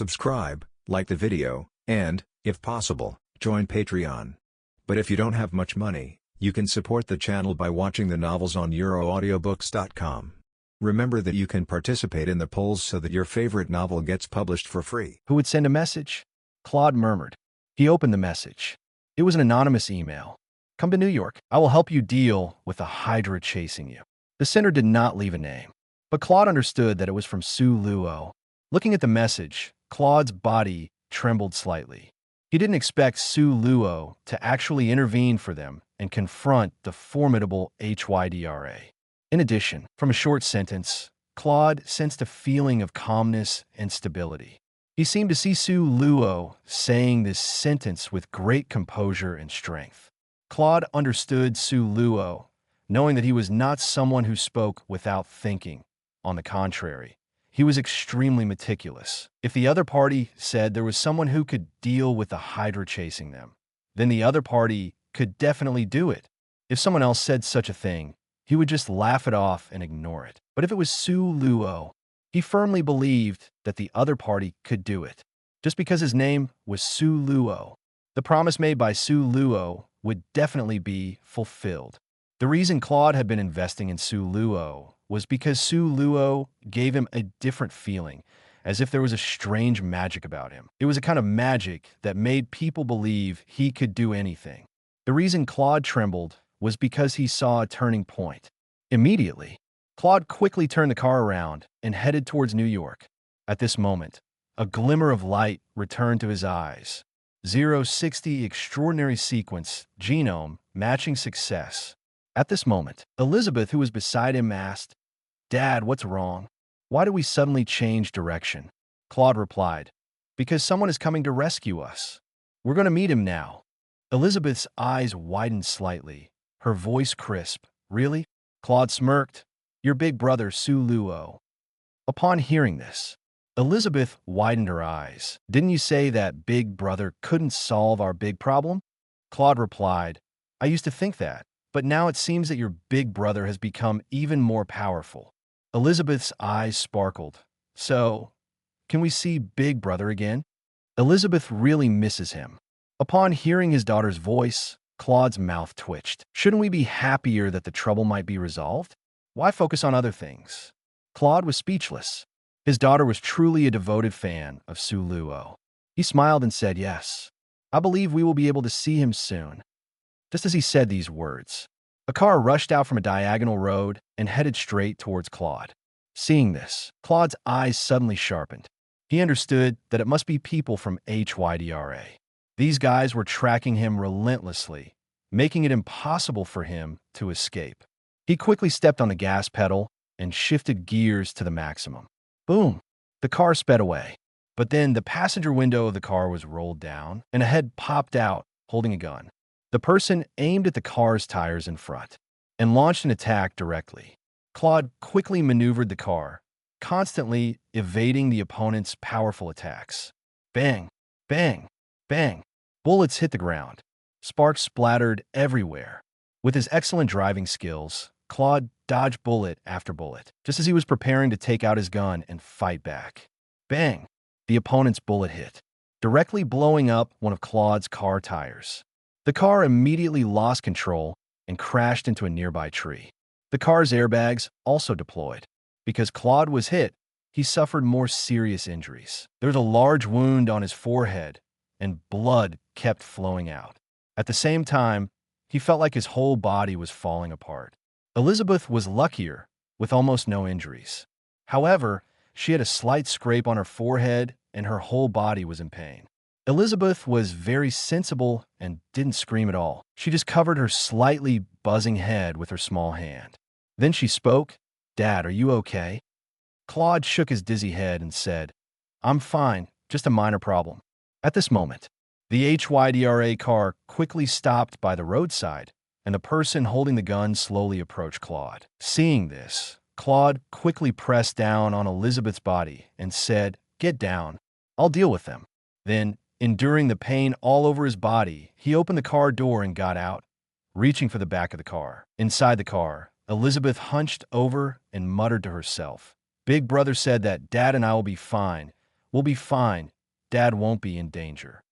subscribe, like the video, and, if possible, join Patreon. But if you don't have much money, you can support the channel by watching the novels on euroaudiobooks.com. Remember that you can participate in the polls so that your favorite novel gets published for free. Who would send a message? Claude murmured. He opened the message. It was an anonymous email. Come to New York. I will help you deal with the HYDRA chasing you. The sender did not leave a name, but Claude understood that it was from Sue Luo. Looking at the message, Claude's body trembled slightly. He didn't expect Sue Luo to actually intervene for them and confront the formidable HYDRA. In addition, from a short sentence, Claude sensed a feeling of calmness and stability. He seemed to see Sue Luo saying this sentence with great composure and strength. Claude understood Sue Luo, knowing that he was not someone who spoke without thinking. On the contrary, he was extremely meticulous. If the other party said there was someone who could deal with the HYDRA chasing them, then the other party could definitely do it. If someone else said such a thing, he would just laugh it off and ignore it. But if it was Sue Luo, he firmly believed that the other party could do it. Just because his name was Sue Luo, the promise made by Sue Luo would definitely be fulfilled. The reason Claude had been investing in Sue Luo was because Sue Luo gave him a different feeling, as if there was a strange magic about him. It was a kind of magic that made people believe he could do anything. The reason Claude trembled was because he saw a turning point. Immediately, Claude quickly turned the car around and headed towards New York. At this moment, a glimmer of light returned to his eyes. 060 extraordinary sequence, genome, matching success. At this moment, Elizabeth, who was beside him, asked, "Dad, what's wrong? Why do we suddenly change direction?" Claude replied, "Because someone is coming to rescue us. We're going to meet him now." Elizabeth's eyes widened slightly, her voice crisp. "Really?" Claude smirked. "Your big brother, Sue Luo." Upon hearing this, Elizabeth widened her eyes. "Didn't you say that big brother couldn't solve our big problem?" Claude replied, "I used to think that, but now it seems that your big brother has become even more powerful." Elizabeth's eyes sparkled. "So, can we see Big Brother again?" Elizabeth really misses him. Upon hearing his daughter's voice, Claude's mouth twitched. Shouldn't we be happier that the trouble might be resolved? Why focus on other things? Claude was speechless. His daughter was truly a devoted fan of Sue Luo. He smiled and said, "Yes, I believe we will be able to see him soon." Just as he said these words, a car rushed out from a diagonal road and headed straight towards Claude. Seeing this, Claude's eyes suddenly sharpened. He understood that it must be people from HYDRA. These guys were tracking him relentlessly, making it impossible for him to escape. He quickly stepped on the gas pedal and shifted gears to the maximum. Boom! The car sped away. But then the passenger window of the car was rolled down, and a head popped out, holding a gun. The person aimed at the car's tires in front and launched an attack directly. Claude quickly maneuvered the car, constantly evading the opponent's powerful attacks. Bang! Bang! Bang! Bullets hit the ground. Sparks splattered everywhere. With his excellent driving skills, Claude dodged bullet after bullet, just as he was preparing to take out his gun and fight back. Bang! The opponent's bullet hit, directly blowing up one of Claude's car tires. The car immediately lost control and crashed into a nearby tree. The car's airbags also deployed. Because Claude was hit, he suffered more serious injuries. There was a large wound on his forehead, and blood kept flowing out. At the same time, he felt like his whole body was falling apart. Elizabeth was luckier, with almost no injuries. However, she had a slight scrape on her forehead, and her whole body was in pain. Elizabeth was very sensible and didn't scream at all. She just covered her slightly buzzing head with her small hand. Then she spoke, "Dad, are you okay?" Claude shook his dizzy head and said, "I'm fine, just a minor problem." At this moment, the HYDRA car quickly stopped by the roadside, and the person holding the gun slowly approached Claude. Seeing this, Claude quickly pressed down on Elizabeth's body and said, "Get down. I'll deal with them." Then, enduring the pain all over his body, he opened the car door and got out, reaching for the back of the car. Inside the car, Elizabeth hunched over and muttered to herself, "Big Brother said that Dad and I will be fine. We'll be fine. Dad won't be in danger.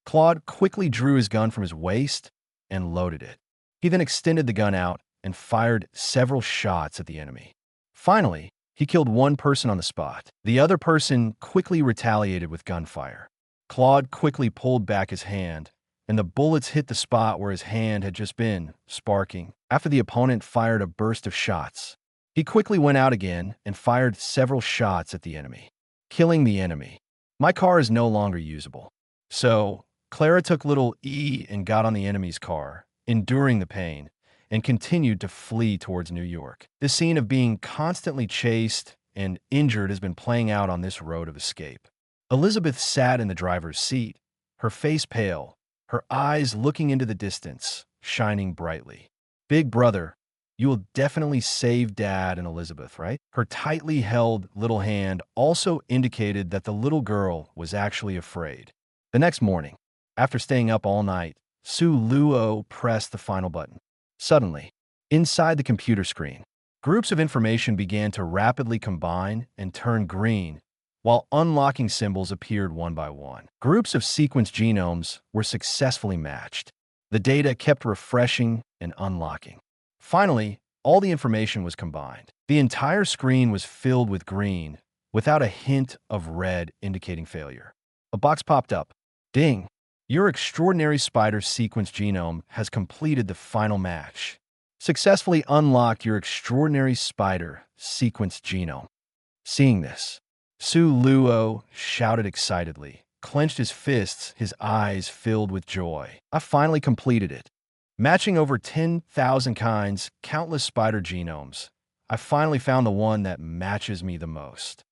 Claude quickly drew his gun from his waist and loaded it. He then extended the gun out and fired several shots at the enemy. Finally, he killed one person on the spot. The other person quickly retaliated with gunfire. Claude quickly pulled back his hand, and the bullets hit the spot where his hand had just been, sparking. After the opponent fired a burst of shots, he quickly went out again and fired several shots at the enemy, killing the enemy. My car is no longer usable. So, Clara took little E and got on the enemy's car, enduring the pain, and continued to flee towards New York. The scene of being constantly chased and injured has been playing out on this road of escape. Elizabeth sat in the driver's seat, her face pale, her eyes looking into the distance, shining brightly. Big brother, you will definitely save Dad and Elizabeth, right? Her tightly held little hand also indicated that the little girl was actually afraid. The next morning, after staying up all night, Sue Luo pressed the final button. Suddenly, inside the computer screen, groups of information began to rapidly combine and turn green, while unlocking symbols appeared one by one. Groups of sequence genomes were successfully matched. The data kept refreshing and unlocking. Finally, all the information was combined. The entire screen was filled with green, without a hint of red indicating failure. A box popped up. Ding! Your extraordinary spider sequence genome has completed the final match. Successfully unlocked your extraordinary spider sequence genome. Seeing this, Sue Luo shouted excitedly, clenched his fists, his eyes filled with joy. I finally completed it. Matching over 10,000 kinds, countless spider genomes, I finally found the one that matches me the most.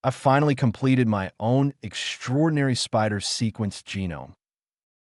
I finally completed my own extraordinary spider sequence genome.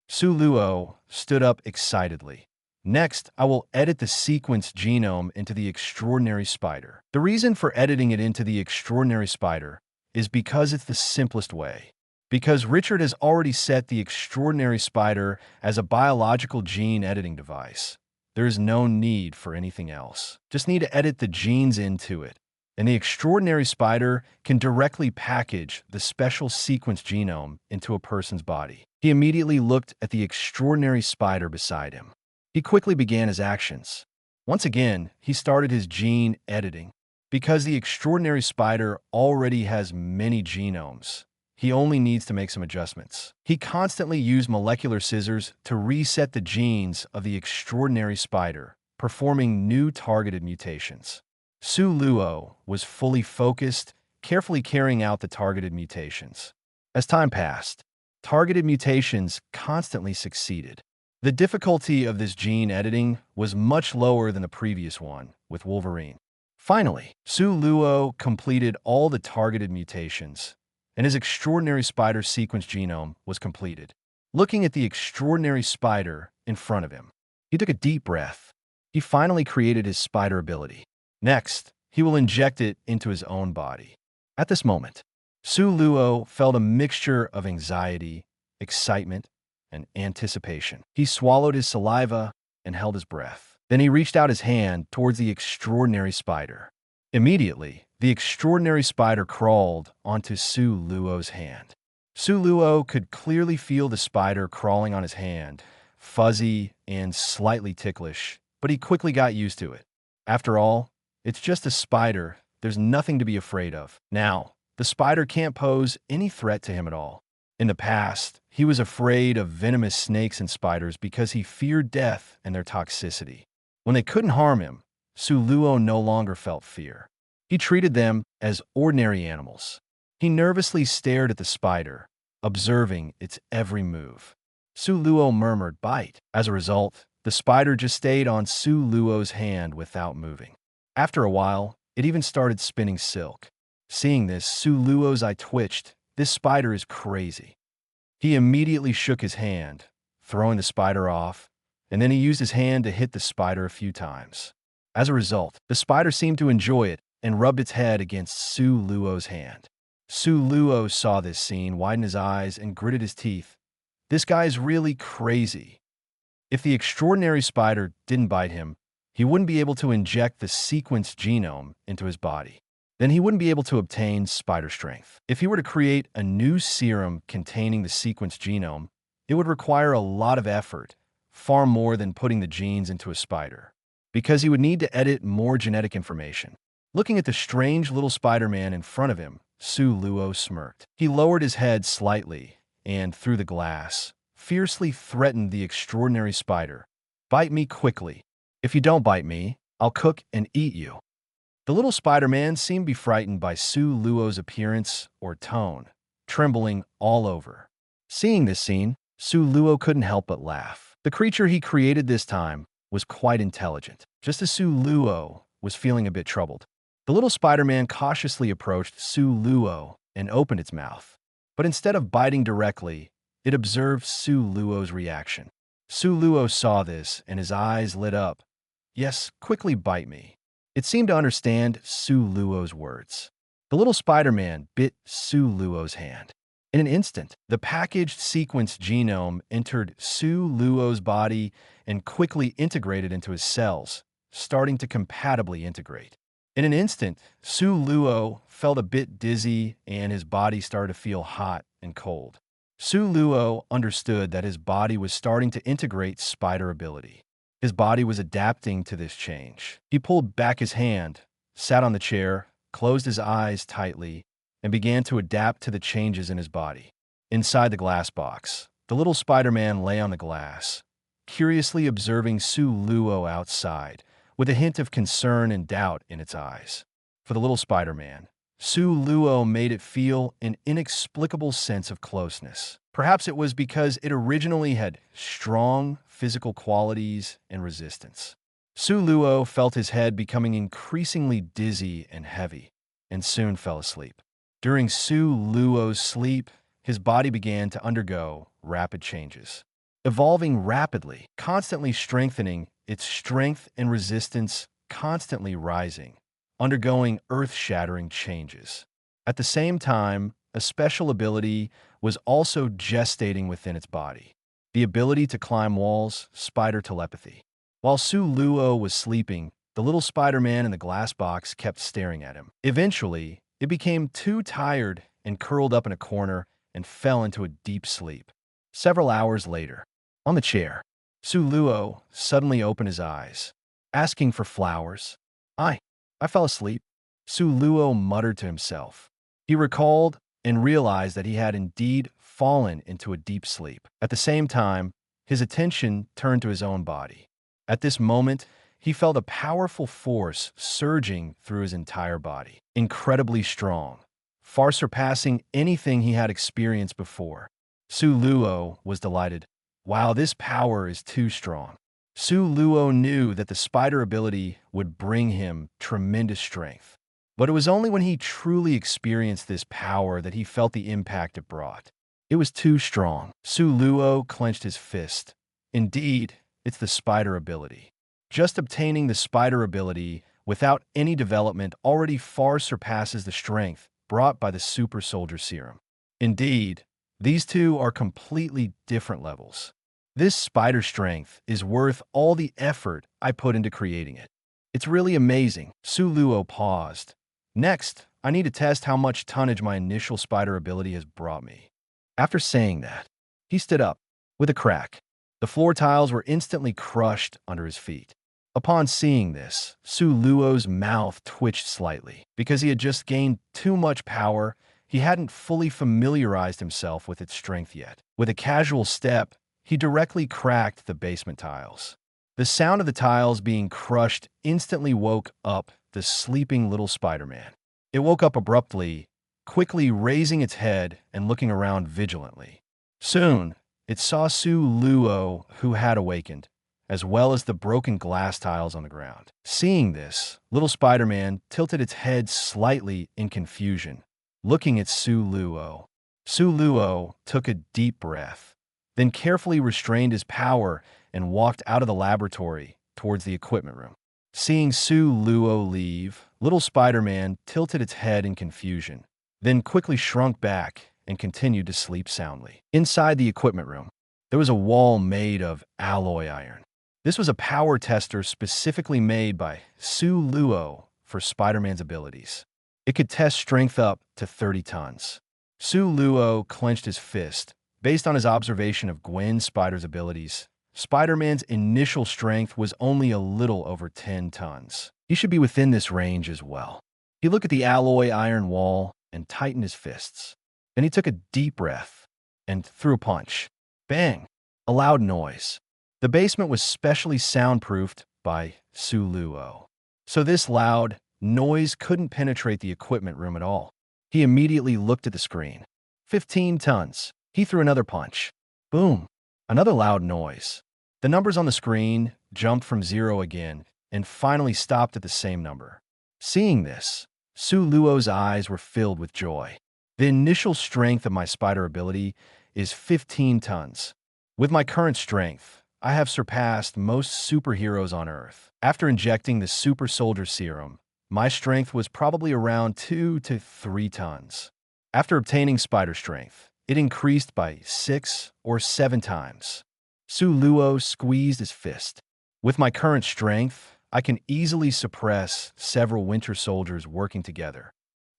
Sue Luo stood up excitedly. Next, I will edit the sequence genome into the extraordinary spider. The reason for editing it into the extraordinary spider is because it's the simplest way. Because Richard has already set the extraordinary spider as a biological gene editing device. There is no need for anything else. Just need to edit the genes into it. And the extraordinary spider can directly package the special sequence genome into a person's body. He immediately looked at the extraordinary spider beside him. He quickly began his actions. Once again, he started his gene editing. Because the extraordinary spider already has many genomes, he only needs to make some adjustments. He constantly used molecular scissors to reset the genes of the extraordinary spider, performing new targeted mutations. Sue Luo was fully focused, carefully carrying out the targeted mutations. As time passed, targeted mutations constantly succeeded. The difficulty of this gene editing was much lower than the previous one, with Wolverine. Finally, Sue Luo completed all the targeted mutations, and his extraordinary spider sequence genome was completed. Looking at the extraordinary spider in front of him, he took a deep breath. He finally created his spider ability. Next, he will inject it into his own body. At this moment, Sue Luo felt a mixture of anxiety, excitement, and anticipation. He swallowed his saliva and held his breath. Then he reached out his hand towards the extraordinary spider. Immediately, the extraordinary spider crawled onto Sue Luo's hand. Sue Luo could clearly feel the spider crawling on his hand, fuzzy and slightly ticklish, but he quickly got used to it. After all, it's just a spider. There's nothing to be afraid of. Now, the spider can't pose any threat to him at all. In the past, he was afraid of venomous snakes and spiders because he feared death and their toxicity. When they couldn't harm him, Sue Luo no longer felt fear. He treated them as ordinary animals. He nervously stared at the spider, observing its every move. Sue Luo murmured, "Bite." As a result, the spider just stayed on Sue Luo's hand without moving. After a while, it even started spinning silk. Seeing this, Sue Luo's eye twitched. This spider is crazy. He immediately shook his hand, throwing the spider off, and then he used his hand to hit the spider a few times. As a result, the spider seemed to enjoy it and rubbed its head against Sue Luo's hand. Sue Luo saw this scene, widened his eyes, and gritted his teeth. This guy is really crazy. If the extraordinary spider didn't bite him, he wouldn't be able to inject the sequence genome into his body. then he wouldn't be able to obtain spider strength. If he were to create a new serum containing the sequence genome, it would require a lot of effort, far more than putting the genes into a spider, because he would need to edit more genetic information. Looking at the strange little Spider-Man in front of him, Su Luo smirked. He lowered his head slightly and, through the glass, fiercely threatened the extraordinary spider. "Bite me quickly. If you don't bite me, I'll cook and eat you." The little Spider-Man seemed to be frightened by Su Luo's appearance or tone, trembling all over. Seeing this scene, Su Luo couldn't help but laugh. The creature he created this time was quite intelligent. Just as Su Luo was feeling a bit troubled, the little Spider-Man cautiously approached Su Luo and opened its mouth. But instead of biting directly, it observed Su Luo's reaction. Su Luo saw this, and his eyes lit up. "Yes, quickly bite me." It seemed to understand Su Luo's words. The little Spider-Man bit Su Luo's hand. In an instant, the packaged sequence genome entered Su Luo's body and quickly integrated into his cells, starting to compatibly integrate. In an instant, Su Luo felt a bit dizzy and his body started to feel hot and cold. Su Luo understood that his body was starting to integrate spider ability. His body was adapting to this change. He pulled back his hand, sat on the chair, closed his eyes tightly, and began to adapt to the changes in his body. Inside the glass box, the little Spider-Man lay on the glass, curiously observing Su Luo outside, with a hint of concern and doubt in its eyes. For the little Spider-Man, Su Luo made it feel an inexplicable sense of closeness. Perhaps it was because it originally had strong physical qualities and resistance. Su Luo felt his head becoming increasingly dizzy and heavy, and soon fell asleep. During Su Luo's sleep, his body began to undergo rapid changes, evolving rapidly, constantly strengthening its strength and resistance, constantly rising, undergoing earth-shattering changes. At the same time, a special ability was also gestating within its body: the ability to climb walls, spider telepathy. While Su Luo was sleeping, the little Spider-Man in the glass box kept staring at him. Eventually, it became too tired and curled up in a corner and fell into a deep sleep. Several hours later, on the chair, Su Luo suddenly opened his eyes, asking for flowers. I fell asleep," Su Luo muttered to himself. He recalled and realized that he had indeed fallen into a deep sleep. At the same time, his attention turned to his own body. At this moment, he felt a powerful force surging through his entire body, incredibly strong, far surpassing anything he had experienced before. Su Luo was delighted. Wow, this power is too strong. Su Luo knew that the spider ability would bring him tremendous strength. But it was only when he truly experienced this power that he felt the impact it brought. It was too strong. Su Luo clenched his fist. Indeed, it's the spider ability. Just obtaining the spider ability without any development already far surpasses the strength brought by the super soldier serum. Indeed, these two are completely different levels. This spider strength is worth all the effort I put into creating it. It's really amazing. Su Luo paused. Next, I need to test how much tonnage my initial spider ability has brought me. After saying that, he stood up. With a crack, the floor tiles were instantly crushed under his feet. Upon seeing this, Su Luo's mouth twitched slightly. Because he had just gained too much power, he hadn't fully familiarized himself with its strength yet. With a casual step, he directly cracked the basement tiles. The sound of the tiles being crushed instantly woke up the sleeping little Spider-Man. It woke up abruptly, quickly raising its head and looking around vigilantly. Soon, it saw Su Luo, who had awakened, as well as the broken glass tiles on the ground. Seeing this, little Spider-Man tilted its head slightly in confusion, looking at Su Luo. Su Luo took a deep breath, then carefully restrained his power and walked out of the laboratory towards the equipment room. Seeing Su Luo leave, little Spider-Man tilted its head in confusion, then quickly shrunk back and continued to sleep soundly. Inside the equipment room, there was a wall made of alloy iron. This was a power tester specifically made by Su Luo for Spider-Man's abilities. It could test strength up to 30 tons. Su Luo clenched his fist. Based on his observation of Gwen Spider's abilities, Spider-Man's initial strength was only a little over 10 tons. He should be within this range as well. He looked at the alloy iron wall and tightened his fists. Then he took a deep breath and threw a punch. Bang! A loud noise. The basement was specially soundproofed by Su Luo, so this loud noise couldn't penetrate the equipment room at all. He immediately looked at the screen. 15 tons. He threw another punch. Boom! Another loud noise. The numbers on the screen jumped from 0 again and finally stopped at the same number. Seeing this, Su Luo's eyes were filled with joy. The initial strength of my spider ability is 15 tons. With my current strength, I have surpassed most superheroes on Earth. After injecting the super soldier serum, my strength was probably around 2 to 3 tons. After obtaining spider strength, it increased by 6 or 7 times. Su Luo squeezed his fist. With my current strength, I can easily suppress several winter soldiers working together.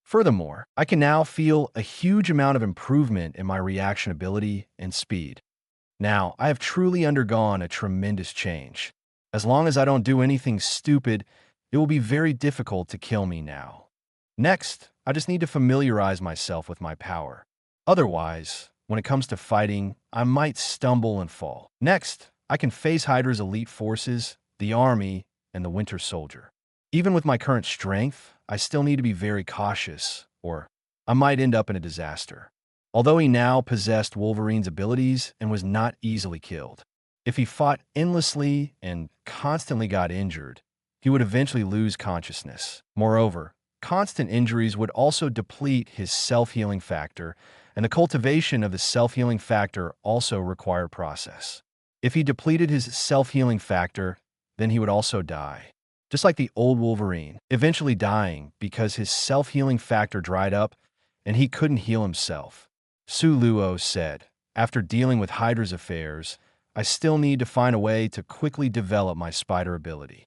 Furthermore, I can now feel a huge amount of improvement in my reaction ability and speed. Now, I have truly undergone a tremendous change. As long as I don't do anything stupid, it will be very difficult to kill me now. Next, I just need to familiarize myself with my power. Otherwise, when it comes to fighting, I might stumble and fall. Next, I can face HYDRA's elite forces, the army, and the Winter Soldier. Even with my current strength, I still need to be very cautious, or I might end up in a disaster. Although he now possessed Wolverine's abilities and was not easily killed, if he fought endlessly and constantly got injured, he would eventually lose consciousness. Moreover, constant injuries would also deplete his self-healing factor, and the cultivation of the self-healing factor also required process. If he depleted his self-healing factor, then he would also die. Just like the old Wolverine, eventually dying because his self-healing factor dried up and he couldn't heal himself. Su Luo said, after dealing with HYDRA's affairs, I still need to find a way to quickly develop my spider ability.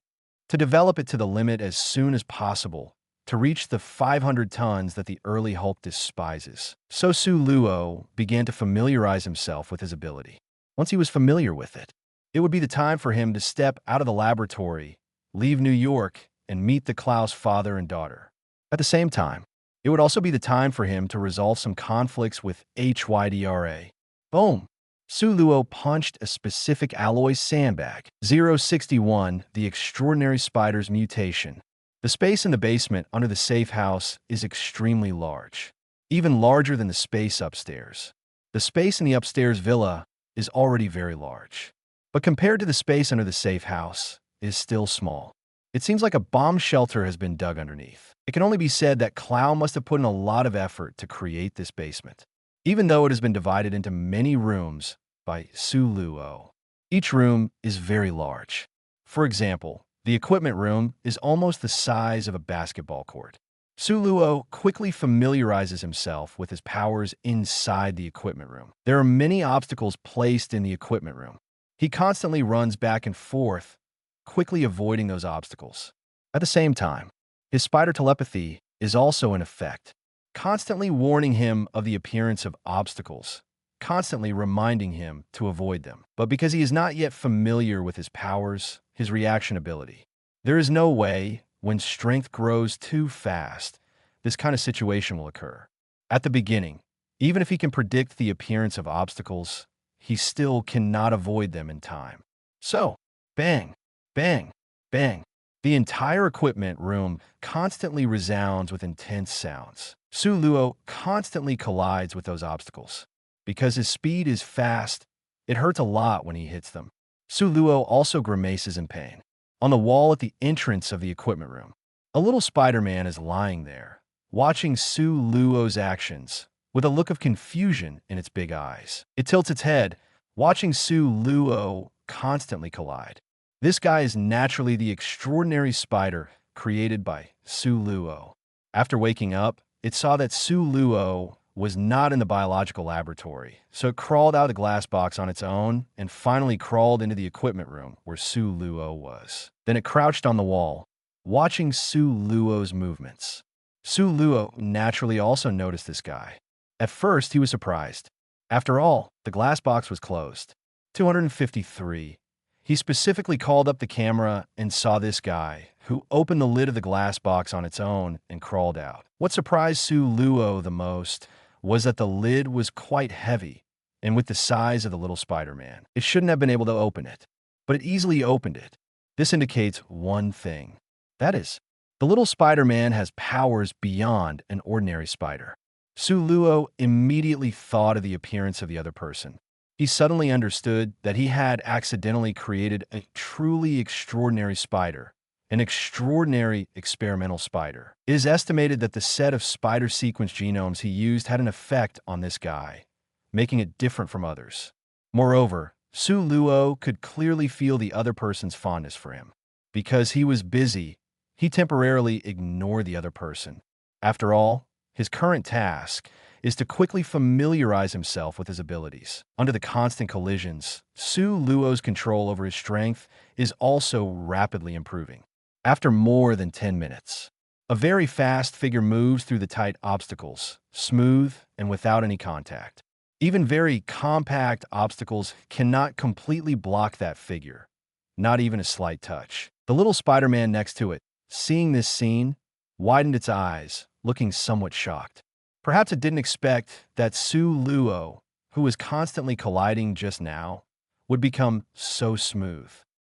To develop it to the limit as soon as possible, to reach the 500 tons that the early Hulk despises. So Su Luo began to familiarize himself with his ability. Once he was familiar with it, it would be the time for him to step out of the laboratory, leave New York, and meet the Klaus father and daughter. At the same time, it would also be the time for him to resolve some conflicts with HYDRA. Boom! Su Luo punched a specific alloy sandbag. 061, the extraordinary spider's mutation. The space in the basement under the safe house is extremely large, even larger than the space upstairs. The space in the upstairs villa is already very large, but compared to the space under the safe house, it is still small. It seems like a bomb shelter has been dug underneath. It can only be said that Clown must have put in a lot of effort to create this basement, even though it has been divided into many rooms by Su Luo. Each room is very large. For example, the equipment room is almost the size of a basketball court. Su Luo quickly familiarizes himself with his powers inside the equipment room. There are many obstacles placed in the equipment room. He constantly runs back and forth, quickly avoiding those obstacles. At the same time, his spider telepathy is also in effect, constantly warning him of the appearance of obstacles, constantly reminding him to avoid them. But because he is not yet familiar with his powers, his reaction ability, there is no way, when strength grows too fast, this kind of situation will occur. At the beginning, even if he can predict the appearance of obstacles, he still cannot avoid them in time. So, bang, bang, bang. The entire equipment room constantly resounds with intense sounds. Su Luo constantly collides with those obstacles. Because his speed is fast, it hurts a lot when he hits them. Su Luo also grimaces in pain. On the wall at the entrance of the equipment room, a little Spider-Man is lying there, watching Su Luo's actions with a look of confusion in its big eyes. It tilts its head, watching Su Luo constantly collide. This guy is naturally the extraordinary spider created by Su Luo. After waking up, it saw that Su Luo was not in the biological laboratory, so it crawled out of the glass box on its own and finally crawled into the equipment room where Su Luo was. Then it crouched on the wall, watching Su Luo's movements. Su Luo naturally also noticed this guy. At first, he was surprised. After all, the glass box was closed. 253. He specifically called up the camera and saw this guy, who opened the lid of the glass box on its own and crawled out. What surprised Su Luo the most was that the lid was quite heavy and with the size of the little Spider-Man. It shouldn't have been able to open it, but it easily opened it. This indicates one thing. That is, the little Spider-Man has powers beyond an ordinary spider. Su Luo immediately thought of the appearance of the other person. He suddenly understood that he had accidentally created a truly extraordinary spider, an extraordinary experimental spider. It is estimated that the set of spider sequence genomes he used had an effect on this guy, making it different from others. Moreover, Su Luo could clearly feel the other person's fondness for him. Because he was busy, he temporarily ignored the other person. After all, his current task is to quickly familiarize himself with his abilities. Under the constant collisions, Su Luo's control over his strength is also rapidly improving. After more than 10 minutes, a very fast figure moves through the tight obstacles, smooth and without any contact. Even very compact obstacles cannot completely block that figure, not even a slight touch. The little Spider-Man next to it, seeing this scene, widened its eyes, looking somewhat shocked. Perhaps it didn't expect that Su Luo, who was constantly colliding just now, would become so smooth.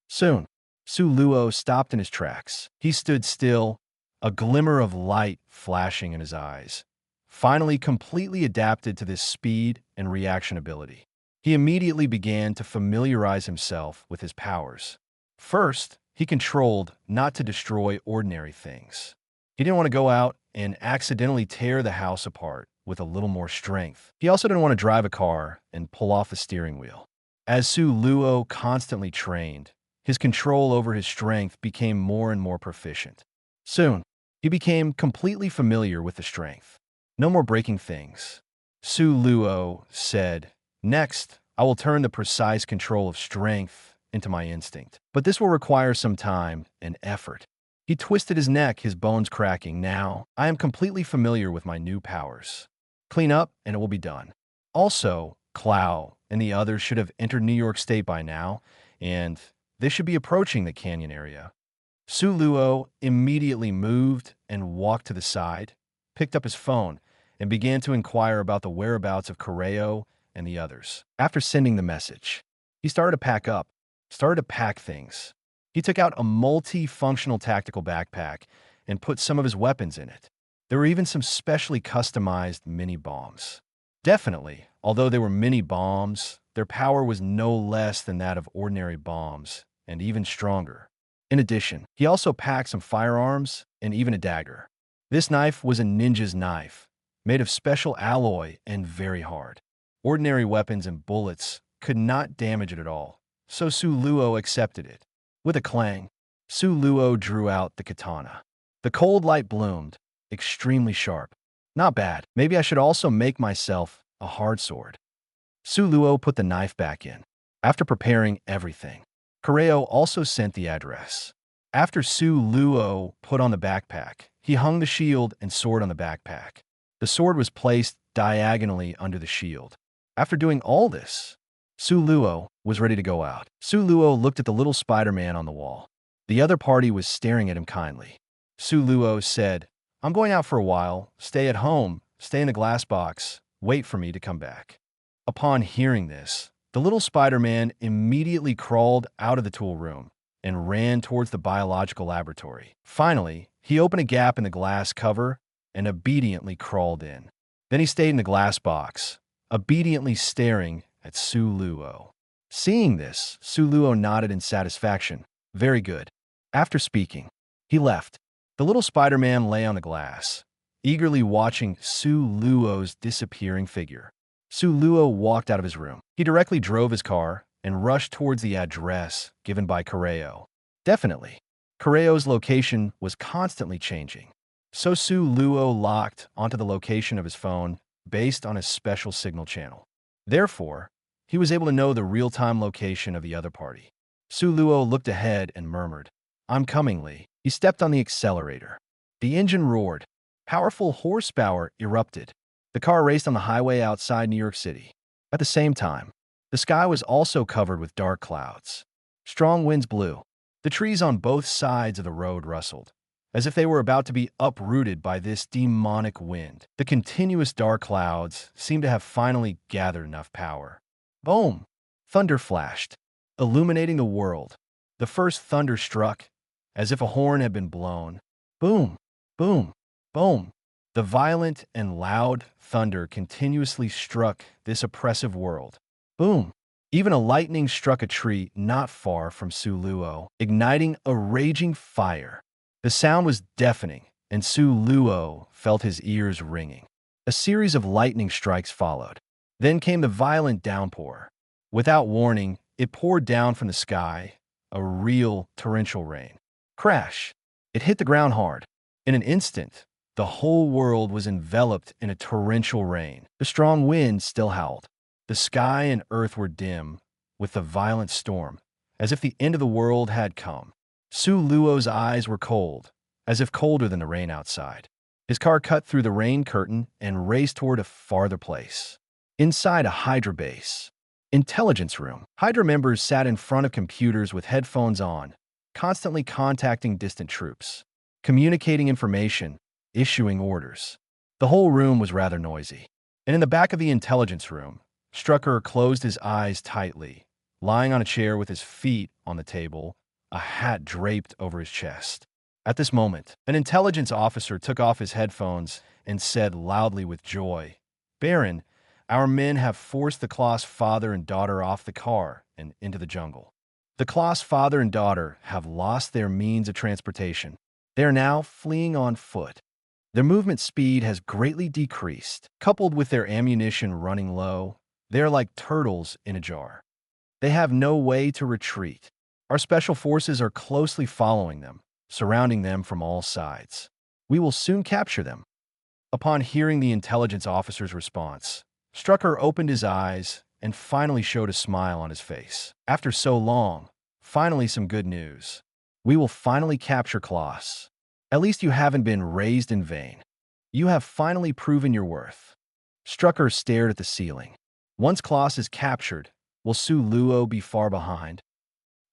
Soon, Su Luo stopped in his tracks. He stood still, a glimmer of light flashing in his eyes, finally completely adapted to this speed and reaction ability. He immediately began to familiarize himself with his powers. First, he controlled not to destroy ordinary things. He didn't want to go out and accidentally tear the house apart with a little more strength. He also didn't want to drive a car and pull off the steering wheel. As Su Luo constantly trained, his control over his strength became more and more proficient. Soon, he became completely familiar with the strength. No more breaking things. Su Luo said, "Next, I will turn the precise control of strength into my instinct. But this will require some time and effort." He twisted his neck, his bones cracking. "Now, I am completely familiar with my new powers. Clean up and it will be done." Also, Clow and the others should have entered New York State by now, and they should be approaching the canyon area. Su Luo immediately moved and walked to the side, picked up his phone, and began to inquire about the whereabouts of Correo and the others. After sending the message, he started to pack things. He took out a multi-functional tactical backpack and put some of his weapons in it. There were even some specially customized mini-bombs. Definitely, although they were mini-bombs, their power was no less than that of ordinary bombs, and even stronger. In addition, he also packed some firearms and even a dagger. This knife was a ninja's knife, made of special alloy and very hard. Ordinary weapons and bullets could not damage it at all, so Su Luo accepted it. With a clang, Su Luo drew out the katana. The cold light bloomed, extremely sharp. Not bad. Maybe I should also make myself a hard sword. Su Luo put the knife back in. After preparing everything, Correo also sent the address. After Su Luo put on the backpack, he hung the shield and sword on the backpack. The sword was placed diagonally under the shield. After doing all this, Su Luo was ready to go out. Su Luo looked at the little Spider-Man on the wall. The other party was staring at him kindly. Su Luo said, "I'm going out for a while. Stay at home, stay in the glass box, wait for me to come back." Upon hearing this, the little Spider-Man immediately crawled out of the tool room and ran towards the biological laboratory. Finally, he opened a gap in the glass cover and obediently crawled in. Then he stayed in the glass box, obediently staring at Su Luo. Seeing this, Su Luo nodded in satisfaction. Very good. After speaking, he left. The little Spider-Man lay on the glass, eagerly watching Su Luo's disappearing figure. Su Luo walked out of his room. He directly drove his car and rushed towards the address given by Correo. Definitely, Correo's location was constantly changing. So Su Luo locked onto the location of his phone based on a special signal channel. Therefore, he was able to know the real-time location of the other party. Su Luo looked ahead and murmured, "I'm coming, Lee." He stepped on the accelerator. The engine roared. Powerful horsepower erupted. The car raced on the highway outside New York City. At the same time, the sky was also covered with dark clouds. Strong winds blew. The trees on both sides of the road rustled, as if they were about to be uprooted by this demonic wind. The continuous dark clouds seemed to have finally gathered enough power. Boom! Thunder flashed, illuminating the world. The first thunder struck, as if a horn had been blown. Boom! Boom! Boom! The violent and loud thunder continuously struck this oppressive world. Boom! Even a lightning struck a tree not far from Suluo, igniting a raging fire. The sound was deafening, and Suluo felt his ears ringing. A series of lightning strikes followed. Then came the violent downpour. Without warning, it poured down from the sky, a real torrential rain. Crash! It hit the ground hard. In an instant, the whole world was enveloped in a torrential rain. The strong wind still howled. The sky and earth were dim with the violent storm, as if the end of the world had come. Suluo's eyes were cold, as if colder than the rain outside. His car cut through the rain curtain and raced toward a farther place. Inside a HYDRA base. Intelligence room. HYDRA members sat in front of computers with headphones on, constantly contacting distant troops, communicating information, issuing orders. The whole room was rather noisy. And in the back of the intelligence room, Strucker closed his eyes tightly, lying on a chair with his feet on the table, a hat draped over his chest. At this moment, an intelligence officer took off his headphones and said loudly with joy, "Baron, our men have forced the Kloss father and daughter off the car and into the jungle. The Kloss father and daughter have lost their means of transportation. They are now fleeing on foot. Their movement speed has greatly decreased. Coupled with their ammunition running low, they are like turtles in a jar. They have no way to retreat. Our special forces are closely following them, surrounding them from all sides. We will soon capture them." Upon hearing the intelligence officer's response, Strucker opened his eyes and finally showed a smile on his face. After so long, finally some good news. We will finally capture Kloss. At least you haven't been raised in vain. You have finally proven your worth. Strucker stared at the ceiling. Once Kloss is captured, will Suluo be far behind?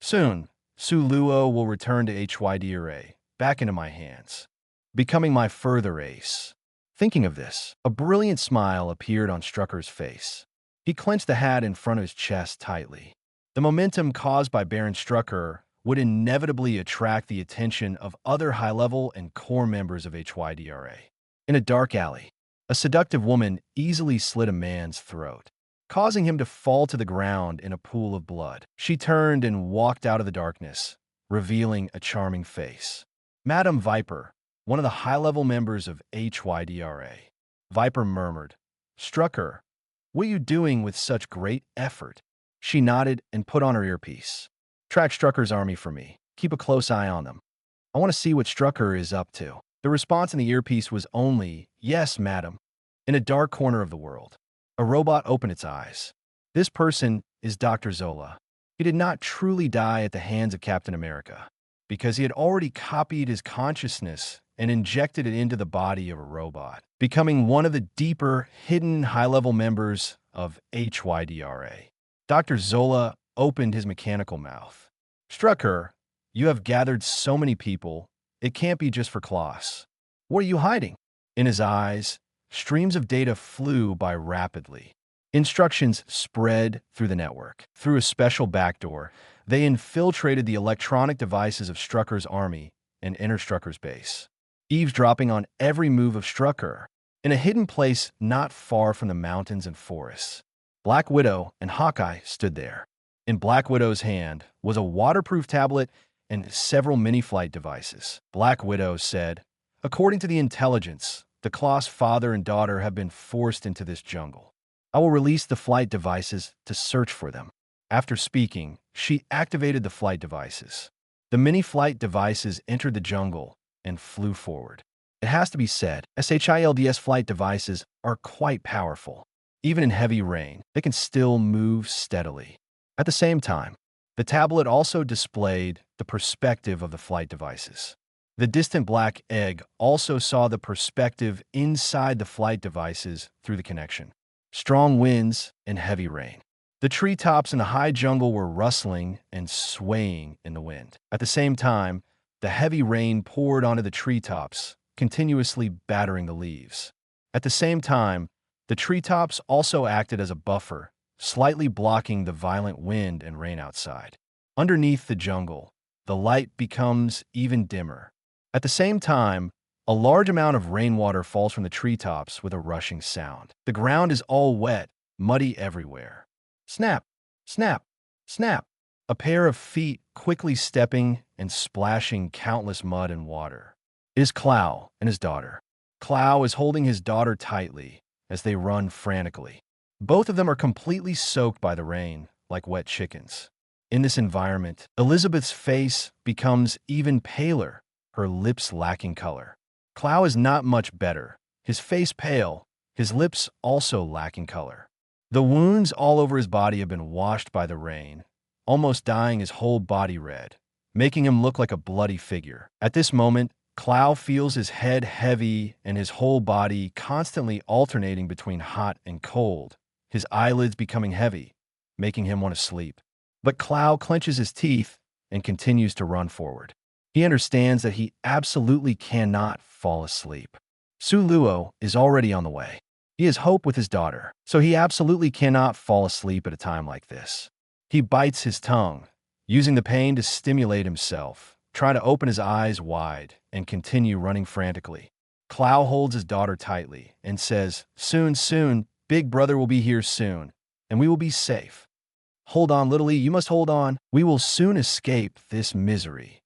Soon, Suluo will return to HYDRA, back into my hands, becoming my further ace. Thinking of this, a brilliant smile appeared on Strucker's face. He clenched the hat in front of his chest tightly. The momentum caused by Baron Strucker would inevitably attract the attention of other high-level and core members of HYDRA. In a dark alley, a seductive woman easily slit a man's throat, causing him to fall to the ground in a pool of blood. She turned and walked out of the darkness, revealing a charming face. Madame Viper, one of the high-level members of HYDRA. Viper murmured, "Strucker, what are you doing with such great effort?" She nodded and put on her earpiece. "Track Strucker's army for me. Keep a close eye on them. I want to see what Strucker is up to." The response in the earpiece was only, "Yes, madam." In a dark corner of the world, a robot opened its eyes. This person is Dr. Zola. He did not truly die at the hands of Captain America, because he had already copied his consciousness and injected it into the body of a robot, becoming one of the deeper, hidden high-level members of HYDRA. Dr. Zola opened his mechanical mouth. "Strucker, you have gathered so many people. It can't be just for Kloss. What are you hiding?" In his eyes, streams of data flew by rapidly. Instructions spread through the network. Through a special backdoor, they infiltrated the electronic devices of Strucker's army and entered Strucker's base, eavesdropping on every move of Strucker. In a hidden place not far from the mountains and forests, Black Widow and Hawkeye stood there. In Black Widow's hand was a waterproof tablet and several mini-flight devices. Black Widow said, "According to the intelligence, the Kloss father and daughter have been forced into this jungle. I will release the flight devices to search for them." After speaking, she activated the flight devices. The mini-flight devices entered the jungle and flew forward. It has to be said, SHILDS flight devices are quite powerful. Even in heavy rain, they can still move steadily. At the same time, the tablet also displayed the perspective of the flight devices. The distant black egg also saw the perspective inside the flight devices through the connection. Strong winds and heavy rain. The treetops in the high jungle were rustling and swaying in the wind. At the same time, the heavy rain poured onto the treetops, continuously battering the leaves. At the same time, the treetops also acted as a buffer, slightly blocking the violent wind and rain outside. Underneath the jungle, the light becomes even dimmer. At the same time, a large amount of rainwater falls from the treetops with a rushing sound. The ground is all wet, muddy everywhere. Snap, snap, snap. A pair of feet quickly stepping and splashing countless mud and water. It is Clow and his daughter. Clow is holding his daughter tightly as they run frantically. Both of them are completely soaked by the rain, like wet chickens. In this environment, Elizabeth's face becomes even paler, her lips lacking color. Clow is not much better, his face pale, his lips also lacking color. The wounds all over his body have been washed by the rain, almost dyeing his whole body red, making him look like a bloody figure. At this moment, Clow feels his head heavy and his whole body constantly alternating between hot and cold, his eyelids becoming heavy, making him want to sleep. But Clow clenches his teeth and continues to run forward. He understands that he absolutely cannot fall asleep. Su Luo is already on the way. He has hope with his daughter, so he absolutely cannot fall asleep at a time like this. He bites his tongue, using the pain to stimulate himself, trying to open his eyes wide and continue running frantically. Clow holds his daughter tightly and says, "Soon, soon, Big Brother will be here soon, and we will be safe. Hold on, Little E, you must hold on. We will soon escape this misery."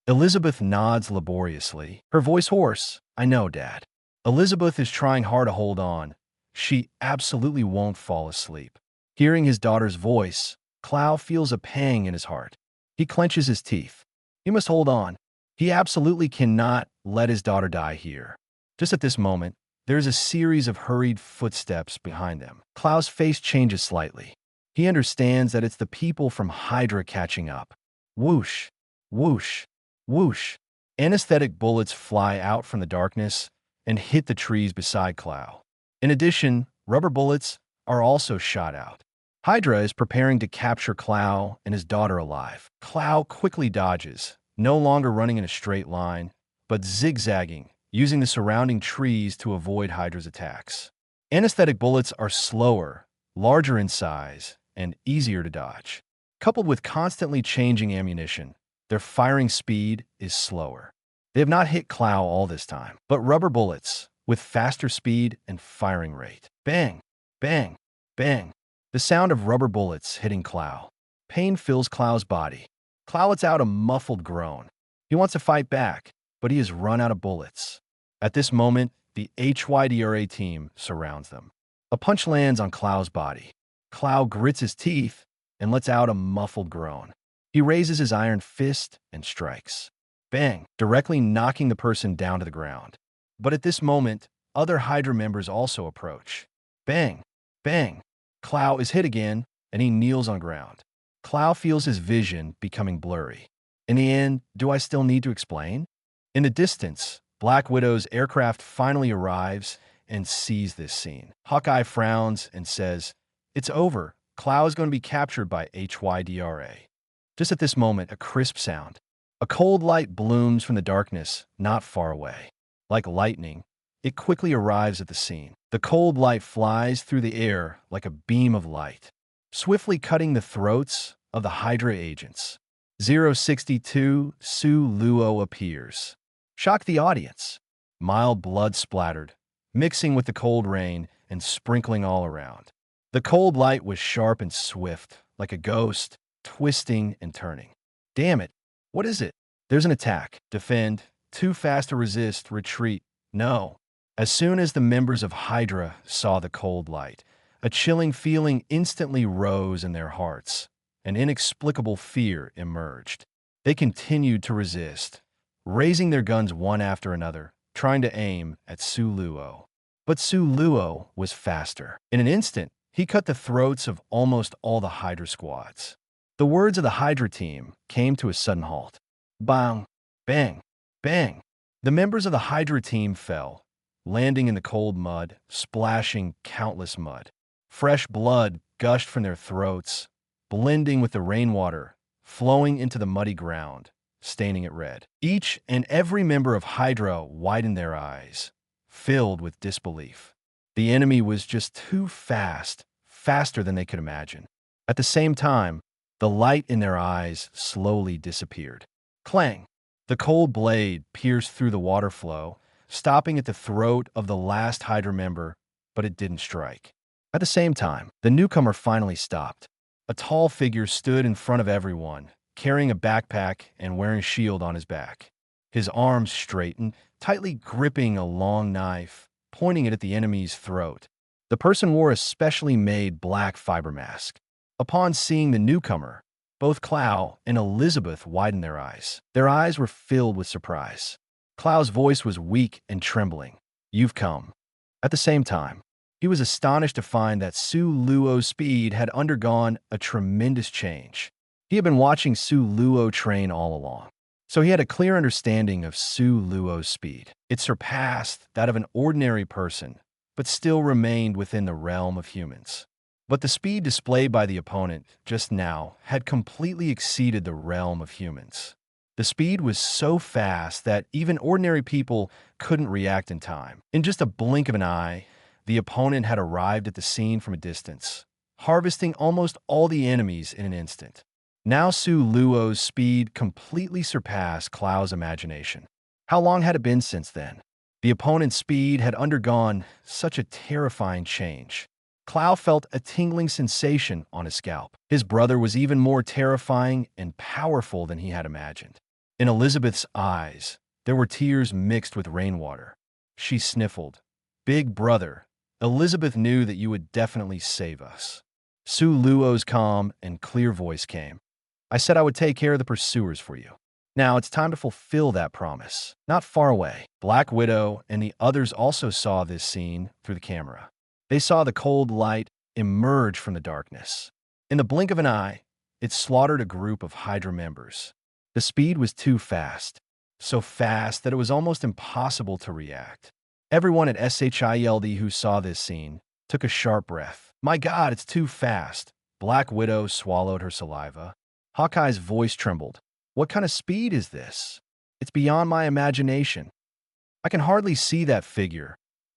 Elizabeth nods laboriously, her voice hoarse. "I know, Dad." Elizabeth is trying hard to hold on. She absolutely won't fall asleep. Hearing his daughter's voice, Clow feels a pang in his heart. He clenches his teeth. He must hold on. He absolutely cannot let his daughter die here. Just at this moment, there is a series of hurried footsteps behind them. Clow's face changes slightly. He understands that it's the people from HYDRA catching up. Whoosh, whoosh, whoosh. Anesthetic bullets fly out from the darkness and hit the trees beside Clow. In addition, rubber bullets are also shot out. HYDRA is preparing to capture Clow and his daughter alive. Clow quickly dodges, no longer running in a straight line, but zigzagging, using the surrounding trees to avoid HYDRA's attacks. Anesthetic bullets are slower, larger in size, and easier to dodge. Coupled with constantly changing ammunition, their firing speed is slower. They have not hit Clow all this time, but rubber bullets, with faster speed and firing rate. Bang, bang, bang. The sound of rubber bullets hitting Clow. Pain fills Clow's body. Clow lets out a muffled groan. He wants to fight back, but he has run out of bullets. At this moment, the HYDRA team surrounds them. A punch lands on Clow's body. Clow grits his teeth and lets out a muffled groan. He raises his iron fist and strikes. Bang, directly knocking the person down to the ground. But at this moment, other HYDRA members also approach. Bang, bang. Clow is hit again, and he kneels on ground. Clow feels his vision becoming blurry. In the end, do I still need to explain? In the distance, Black Widow's aircraft finally arrives and sees this scene. Hawkeye frowns and says, "It's over. Clow is going to be captured by HYDRA." Just at this moment, a crisp sound. A cold light blooms from the darkness not far away. Like lightning, it quickly arrives at the scene. The cold light flies through the air like a beam of light, swiftly cutting the throats of the HYDRA agents. 062 Su Luo appears. Shock the audience. Mild blood splattered, mixing with the cold rain and sprinkling all around. The cold light was sharp and swift, like a ghost, twisting and turning. Damn it. What is it? There's an attack. Defend. Too fast to resist. Retreat. No. As soon as the members of HYDRA saw the cold light, a chilling feeling instantly rose in their hearts. An inexplicable fear emerged. They continued to resist, raising their guns one after another, trying to aim at Su Luo. But Su Luo was faster. In an instant, he cut the throats of almost all the HYDRA squads. The words of the HYDRA team came to a sudden halt. Bang, bang, Bang! The members of the HYDRA team fell, landing in the cold mud, splashing countless mud. Fresh blood gushed from their throats, blending with the rainwater, flowing into the muddy ground, staining it red. Each and every member of HYDRA widened their eyes, filled with disbelief. The enemy was just too fast, faster than they could imagine. At the same time, the light in their eyes slowly disappeared. Clang! The cold blade pierced through the water flow, stopping at the throat of the last HYDRA member, but it didn't strike. At the same time, the newcomer finally stopped. A tall figure stood in front of everyone, carrying a backpack and wearing a shield on his back. His arms straightened, tightly gripping a long knife, pointing it at the enemy's throat. The person wore a specially made black fiber mask. Upon seeing the newcomer, both Clow and Elizabeth widened their eyes. Their eyes were filled with surprise. Clow's voice was weak and trembling. "You've come." At the same time, he was astonished to find that Su Luo's speed had undergone a tremendous change. He had been watching Su Luo train all along, so he had a clear understanding of Su Luo's speed. It surpassed that of an ordinary person, but still remained within the realm of humans. But the speed displayed by the opponent just now had completely exceeded the realm of humans. The speed was so fast that even ordinary people couldn't react in time. In just a blink of an eye, the opponent had arrived at the scene from a distance, harvesting almost all the enemies in an instant. Now Su Luo's speed completely surpassed Clow's imagination. How long had it been since then? The opponent's speed had undergone such a terrifying change. Clow felt a tingling sensation on his scalp. His brother was even more terrifying and powerful than he had imagined. In Elizabeth's eyes, there were tears mixed with rainwater. She sniffled. "Big brother, Elizabeth knew that you would definitely save us." Su Luo's calm and clear voice came. "I said I would take care of the pursuers for you. Now it's time to fulfill that promise." Not far away, Black Widow and the others also saw this scene through the camera. They saw the cold light emerge from the darkness. In the blink of an eye, it slaughtered a group of HYDRA members. The speed was too fast, so fast that it was almost impossible to react. Everyone at SHILD who saw this scene took a sharp breath. "My God, it's too fast." Black Widow swallowed her saliva. Hawkeye's voice trembled. "What kind of speed is this? It's beyond my imagination. I can hardly see that figure.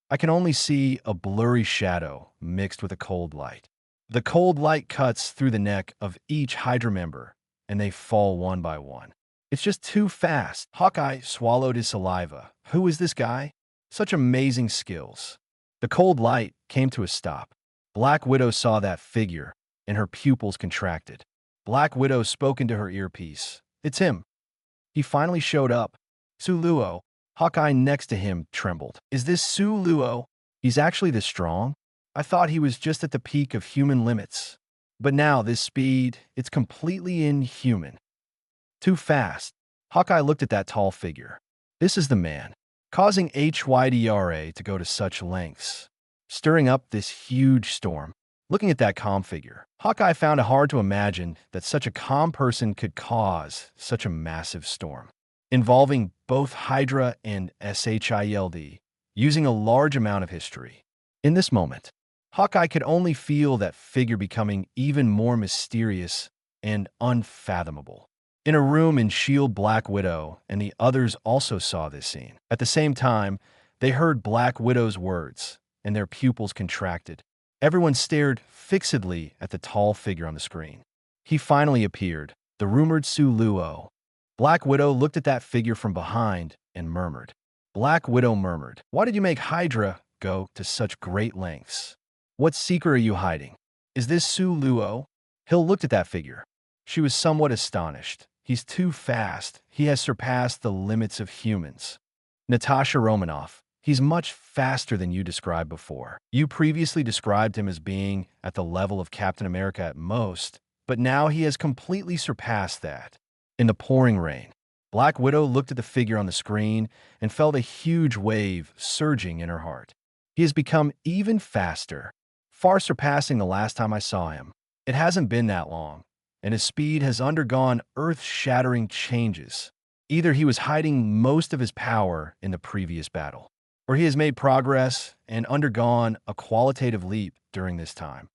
I can only see a blurry shadow mixed with a cold light." The cold light cuts through the neck of each HYDRA member, and they fall one by one. "It's just too fast." Hawkeye swallowed his saliva. Who is this guy? Such amazing skills. The cold light came to a stop. Black Widow saw that figure, and her pupils contracted. Black Widow spoke into her earpiece. "It's him. He finally showed up. Su Luo." Hawkeye next to him trembled. "Is this Su Luo? He's actually this strong? I thought he was just at the peak of human limits. But now this speed, it's completely inhuman. Too fast." Hawkeye looked at that tall figure. This is the man, causing HYDRA to go to such lengths, stirring up this huge storm. Looking at that calm figure, Hawkeye found it hard to imagine that such a calm person could cause such a massive storm, involving both HYDRA and SHILD, using a large amount of history. In this moment, Hawkeye could only feel that figure becoming even more mysterious and unfathomable. In a room in S.H.I.E.L.D., Black Widow and the others also saw this scene. At the same time, they heard Black Widow's words, and their pupils contracted. Everyone stared fixedly at the tall figure on the screen. He finally appeared, the rumored Su Luo. Black Widow looked at that figure from behind and murmured. Black Widow murmured, "Why did you make HYDRA go to such great lengths? What secret are you hiding? Is this Su Luo?" Hill looked at that figure. She was somewhat astonished. "He's too fast. He has surpassed the limits of humans." Natasha Romanoff, "He's much faster than you described before. You previously described him as being at the level of Captain America at most, but now he has completely surpassed that." In the pouring rain, Black Widow looked at the figure on the screen and felt a huge wave surging in her heart. "He has become even faster, far surpassing the last time I saw him. It hasn't been that long, and his speed has undergone earth-shattering changes. Either he was hiding most of his power in the previous battle, or he has made progress and undergone a qualitative leap during this time.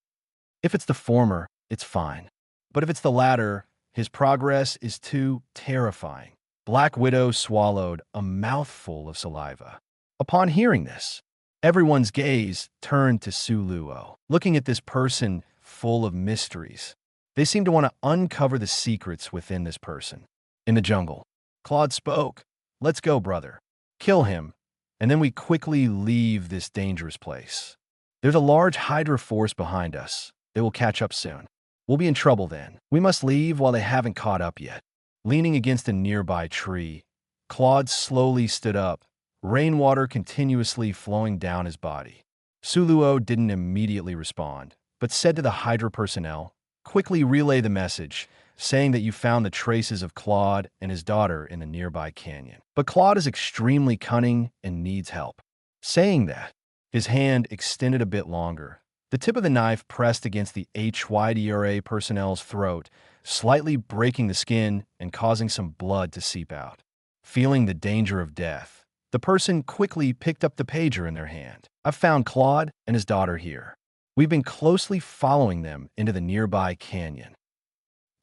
If it's the former, it's fine. But if it's the latter, his progress is too terrifying. Black Widow swallowed a mouthful of saliva. Upon hearing this, everyone's gaze turned to Su Luo, looking at this person full of mysteries. They seem to want to uncover the secrets within this person. In the jungle, Claude spoke. "Let's go, brother. Kill him, and then we quickly leave this dangerous place. There's a large HYDRA force behind us. They will catch up soon. We'll be in trouble then. We must leave while they haven't caught up yet." Leaning against a nearby tree, Claude slowly stood up, rainwater continuously flowing down his body. Su Luo didn't immediately respond, but said to the HYDRA personnel, "Quickly relay the message, saying that you found the traces of Claude and his daughter in the nearby canyon. But Claude is extremely cunning and needs help." Saying that, his hand extended a bit longer. The tip of the knife pressed against the HYDRA personnel's throat, slightly breaking the skin and causing some blood to seep out. Feeling the danger of death, the person quickly picked up the pager in their hand. "I've found Claude and his daughter here. We've been closely following them into the nearby canyon.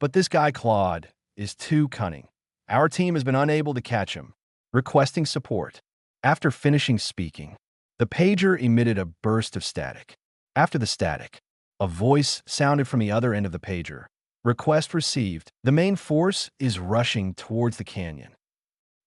But this guy Claude is too cunning. Our team has been unable to catch him. Requesting support." After finishing speaking, the pager emitted a burst of static. After the static, a voice sounded from the other end of the pager. "Request received. The main force is rushing towards the canyon.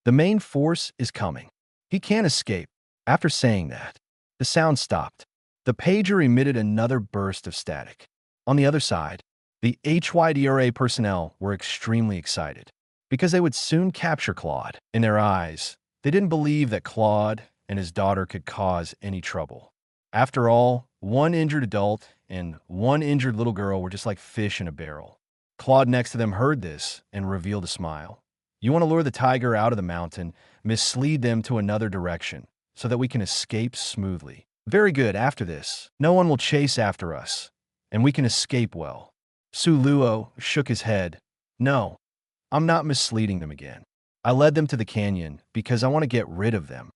The main force is coming. He can't escape." After saying that, the sound stopped. The pager emitted another burst of static. On the other side, the HYDRA personnel were extremely excited because they would soon capture Claude. In their eyes, they didn't believe that Claude and his daughter could cause any trouble. After all, one injured adult and one injured little girl were just like fish in a barrel. Claude next to them heard this and revealed a smile. "You want to lure the tiger out of the mountain, mislead them to another direction, so that we can escape smoothly. Very good. After this, no one will chase after us, and we can escape well." Su Luo shook his head. "No, I'm not misleading them again. I led them to the canyon because I want to get rid of them.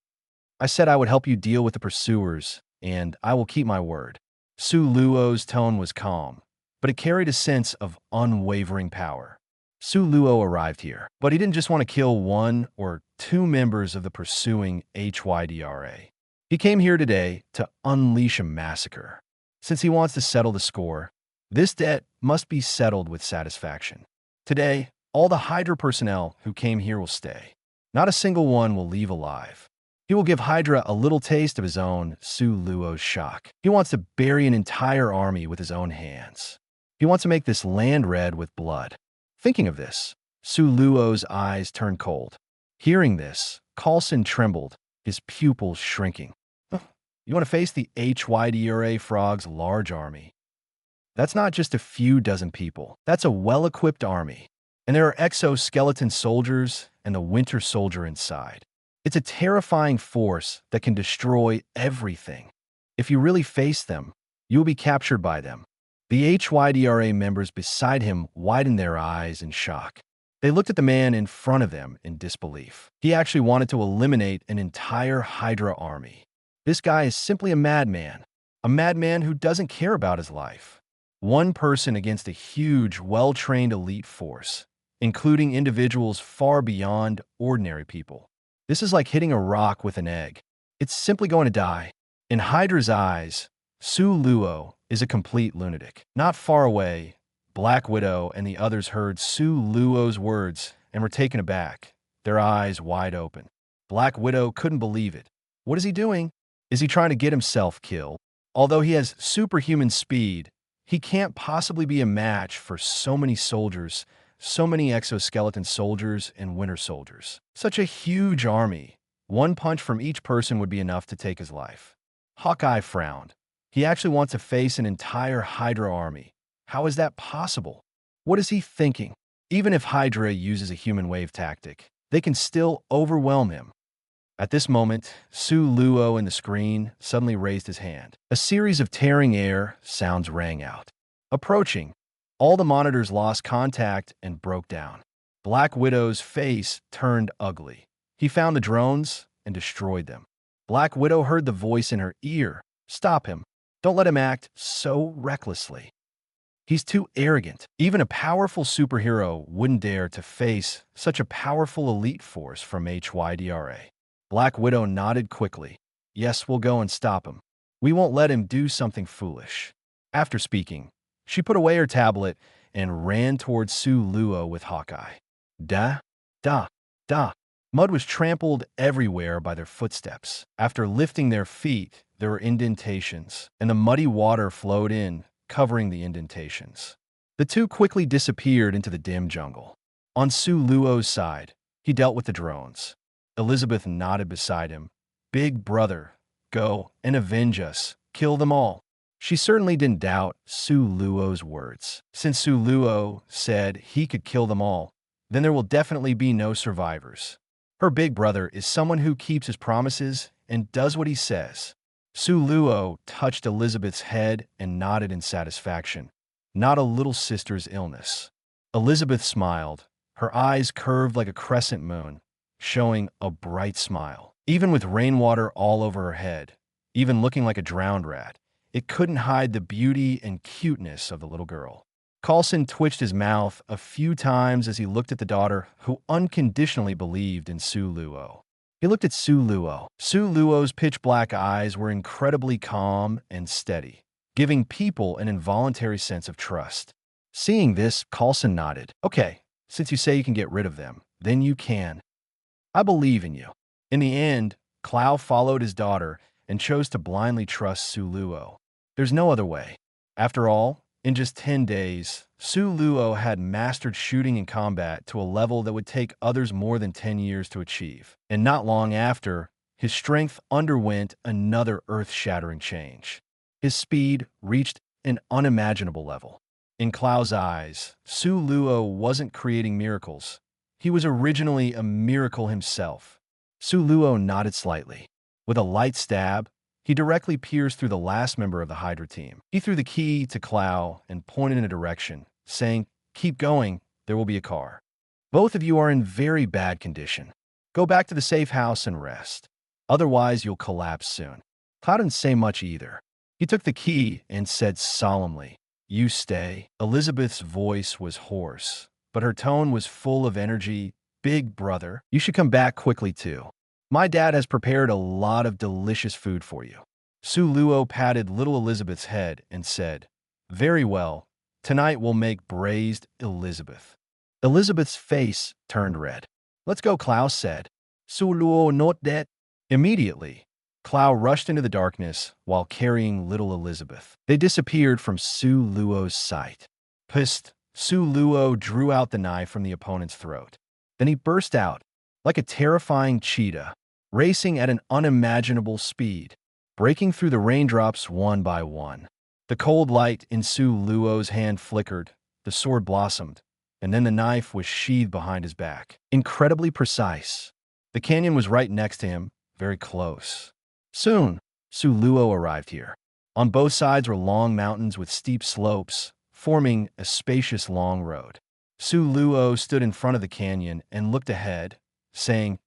I said I would help you deal with the pursuers, and I will keep my word." Su Luo's tone was calm, but it carried a sense of unwavering power. Su Luo arrived here, but he didn't just want to kill one or two members of the pursuing HYDRA. He came here today to unleash a massacre. Since he wants to settle the score, this debt must be settled with satisfaction. Today, all the HYDRA personnel who came here will stay. Not a single one will leave alive. He will give HYDRA a little taste of his own Su Luo's shock. He wants to bury an entire army with his own hands. He wants to make this land red with blood. Thinking of this, Su Luo's eyes turned cold. Hearing this, Coulson trembled, his pupils shrinking. "You want to face the HYDRA frog's large army? That's not just a few dozen people. That's a well-equipped army. And there are exoskeleton soldiers and the winter soldier inside. It's a terrifying force that can destroy everything. If you really face them, you will be captured by them." The HYDRA members beside him widened their eyes in shock. They looked at the man in front of them in disbelief. He actually wanted to eliminate an entire HYDRA army. This guy is simply a madman who doesn't care about his life. One person against a huge, well-trained elite force, including individuals far beyond ordinary people. This is like hitting a rock with an egg. It's simply going to die. In HYDRA's eyes, Su Luo is a complete lunatic. Not far away, Black Widow and the others heard Su Luo's words and were taken aback, their eyes wide open. Black Widow couldn't believe it. What is he doing? Is he trying to get himself killed? Although he has superhuman speed, he can't possibly be a match for so many soldiers, so many exoskeleton soldiers and winter soldiers. Such a huge army. One punch from each person would be enough to take his life. Hawkeye frowned. He actually wants to face an entire HYDRA army. How is that possible? What is he thinking? Even if HYDRA uses a human wave tactic, they can still overwhelm him. At this moment, Su Luo in the screen suddenly raised his hand. A series of tearing air sounds rang out. Approaching, all the monitors lost contact and broke down. Black Widow's face turned ugly. He found the drones and destroyed them. Black Widow heard the voice in her ear. Stop him. Don't let him act so recklessly. He's too arrogant. Even a powerful superhero wouldn't dare to face such a powerful elite force from HYDRA. Black Widow nodded quickly. Yes, we'll go and stop him. We won't let him do something foolish. After speaking, she put away her tablet and ran towards Su Luo with Hawkeye. Da, da, da. Mud was trampled everywhere by their footsteps. After lifting their feet, there were indentations, and the muddy water flowed in, covering the indentations. The two quickly disappeared into the dim jungle. On Su Luo's side, he dealt with the drones. Elizabeth nodded beside him. Big brother, go and avenge us. Kill them all. She certainly didn't doubt Su Luo's words. Since Su Luo said he could kill them all, then there will definitely be no survivors. Her big brother is someone who keeps his promises and does what he says. Su Luo touched Elizabeth's head and nodded in satisfaction. Not a little sister's illness. Elizabeth smiled, her eyes curved like a crescent moon, showing a bright smile. Even with rainwater all over her head, even looking like a drowned rat, it couldn't hide the beauty and cuteness of the little girl. Coulson twitched his mouth a few times as he looked at the daughter who unconditionally believed in Su Luo. He looked at Su Luo. Su Luo's pitch-black eyes were incredibly calm and steady, giving people an involuntary sense of trust. Seeing this, Coulson nodded. Okay, since you say you can get rid of them, then you can. I believe in you. In the end, Clow followed his daughter and chose to blindly trust Su Luo. There's no other way. After all, in just 10 days, Su Luo had mastered shooting and combat to a level that would take others more than 10 years to achieve. And not long after, his strength underwent another earth-shattering change. His speed reached an unimaginable level. In Clow's eyes, Su Luo wasn't creating miracles. He was originally a miracle himself. Su Luo nodded slightly. With a light stab, he directly pierced through the last member of the HYDRA team. He threw the key to Clow and pointed in a direction, saying, "Keep going, there will be a car. Both of you are in very bad condition. Go back to the safe house and rest. Otherwise, you'll collapse soon." Clow didn't say much either. He took the key and said solemnly, "You stay." Elizabeth's voice was hoarse, but her tone was full of energy. "Big brother, you should come back quickly too. My dad has prepared a lot of delicious food for you." Su Luo patted little Elizabeth's head and said, "Very well. Tonight we'll make braised Elizabeth." Elizabeth's face turned red. "Let's go," Clow said. Su Luo note that. Immediately, Clow rushed into the darkness while carrying little Elizabeth. They disappeared from Su Luo's sight. Pissed, Su Luo drew out the knife from the opponent's throat. Then he burst out, like a terrifying cheetah, racing at an unimaginable speed, breaking through the raindrops one by one. The cold light in Su Luo's hand flickered, the sword blossomed, and then the knife was sheathed behind his back. Incredibly precise. The canyon was right next to him, very close. Soon, Su Luo arrived here. On both sides were long mountains with steep slopes, forming a spacious long road. Su Luo stood in front of the canyon and looked ahead, saying,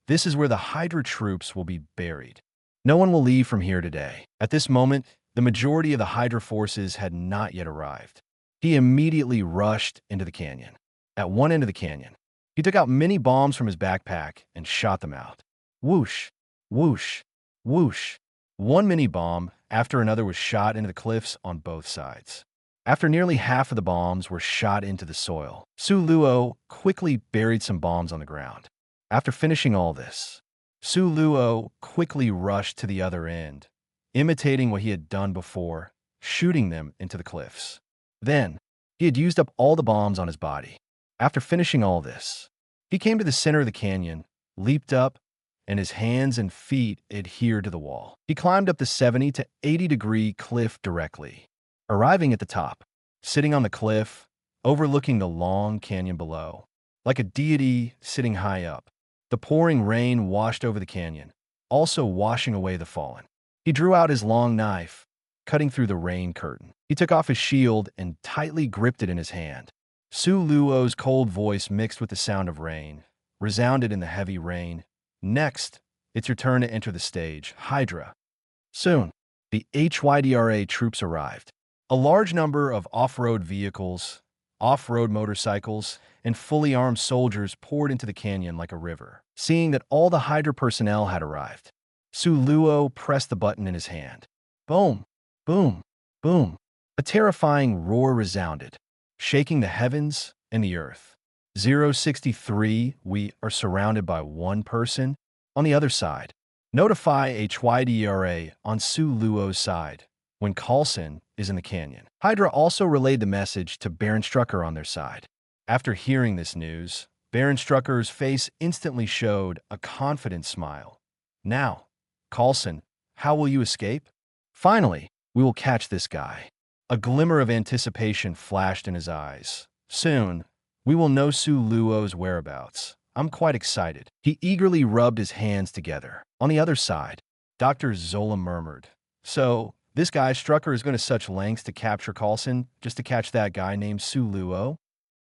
"This is where the HYDRA troops will be buried. No one will leave from here today." At this moment, the majority of the HYDRA forces had not yet arrived. He immediately rushed into the canyon. At one end of the canyon, he took out many bombs from his backpack and shot them out. Whoosh, whoosh, whoosh. One mini bomb after another was shot into the cliffs on both sides. After nearly half of the bombs were shot into the soil, Su Luo quickly buried some bombs on the ground. After finishing all this, Su Luo quickly rushed to the other end, imitating what he had done before, shooting them into the cliffs. Then, he had used up all the bombs on his body. After finishing all this, he came to the center of the canyon, leaped up, and his hands and feet adhered to the wall. He climbed up the 70 to 80-degree cliff directly, arriving at the top, sitting on the cliff, overlooking the long canyon below, like a deity sitting high up. The pouring rain washed over the canyon, also washing away the fallen. He drew out his long knife, cutting through the rain curtain. He took off his shield and tightly gripped it in his hand. Su Luo's cold voice mixed with the sound of rain, resounded in the heavy rain. Next, it's your turn to enter the stage, HYDRA. Soon, the HYDRA troops arrived. A large number of off-road vehicles, off-road motorcycles, and fully armed soldiers poured into the canyon like a river. Seeing that all the HYDRA personnel had arrived, Su Luo pressed the button in his hand. Boom, boom, boom. A terrifying roar resounded, shaking the heavens and the earth. 063, we are surrounded by one person. On the other side, notify HYDRA on Su Luo's side when Coulson is in the canyon. HYDRA also relayed the message to Baron Strucker on their side. After hearing this news, Baron Strucker's face instantly showed a confident smile. Now, Coulson, how will you escape? Finally, we will catch this guy. A glimmer of anticipation flashed in his eyes. Soon, we will know Su Luo's whereabouts. I'm quite excited. He eagerly rubbed his hands together. On the other side, Dr. Zola murmured. So, this guy Strucker is going to such lengths to capture Coulson just to catch that guy named Su Luo?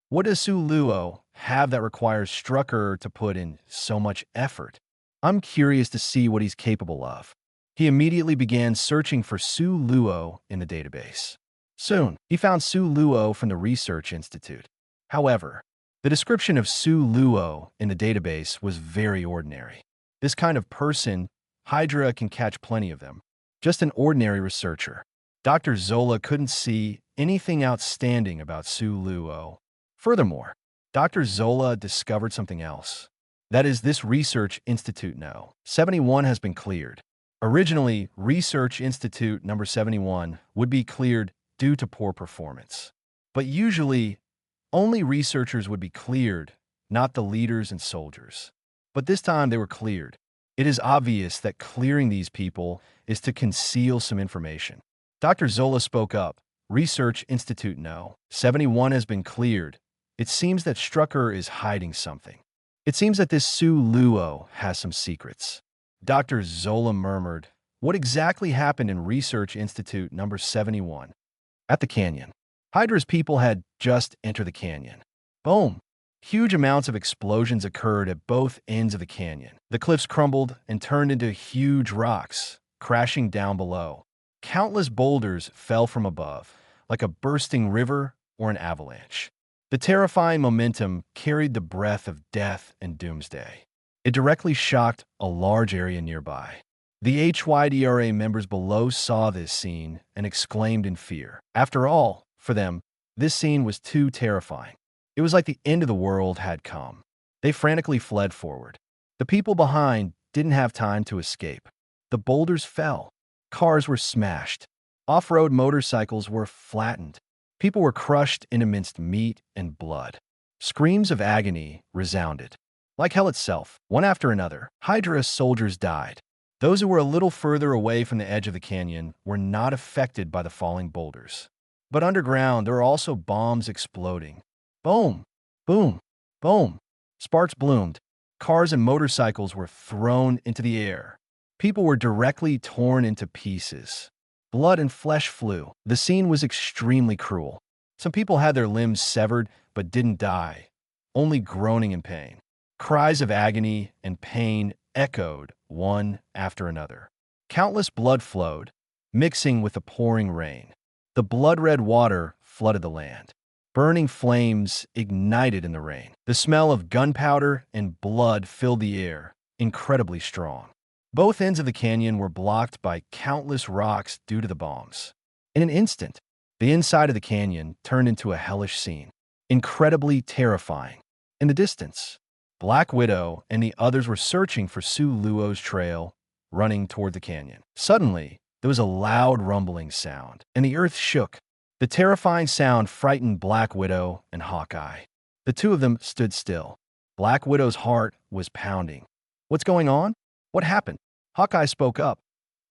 What does Su Luo have that requires Strucker to put in so much effort? I'm curious to see what he's capable of. He immediately began searching for Su Luo in the database. Soon, he found Su Luo from the Research Institute. However, the description of Su Luo in the database was very ordinary. This kind of person, HYDRA can catch plenty of them. Just an ordinary researcher. Dr. Zola couldn't see anything outstanding about Su Luo. Furthermore, Dr. Zola discovered something else. That is, this Research Institute No. 71 has been cleared. Originally, Research Institute number 71 would be cleared due to poor performance. But usually, only researchers would be cleared, not the leaders and soldiers. But this time they were cleared. It is obvious that clearing these people is to conceal some information. Dr. Zola spoke up. Research Institute No. 71 has been cleared. It seems that Strucker is hiding something. It seems that this Su Luo has some secrets. Dr. Zola murmured. What exactly happened in Research Institute number 71? At the canyon. HYDRA's people had just entered the canyon. Boom! Huge amounts of explosions occurred at both ends of the canyon. The cliffs crumbled and turned into huge rocks, crashing down below. Countless boulders fell from above, like a bursting river or an avalanche. The terrifying momentum carried the breath of death and doomsday. It directly shocked a large area nearby. The HYDRA members below saw this scene and exclaimed in fear. After all, for them, this scene was too terrifying. It was like the end of the world had come. They frantically fled forward. The people behind didn't have time to escape. The boulders fell. Cars were smashed. Off-road motorcycles were flattened. People were crushed into minced meat and blood. Screams of agony resounded. Like hell itself, one after another, HYDRA soldiers died. Those who were a little further away from the edge of the canyon were not affected by the falling boulders. But underground, there were also bombs exploding. Boom! Boom! Boom! Sparks bloomed. Cars and motorcycles were thrown into the air. People were directly torn into pieces. Blood and flesh flew. The scene was extremely cruel. Some people had their limbs severed but didn't die, only groaning in pain. Cries of agony and pain echoed one after another. Countless blood flowed, mixing with the pouring rain. The blood-red water flooded the land. Burning flames ignited in the rain. The smell of gunpowder and blood filled the air, incredibly strong. Both ends of the canyon were blocked by countless rocks due to the bombs. In an instant, the inside of the canyon turned into a hellish scene, incredibly terrifying. In the distance, Black Widow and the others were searching for Su Luo's trail, running toward the canyon. Suddenly, there was a loud rumbling sound, and the earth shook. The terrifying sound frightened Black Widow and Hawkeye. The two of them stood still. Black Widow's heart was pounding. What's going on? What happened? Hawkeye spoke up.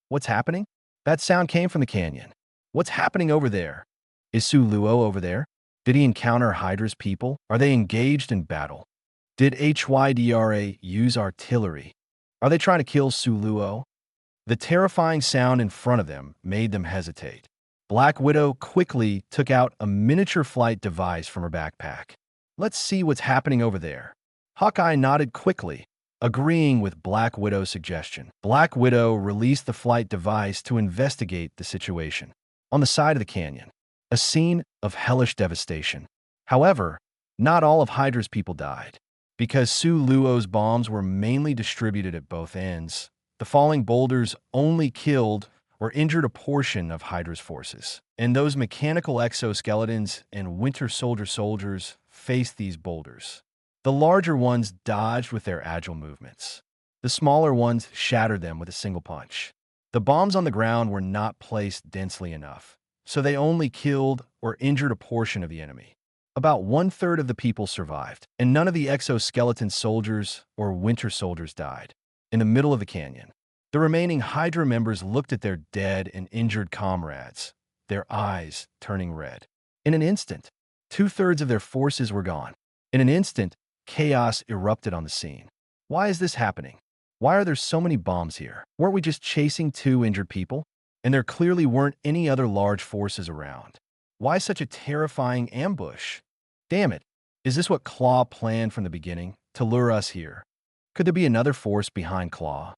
What's happening? That sound came from the canyon. What's happening over there? Is Su Luo over there? Did he encounter HYDRA's people? Are they engaged in battle? Did HYDRA use artillery? Are they trying to kill Su Luo? The terrifying sound in front of them made them hesitate. Black Widow quickly took out a miniature flight device from her backpack. Let's see what's happening over there. Hawkeye nodded quickly, agreeing with Black Widow's suggestion. Black Widow released the flight device to investigate the situation. On the side of the canyon, a scene of hellish devastation. However, not all of HYDRA's people died. Because Su Luo's bombs were mainly distributed at both ends, the falling boulders only killed or injured a portion of HYDRA's forces. And those mechanical exoskeletons and Winter Soldier soldiers faced these boulders. The larger ones dodged with their agile movements. The smaller ones shattered them with a single punch. The bombs on the ground were not placed densely enough, so they only killed or injured a portion of the enemy. About 1/3 of the people survived, and none of the exoskeleton soldiers or Winter Soldiers died. In the middle of the canyon, the remaining HYDRA members looked at their dead and injured comrades, their eyes turning red. In an instant, 2/3 of their forces were gone. In an instant, chaos erupted on the scene. Why is this happening? Why are there so many bombs here? Weren't we just chasing 2 injured people? And there clearly weren't any other large forces around. Why such a terrifying ambush? Damn it, is this what Claw planned from the beginning, to lure us here? Could there be another force behind Claw?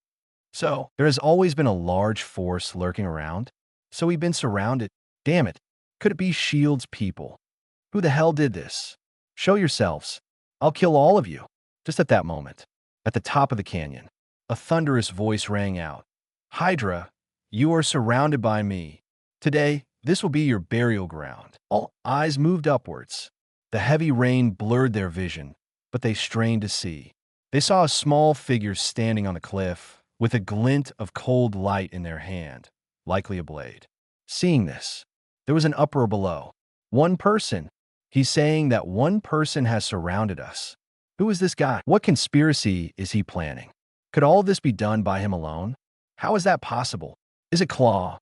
So, there has always been a large force lurking around? So we've been surrounded? Damn it, could it be S.H.I.E.L.D.'s people? Who the hell did this? Show yourselves. I'll kill all of you. Just at that moment, at the top of the canyon, a thunderous voice rang out. HYDRA, you are surrounded by me. Today, this will be your burial ground. All eyes moved upwards. The heavy rain blurred their vision, but they strained to see. They saw a small figure standing on the cliff, with a glint of cold light in their hand, likely a blade. Seeing this, there was an uproar below. One person. He's saying that one person has surrounded us. Who is this guy? What conspiracy is he planning? Could all of this be done by him alone? How is that possible? Is it Claw?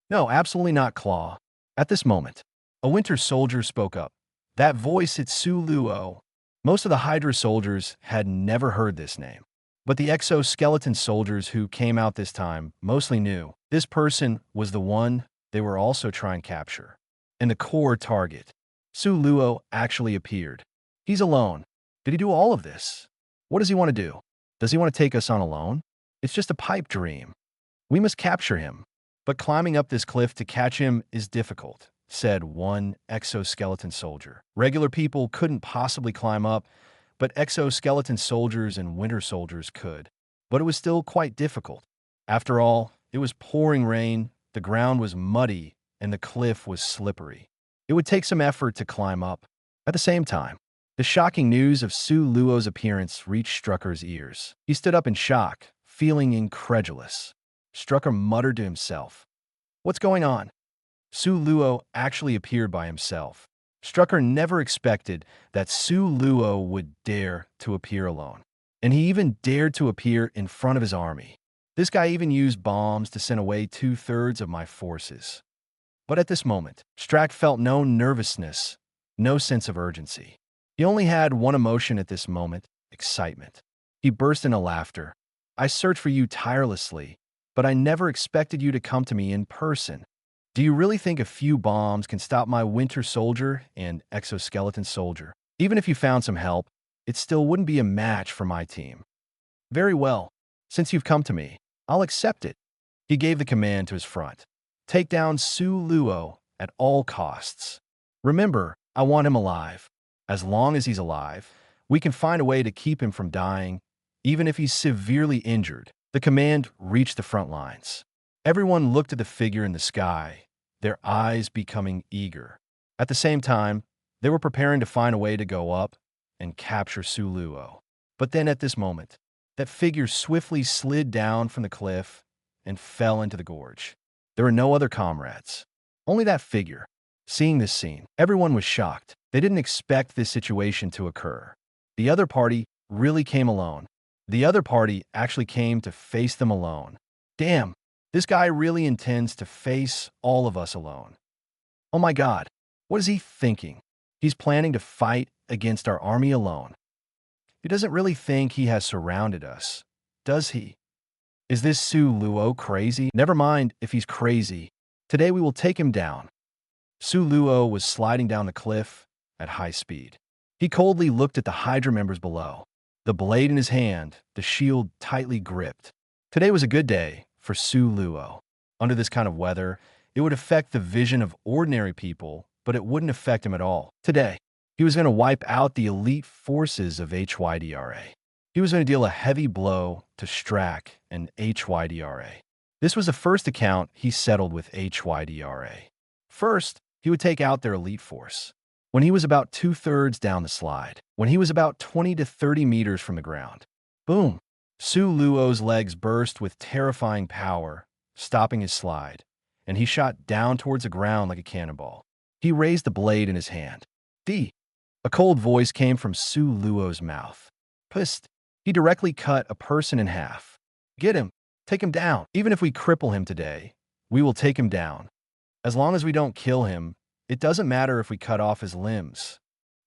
No, absolutely not Claw. At this moment, a Winter Soldier spoke up. That voice, it's Su Luo. Most of the HYDRA soldiers had never heard this name. But the exoskeleton soldiers who came out this time mostly knew. This person was the one they were also trying to capture. And the core target. Su Luo actually appeared. He's alone. Did he do all of this? What does he want to do? Does he want to take us on alone? It's just a pipe dream. We must capture him. But climbing up this cliff to catch him is difficult, said one exoskeleton soldier. Regular people couldn't possibly climb up, but exoskeleton soldiers and Winter Soldiers could. But it was still quite difficult. After all, it was pouring rain, the ground was muddy, and the cliff was slippery. It would take some effort to climb up. At the same time, the shocking news of Su Luo's appearance reached Strucker's ears. He stood up in shock, feeling incredulous. Strucker muttered to himself, "What's going on?" Su Luo actually appeared by himself. Strucker never expected that Su Luo would dare to appear alone. And he even dared to appear in front of his army. This guy even used bombs to send away 2/3 of my forces. But at this moment, Strack felt no nervousness, no sense of urgency. He only had one emotion at this moment, excitement. He burst into laughter. "I searched for you tirelessly, but I never expected you to come to me in person. Do you really think a few bombs can stop my Winter Soldier and exoskeleton soldier? Even if you found some help, it still wouldn't be a match for my team." "Very well. Since you've come to me, I'll accept it." He gave the command to his front. "Take down Su Luo at all costs. Remember, I want him alive. As long as he's alive, we can find a way to keep him from dying, even if he's severely injured." The command reached the front lines. Everyone looked at the figure in the sky, their eyes becoming eager. At the same time, they were preparing to find a way to go up and capture Su Luo. But then at this moment, that figure swiftly slid down from the cliff and fell into the gorge. There were no other comrades, only that figure. Seeing this scene, everyone was shocked. They didn't expect this situation to occur. The other party really came alone. The other party actually came to face them alone. Damn, this guy really intends to face all of us alone. Oh my God, what is he thinking? He's planning to fight against our army alone. He doesn't really think he has surrounded us, does he? Is this Su Luo crazy? Never mind if he's crazy. Today we will take him down. Su Luo was sliding down the cliff at high speed. He coldly looked at the HYDRA members below, the blade in his hand, the shield tightly gripped. Today was a good day for Su Luo. Under this kind of weather, it would affect the vision of ordinary people, but it wouldn't affect him at all. Today, he was going to wipe out the elite forces of HYDRA. He was going to deal a heavy blow to Strack and HYDRA. This was the first account he settled with HYDRA. First, he would take out their elite force. When he was about 2/3 down the slide, when he was about 20 to 30 meters from the ground, boom! Su Luo's legs burst with terrifying power, stopping his slide, and he shot down towards the ground like a cannonball. He raised the blade in his hand. A cold voice came from Su Luo's mouth. Psst! He directly cut a person in half. Get him! Take him down! Even if we cripple him today, we will take him down. As long as we don't kill him, it doesn't matter if we cut off his limbs.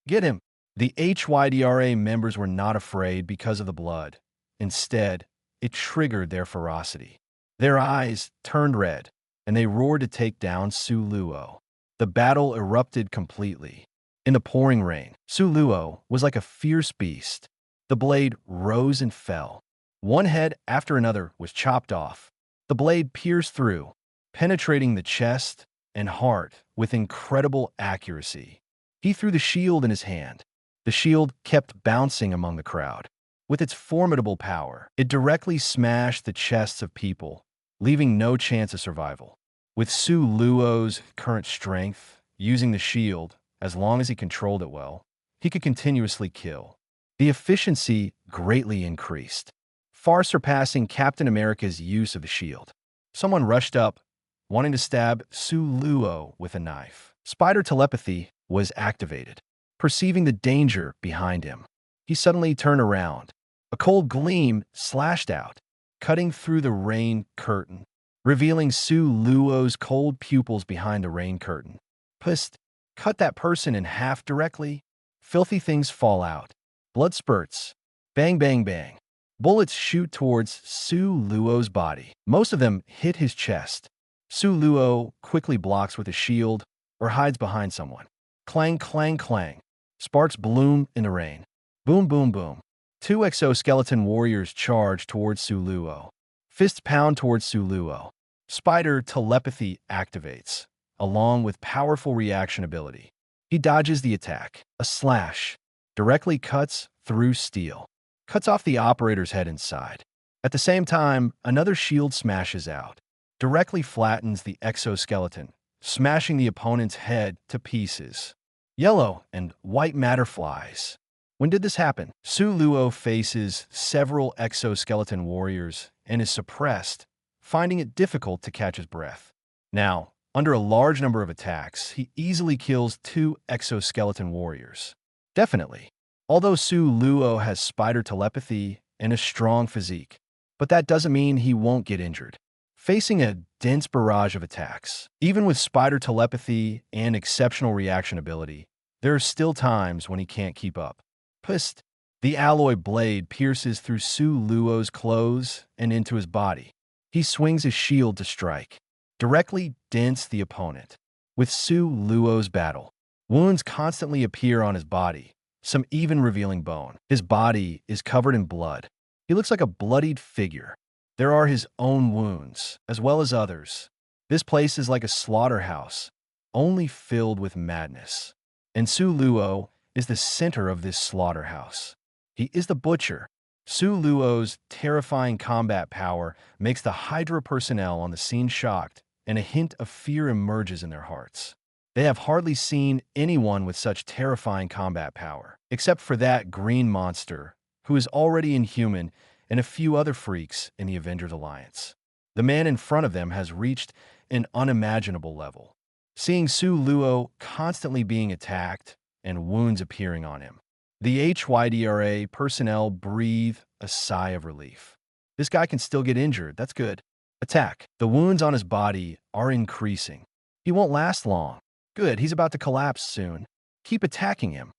Get him! The HYDRA members were not afraid because of the blood. Instead, it triggered their ferocity. Their eyes turned red, and they roared to take down Su Luo. The battle erupted completely. In the pouring rain, Su Luo was like a fierce beast. The blade rose and fell. One head after another was chopped off. The blade pierced through, penetrating the chest and heart with incredible accuracy. He threw the shield in his hand. The shield kept bouncing among the crowd. With its formidable power, it directly smashed the chests of people, leaving no chance of survival. With Su Luo's current strength, using the shield, as long as he controlled it well, he could continuously kill. The efficiency greatly increased, far surpassing Captain America's use of the shield. Someone rushed up, wanting to stab Su Luo with a knife. Spider telepathy was activated. Perceiving the danger behind him, he suddenly turned around. A cold gleam slashed out, cutting through the rain curtain, revealing Su Luo's cold pupils behind the rain curtain. Psst! Cut that person in half directly. Filthy things fall out. Blood spurts. Bang, bang, bang. Bullets shoot towards Su Luo's body. Most of them hit his chest. Su Luo quickly blocks with a shield or hides behind someone. Clang, clang, clang. Sparks bloom in the rain. Boom, boom, boom. Two exoskeleton warriors charge towards Su Luo. Fists pound towards Su Luo. Spider telepathy activates, along with powerful reaction ability. He dodges the attack. A slash directly cuts through steel, cuts off the operator's head inside. At the same time, another shield smashes out, directly flattens the exoskeleton, smashing the opponent's head to pieces. Yellow and white matter flies. When did this happen? Su Luo faces several exoskeleton warriors and is suppressed, finding it difficult to catch his breath. Now, under a large number of attacks, he easily kills 2 exoskeleton warriors. Definitely. Although Su Luo has spider telepathy and a strong physique, but that doesn't mean he won't get injured. Facing a dense barrage of attacks, even with spider telepathy and exceptional reaction ability, there are still times when he can't keep up. Psst! The alloy blade pierces through Su Luo's clothes and into his body. He swings his shield to strike, directly dents the opponent. With Su Luo's battle, wounds constantly appear on his body, some even revealing bone. His body is covered in blood. He looks like a bloodied figure. There are his own wounds, as well as others. This place is like a slaughterhouse, only filled with madness. And Su Luo is the center of this slaughterhouse. He is the butcher. Su Luo's terrifying combat power makes the HYDRA personnel on the scene shocked, and a hint of fear emerges in their hearts. They have hardly seen anyone with such terrifying combat power, except for that green monster, who is already inhuman, and a few other freaks in the Avengers Alliance. The man in front of them has reached an unimaginable level. Seeing Su Luo constantly being attacked and wounds appearing on him, the HYDRA personnel breathe a sigh of relief. This guy can still get injured, that's good. Attack. The wounds on his body are increasing. He won't last long. Good, he's about to collapse soon. Keep attacking him.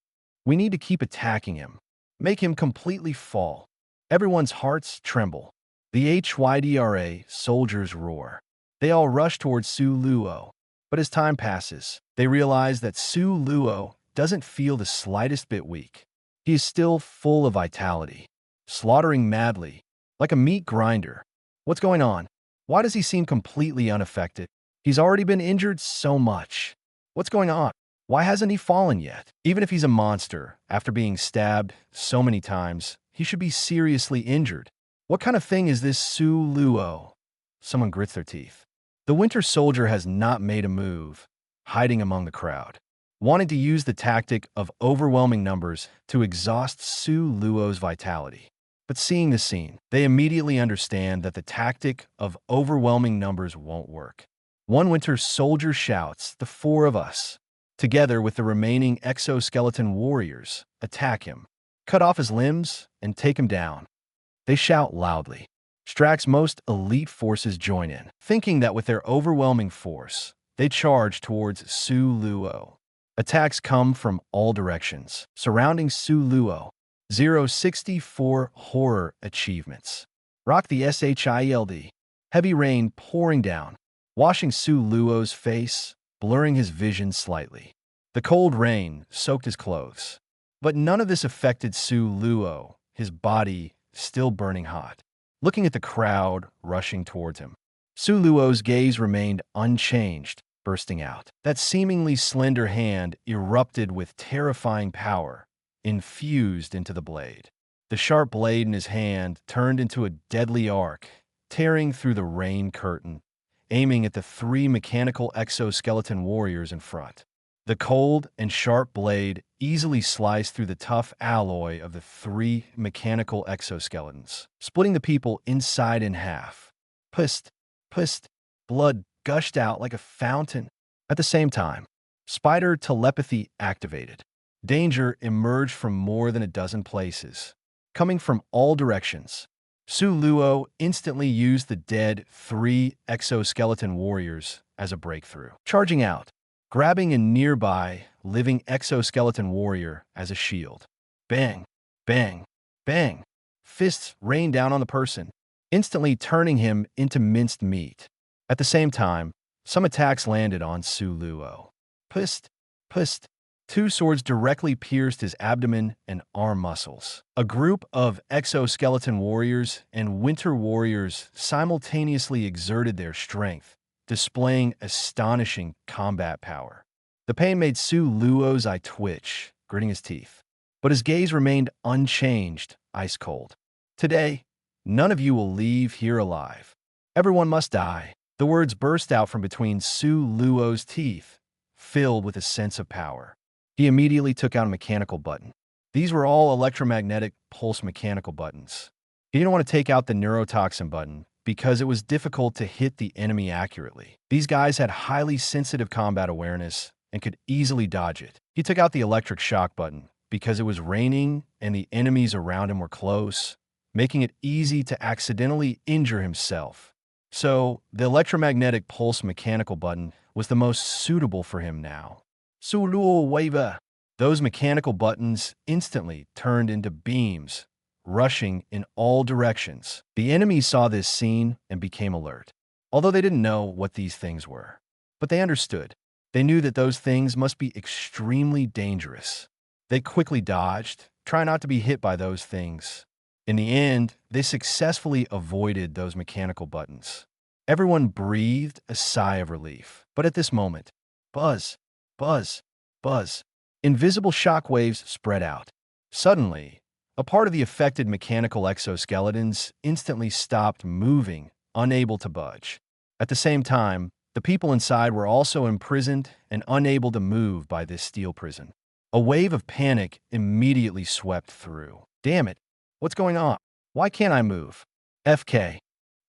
We need to keep attacking him. Make him completely fall. Everyone's hearts tremble. The HYDRA soldiers roar. They all rush towards Su Luo. But as time passes, they realize that Su Luo doesn't feel the slightest bit weak. He is still full of vitality, slaughtering madly, like a meat grinder. What's going on? Why does he seem completely unaffected? He's already been injured so much. What's going on? Why hasn't he fallen yet? Even if he's a monster, after being stabbed so many times, he should be seriously injured. What kind of thing is this Su Luo? Someone grits their teeth. The Winter Soldier has not made a move, hiding among the crowd, wanting to use the tactic of overwhelming numbers to exhaust Su Luo's vitality. But seeing the scene, they immediately understand that the tactic of overwhelming numbers won't work. One Winter Soldier shouts, "The four of us, together with the remaining exoskeleton warriors, attack him, cut off his limbs, and take him down." They shout loudly. Strax's most elite forces join in, thinking that with their overwhelming force, they charge towards Su Luo. Attacks come from all directions, surrounding Su Luo. 064 Horror Achievements. Rock the SHIELD. Heavy rain pouring down, washing Su Luo's face, blurring his vision slightly. The cold rain soaked his clothes. But none of this affected Su Luo, his body still burning hot. Looking at the crowd rushing towards him, Su Luo's gaze remained unchanged, bursting out. That seemingly slender hand erupted with terrifying power, infused into the blade. The sharp blade in his hand turned into a deadly arc, tearing through the rain curtain, aiming at the three mechanical exoskeleton warriors in front. The cold and sharp blade easily sliced through the tough alloy of the three mechanical exoskeletons, splitting the people inside in half. Pust, blood gushed out like a fountain. At the same time, spider telepathy activated. Danger emerged from more than a dozen places, coming from all directions. Su Luo instantly used the dead three exoskeleton warriors as a breakthrough, charging out, grabbing a nearby living exoskeleton warrior as a shield. Bang, bang, bang. Fists rained down on the person, instantly turning him into minced meat. At the same time, some attacks landed on Su Luo. Pust. Two swords directly pierced his abdomen and arm muscles. A group of exoskeleton warriors and winter warriors simultaneously exerted their strength, displaying astonishing combat power. The pain made Su Luo's eye twitch, gritting his teeth. But his gaze remained unchanged, ice cold. "Today, none of you will leave here alive. Everyone must die." The words burst out from between Su Luo's teeth, filled with a sense of power. He immediately took out a mechanical button. These were all electromagnetic pulse mechanical buttons. He didn't want to take out the neurotoxin button because it was difficult to hit the enemy accurately. These guys had highly sensitive combat awareness and could easily dodge it. He took out the electric shock button because it was raining and the enemies around him were close, making it easy to accidentally injure himself. So, the electromagnetic pulse mechanical button was the most suitable for him now. Su Luo waver. Those mechanical buttons instantly turned into beams, rushing in all directions. The enemies saw this scene and became alert, although they didn't know what these things were. But they understood. They knew that those things must be extremely dangerous. They quickly dodged, trying not to be hit by those things. In the end, they successfully avoided those mechanical buttons. Everyone breathed a sigh of relief. But at this moment, buzz, invisible shockwaves spread out. Suddenly, a part of the affected mechanical exoskeletons instantly stopped moving, unable to budge. At the same time, the people inside were also imprisoned and unable to move by this steel prison. A wave of panic immediately swept through. Damn it, what's going on? Why can't I move? FK.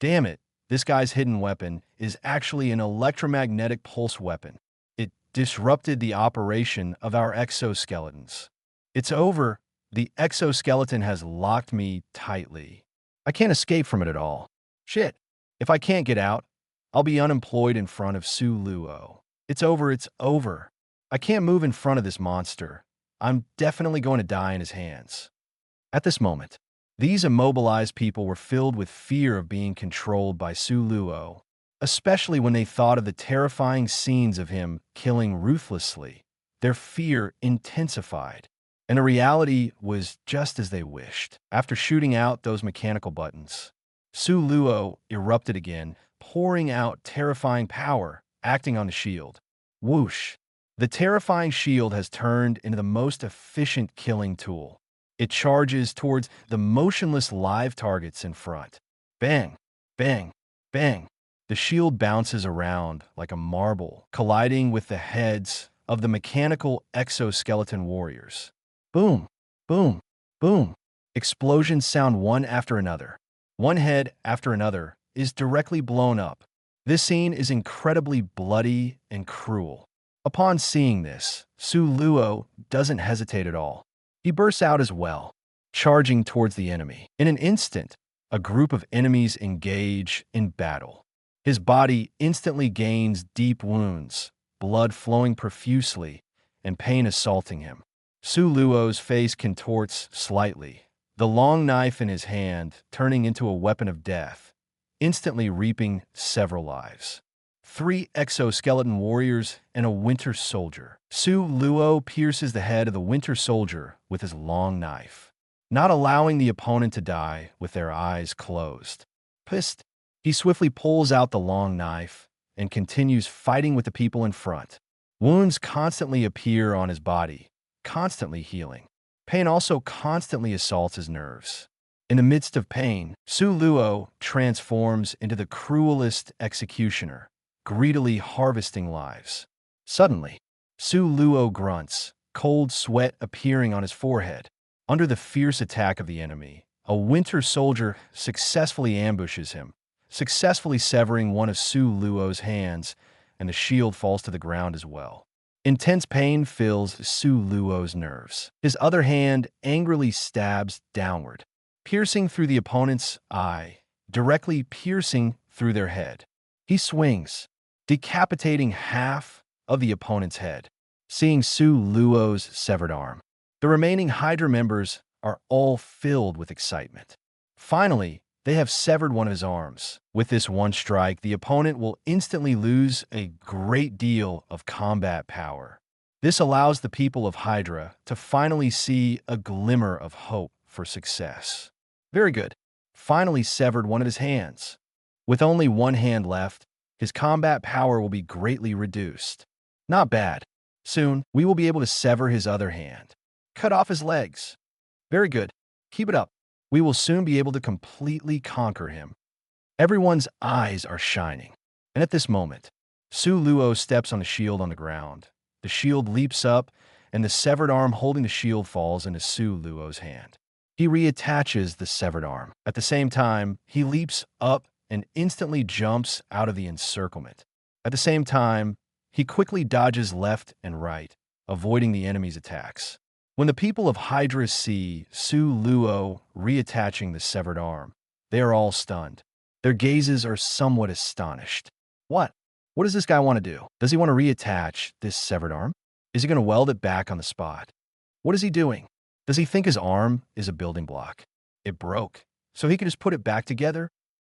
Damn it, this guy's hidden weapon is actually an electromagnetic pulse weapon. It disrupted the operation of our exoskeletons. It's over. The exoskeleton has locked me tightly. I can't escape from it at all. Shit. If I can't get out, I'll be unemployed in front of Su Luo. It's over. I can't move in front of this monster. I'm definitely going to die in his hands. At this moment, these immobilized people were filled with fear of being controlled by Su Luo. especially when they thought of the terrifying scenes of him killing ruthlessly. Their fear intensified, and the reality was just as they wished. After shooting out those mechanical buttons, Su Luo erupted again, pouring out terrifying power, acting on the shield. Whoosh! The terrifying shield has turned into the most efficient killing tool. It charges towards the motionless live targets in front. Bang! Bang! Bang! The shield bounces around like a marble, colliding with the heads of the mechanical exoskeleton warriors. Boom! Boom! Boom! Explosions sound one after another. One head after another is directly blown up. This scene is incredibly bloody and cruel. Upon seeing this, Su Luo doesn't hesitate at all. He bursts out as well, charging towards the enemy. In an instant, a group of enemies engage in battle. His body instantly gains deep wounds, blood flowing profusely, and pain assaulting him. Su Luo's face contorts slightly, the long knife in his hand turning into a weapon of death, instantly reaping several lives. 3 exoskeleton warriors and a winter soldier. Su Luo pierces the head of the winter soldier with his long knife, not allowing the opponent to die with their eyes closed. Pissed, he swiftly pulls out the long knife and continues fighting with the people in front. Wounds constantly appear on his body, constantly healing. Pain also constantly assaults his nerves. In the midst of pain, Su Luo transforms into the cruelest executioner, greedily harvesting lives. Suddenly, Su Luo grunts, cold sweat appearing on his forehead. Under the fierce attack of the enemy, a winter soldier successfully ambushes him, successfully severing one of Su Luo's hands, and the shield falls to the ground as well. Intense pain fills Su Luo's nerves. His other hand angrily stabs downward, piercing through the opponent's eye, directly piercing through their head. He swings, decapitating half of the opponent's head, seeing Su Luo's severed arm. The remaining HYDRA members are all filled with excitement. Finally, they have severed one of his arms. With this one strike, the opponent will instantly lose a great deal of combat power. This allows the people of HYDRA to finally see a glimmer of hope for success. Very good. Finally severed one of his hands. With only one hand left, his combat power will be greatly reduced. Not bad. Soon, we will be able to sever his other hand. Cut off his legs. Very good. Keep it up. We will soon be able to completely conquer him. Everyone's eyes are shining. And at this moment, Su Luo steps on the shield on the ground. The shield leaps up, and the severed arm holding the shield falls into Su Luo's hand. He reattaches the severed arm. At the same time, he leaps up and instantly jumps out of the encirclement. At the same time, he quickly dodges left and right, avoiding the enemy's attacks. When the people of HYDRA see Su Luo reattaching the severed arm, they are all stunned. Their gazes are somewhat astonished. What? What does this guy want to do? Does he want to reattach this severed arm? Is he going to weld it back on the spot? What is he doing? Does he think his arm is a building block? It broke, so he can just put it back together?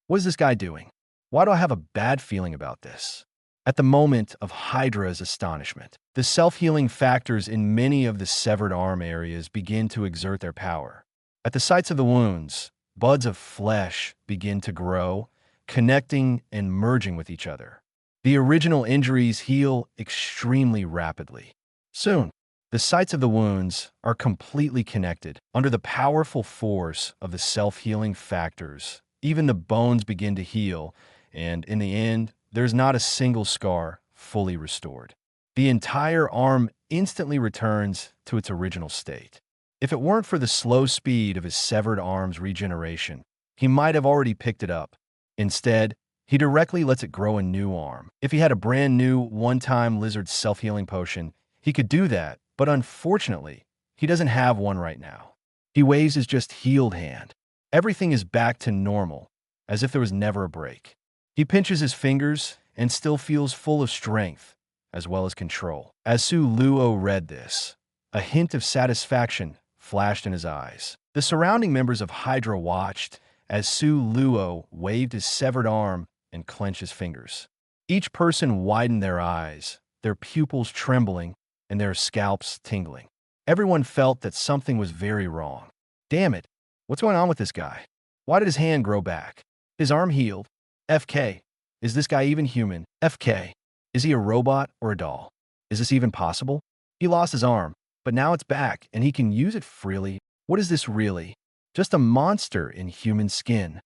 What is this guy doing? Why do I have a bad feeling about this? At the moment of HYDRA's astonishment, the self-healing factors in many of the severed arm areas begin to exert their power. At the sites of the wounds, buds of flesh begin to grow, connecting and merging with each other. The original injuries heal extremely rapidly. Soon, the sites of the wounds are completely connected. Under the powerful force of the self-healing factors, even the bones begin to heal, and in the end, there's not a single scar fully restored. The entire arm instantly returns to its original state. If it weren't for the slow speed of his severed arm's regeneration, he might have already picked it up. Instead, he directly lets it grow a new arm. If he had a brand new one-time lizard self-healing potion, he could do that, but unfortunately, he doesn't have one right now. He waves his just healed hand. Everything is back to normal, as if there was never a break. He pinches his fingers and still feels full of strength, as well as control. As Su Luo read this, a hint of satisfaction flashed in his eyes. The surrounding members of HYDRA watched as Su Luo waved his severed arm and clench his fingers. Each person widened their eyes, their pupils trembling and their scalps tingling. Everyone felt that something was very wrong. Damn it, what's going on with this guy? Why did his hand grow back? His arm healed? FK, is this guy even human? FK, is he a robot or a doll? Is this even possible? He lost his arm, but now it's back and he can use it freely. What is this really? Just a monster in human skin.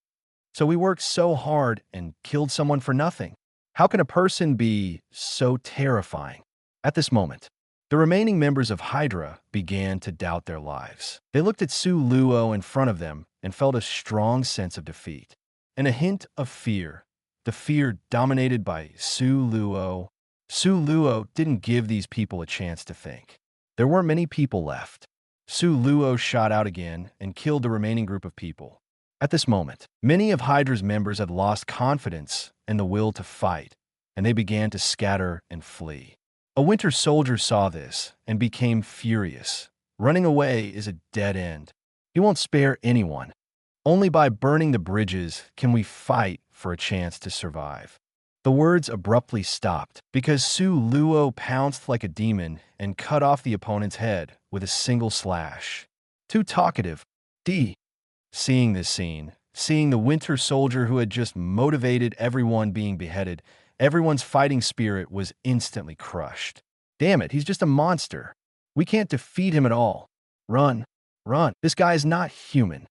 So we worked so hard and killed someone for nothing. How can a person be so terrifying? At this moment, the remaining members of HYDRA began to doubt their lives. They looked at Su Luo in front of them and felt a strong sense of defeat and a hint of fear. The fear dominated by Su Luo. Su Luo didn't give these people a chance to think. There weren't many people left. Su Luo shot out again and killed the remaining group of people. At this moment, many of HYDRA's members had lost confidence and the will to fight, and they began to scatter and flee. A Winter Soldier saw this and became furious. Running away is a dead end. He won't spare anyone. Only by burning the bridges can we fight for a chance to survive. The words abruptly stopped because Su Luo pounced like a demon and cut off the opponent's head with a single slash. Too talkative. D. Seeing this scene, seeing the Winter Soldier who had just motivated everyone being beheaded, everyone's fighting spirit was instantly crushed. Damn it, he's just a monster. We can't defeat him at all. Run, run. This guy is not human.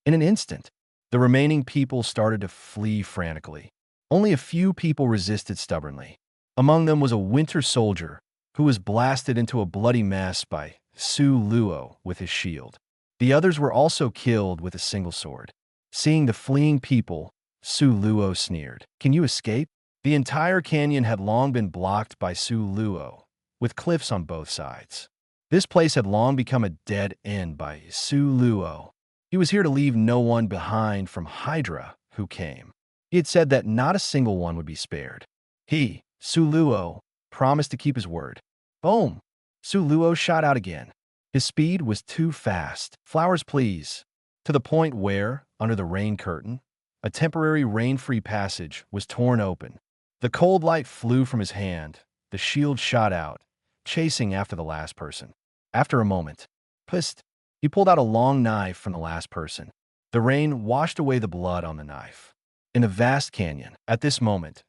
In an instant, the remaining people started to flee frantically. Only a few people resisted stubbornly. Among them was a Winter Soldier who was blasted into a bloody mess by Su Luo with his shield. The others were also killed with a single sword. Seeing the fleeing people, Su Luo sneered. Can you escape? The entire canyon had long been blocked by Su Luo, with cliffs on both sides. This place had long become a dead end by Su Luo. He was here to leave no one behind from HYDRA who came. He had said that not a single one would be spared. He, Su Luo, promised to keep his word. Boom! Su Luo shot out again. His speed was too fast. Flowers, please. To the point where, under the rain curtain, a temporary rain-free passage was torn open. The cold light flew from his hand. The shield shot out, chasing after the last person. After a moment, pissed, he pulled out a long knife from the last person. The rain washed away the blood on the knife. In a vast canyon, at this moment,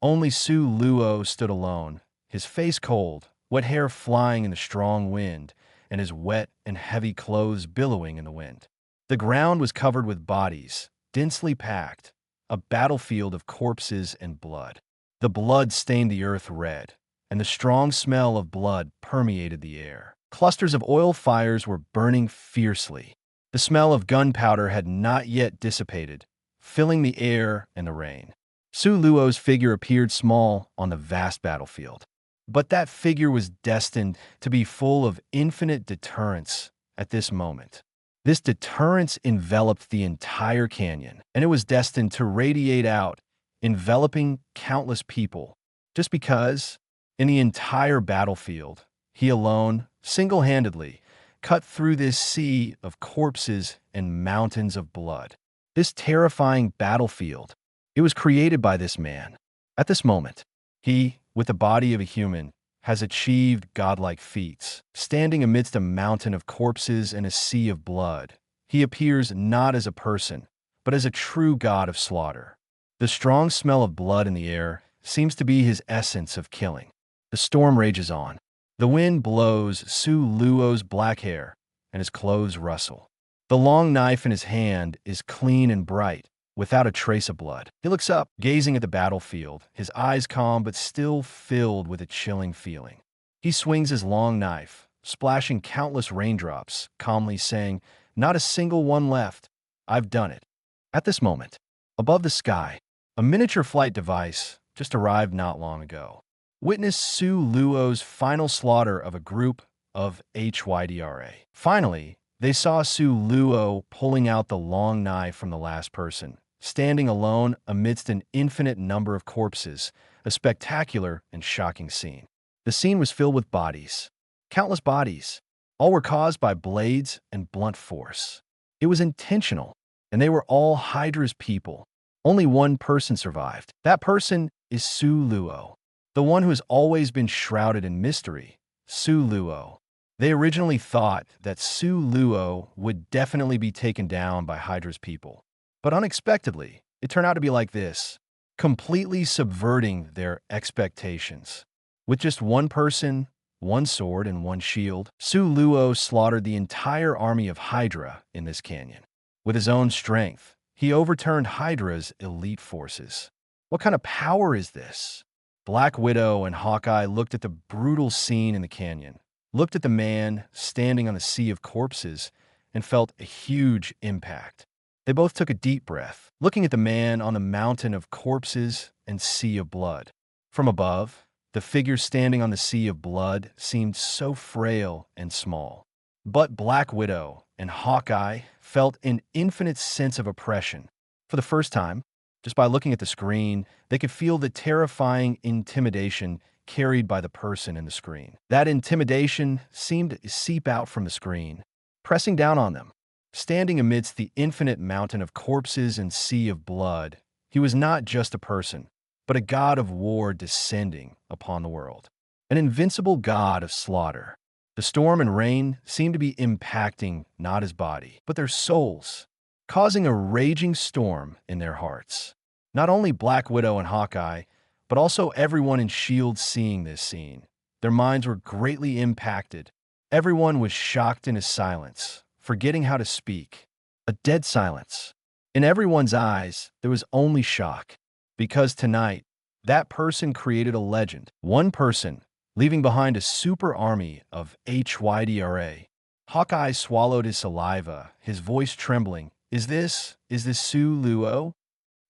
only Su Luo stood alone, his face cold, wet hair flying in the strong wind, and his wet and heavy clothes billowing in the wind. The ground was covered with bodies, densely packed, a battlefield of corpses and blood. The blood stained the earth red, and the strong smell of blood permeated the air. Clusters of oil fires were burning fiercely. The smell of gunpowder had not yet dissipated, filling the air and the rain. Su Luo's figure appeared small on the vast battlefield. But that figure was destined to be full of infinite deterrence at this moment. This deterrence enveloped the entire canyon, and it was destined to radiate out, enveloping countless people. Just because, in the entire battlefield, he alone, single-handedly, cut through this sea of corpses and mountains of blood. This terrifying battlefield, it was created by this man. At this moment, he, with the body of a human, has achieved godlike feats. Standing amidst a mountain of corpses and a sea of blood, he appears not as a person, but as a true god of slaughter. The strong smell of blood in the air seems to be his essence of killing. The storm rages on. The wind blows Su Luo's black hair, and his clothes rustle. The long knife in his hand is clean and bright, without a trace of blood. He looks up, gazing at the battlefield, his eyes calm but still filled with a chilling feeling. He swings his long knife, splashing countless raindrops, calmly saying, "Not a single one left. I've done it." At this moment, above the sky, a miniature flight device just arrived not long ago. Witness Su Luo's final slaughter of a group of HYDRA. Finally, they saw Su Luo pulling out the long knife from the last person, standing alone amidst an infinite number of corpses, a spectacular and shocking scene. The scene was filled with bodies, countless bodies. All were caused by blades and blunt force. It was intentional, and they were all HYDRA's people. Only one person survived. That person is Su Luo, the one who has always been shrouded in mystery, Su Luo. They originally thought that Su Luo would definitely be taken down by HYDRA's people. But unexpectedly, it turned out to be like this, completely subverting their expectations. With just one person, one sword, and one shield, Su Luo slaughtered the entire army of HYDRA in this canyon. With his own strength, he overturned HYDRA's elite forces. What kind of power is this? Black Widow and Hawkeye looked at the brutal scene in the canyon, looked at the man standing on the sea of corpses, and felt a huge impact. They both took a deep breath, looking at the man on the mountain of corpses and sea of blood. From above, the figure standing on the sea of blood seemed so frail and small. But Black Widow and Hawkeye felt an infinite sense of oppression. For the first time, just by looking at the screen, they could feel the terrifying intimidation carried by the person in the screen. That intimidation seemed to seep out from the screen, pressing down on them. Standing amidst the infinite mountain of corpses and sea of blood, he was not just a person, but a god of war descending upon the world. An invincible god of slaughter. The storm and rain seemed to be impacting not his body, but their souls, causing a raging storm in their hearts. Not only Black Widow and Hawkeye, but also everyone in S.H.I.E.L.D. seeing this scene. Their minds were greatly impacted. Everyone was shocked into silence, forgetting how to speak. A dead silence. In everyone's eyes, there was only shock. Because tonight, that person created a legend. One person, leaving behind a super army of HYDRA. Hawkeye swallowed his saliva, his voice trembling. Is this Su Luo?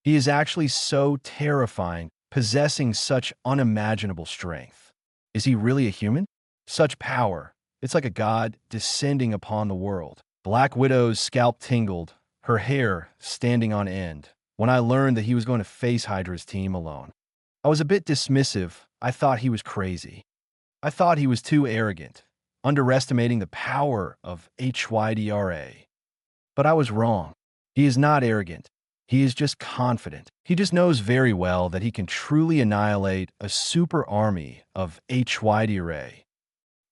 He is actually so terrifying, possessing such unimaginable strength. Is he really a human? Such power. It's like a god descending upon the world. Black Widow's scalp tingled, her hair standing on end, when I learned that he was going to face HYDRA's team alone. I was a bit dismissive. I thought he was crazy. I thought he was too arrogant, underestimating the power of HYDRA. But I was wrong. He is not arrogant. He is just confident. He just knows very well that he can truly annihilate a super army of HYDRA.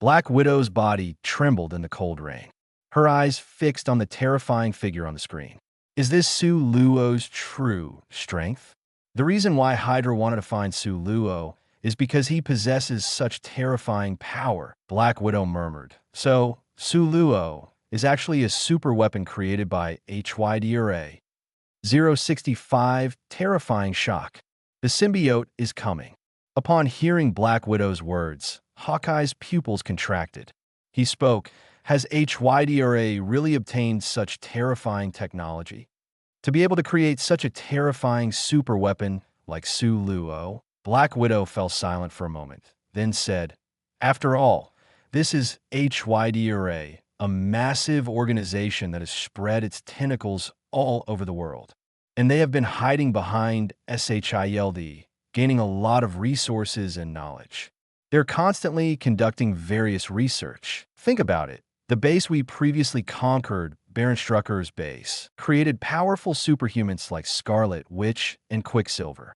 Black Widow's body trembled in the cold rain, her eyes fixed on the terrifying figure on the screen. Is this Su Luo's true strength? The reason why HYDRA wanted to find Su Luo is because he possesses such terrifying power, Black Widow murmured. So, Su Luo is actually a super weapon created by HYDRA. 065 Terrifying shock. The symbiote is coming. Upon hearing Black Widow's words, Hawkeye's pupils contracted. He spoke. Has HYDRA really obtained such terrifying technology? To be able to create such a terrifying super weapon like Su Luo? Black Widow fell silent for a moment, then said, after all, this is HYDRA, a massive organization that has spread its tentacles all over the world. And they have been hiding behind SHIELD, gaining a lot of resources and knowledge. They're constantly conducting various research. Think about it. The base we previously conquered, Baron Strucker's base, created powerful superhumans like Scarlet Witch and Quicksilver.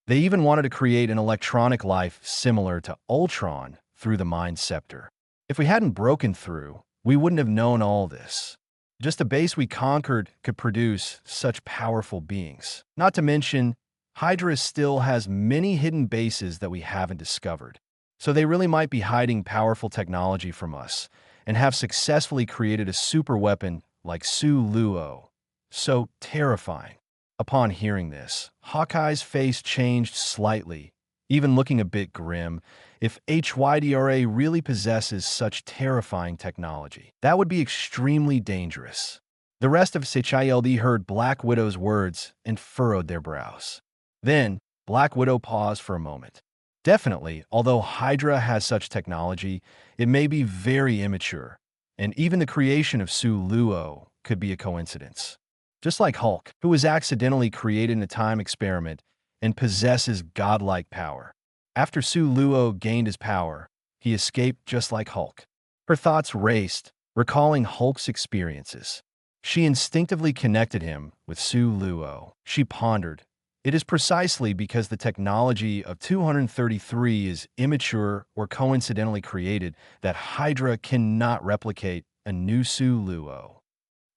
They even wanted to create an electronic life similar to Ultron through the Mind Scepter. If we hadn't broken through, we wouldn't have known all this. Just a base we conquered could produce such powerful beings. Not to mention, HYDRA still has many hidden bases that we haven't discovered. So they really might be hiding powerful technology from us and have successfully created a super weapon like Su Luo. So terrifying. Upon hearing this, Hawkeye's face changed slightly, even looking a bit grim. If HYDRA really possesses such terrifying technology, that would be extremely dangerous. The rest of SHIELD heard Black Widow's words and furrowed their brows. Then, Black Widow paused for a moment. Definitely, although HYDRA has such technology, it may be very immature, and even the creation of Su Luo could be a coincidence. Just like Hulk, who was accidentally created in a time experiment and possesses godlike power. After Su Luo gained his power, he escaped just like Hulk. Her thoughts raced, recalling Hulk's experiences. She instinctively connected him with Su Luo. She pondered, It is precisely because the technology of 233 is immature or coincidentally created that HYDRA cannot replicate a new Luo.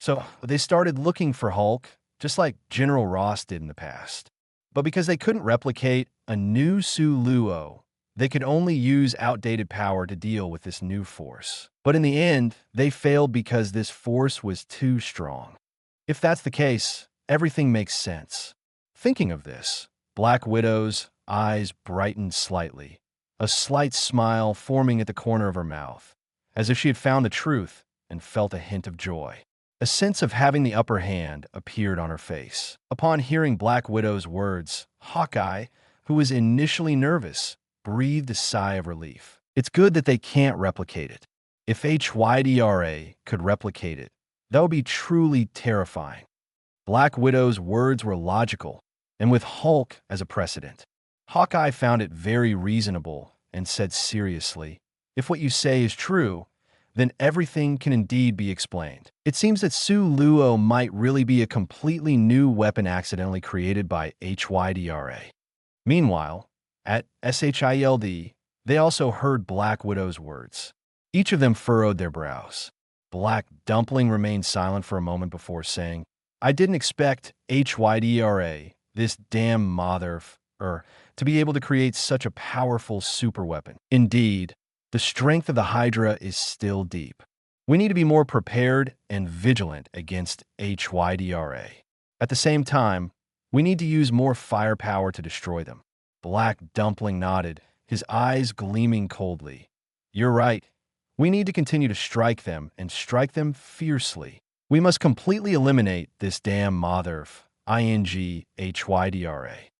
So they started looking for Hulk, just like General Ross did in the past. But because they couldn't replicate a new Luo, they could only use outdated power to deal with this new force. But in the end, they failed because this force was too strong. If that's the case, everything makes sense. Thinking of this, Black Widow's eyes brightened slightly, a slight smile forming at the corner of her mouth, as if she had found the truth and felt a hint of joy. A sense of having the upper hand appeared on her face. Upon hearing Black Widow's words, Hawkeye, who was initially nervous, breathed a sigh of relief. It's good that they can't replicate it. If HYDRA could replicate it, that would be truly terrifying. Black Widow's words were logical, and with Hulk as a precedent. Hawkeye found it very reasonable and said seriously, "If what you say is true, then everything can indeed be explained. It seems that Luo might really be a completely new weapon accidentally created by HYDRA." Meanwhile, at SHILD, they also heard Black Widow's words. Each of them furrowed their brows. Black Dumpling remained silent for a moment before saying, "I didn't expect HYDRA, this damn to be able to create such a powerful superweapon. Indeed, the strength of the HYDRA is still deep. We need to be more prepared and vigilant against HYDRA. At the same time, we need to use more firepower to destroy them." Black Dumpling nodded, his eyes gleaming coldly. "You're right. We need to continue to strike them and strike them fiercely. We must completely eliminate this damn HYDRA.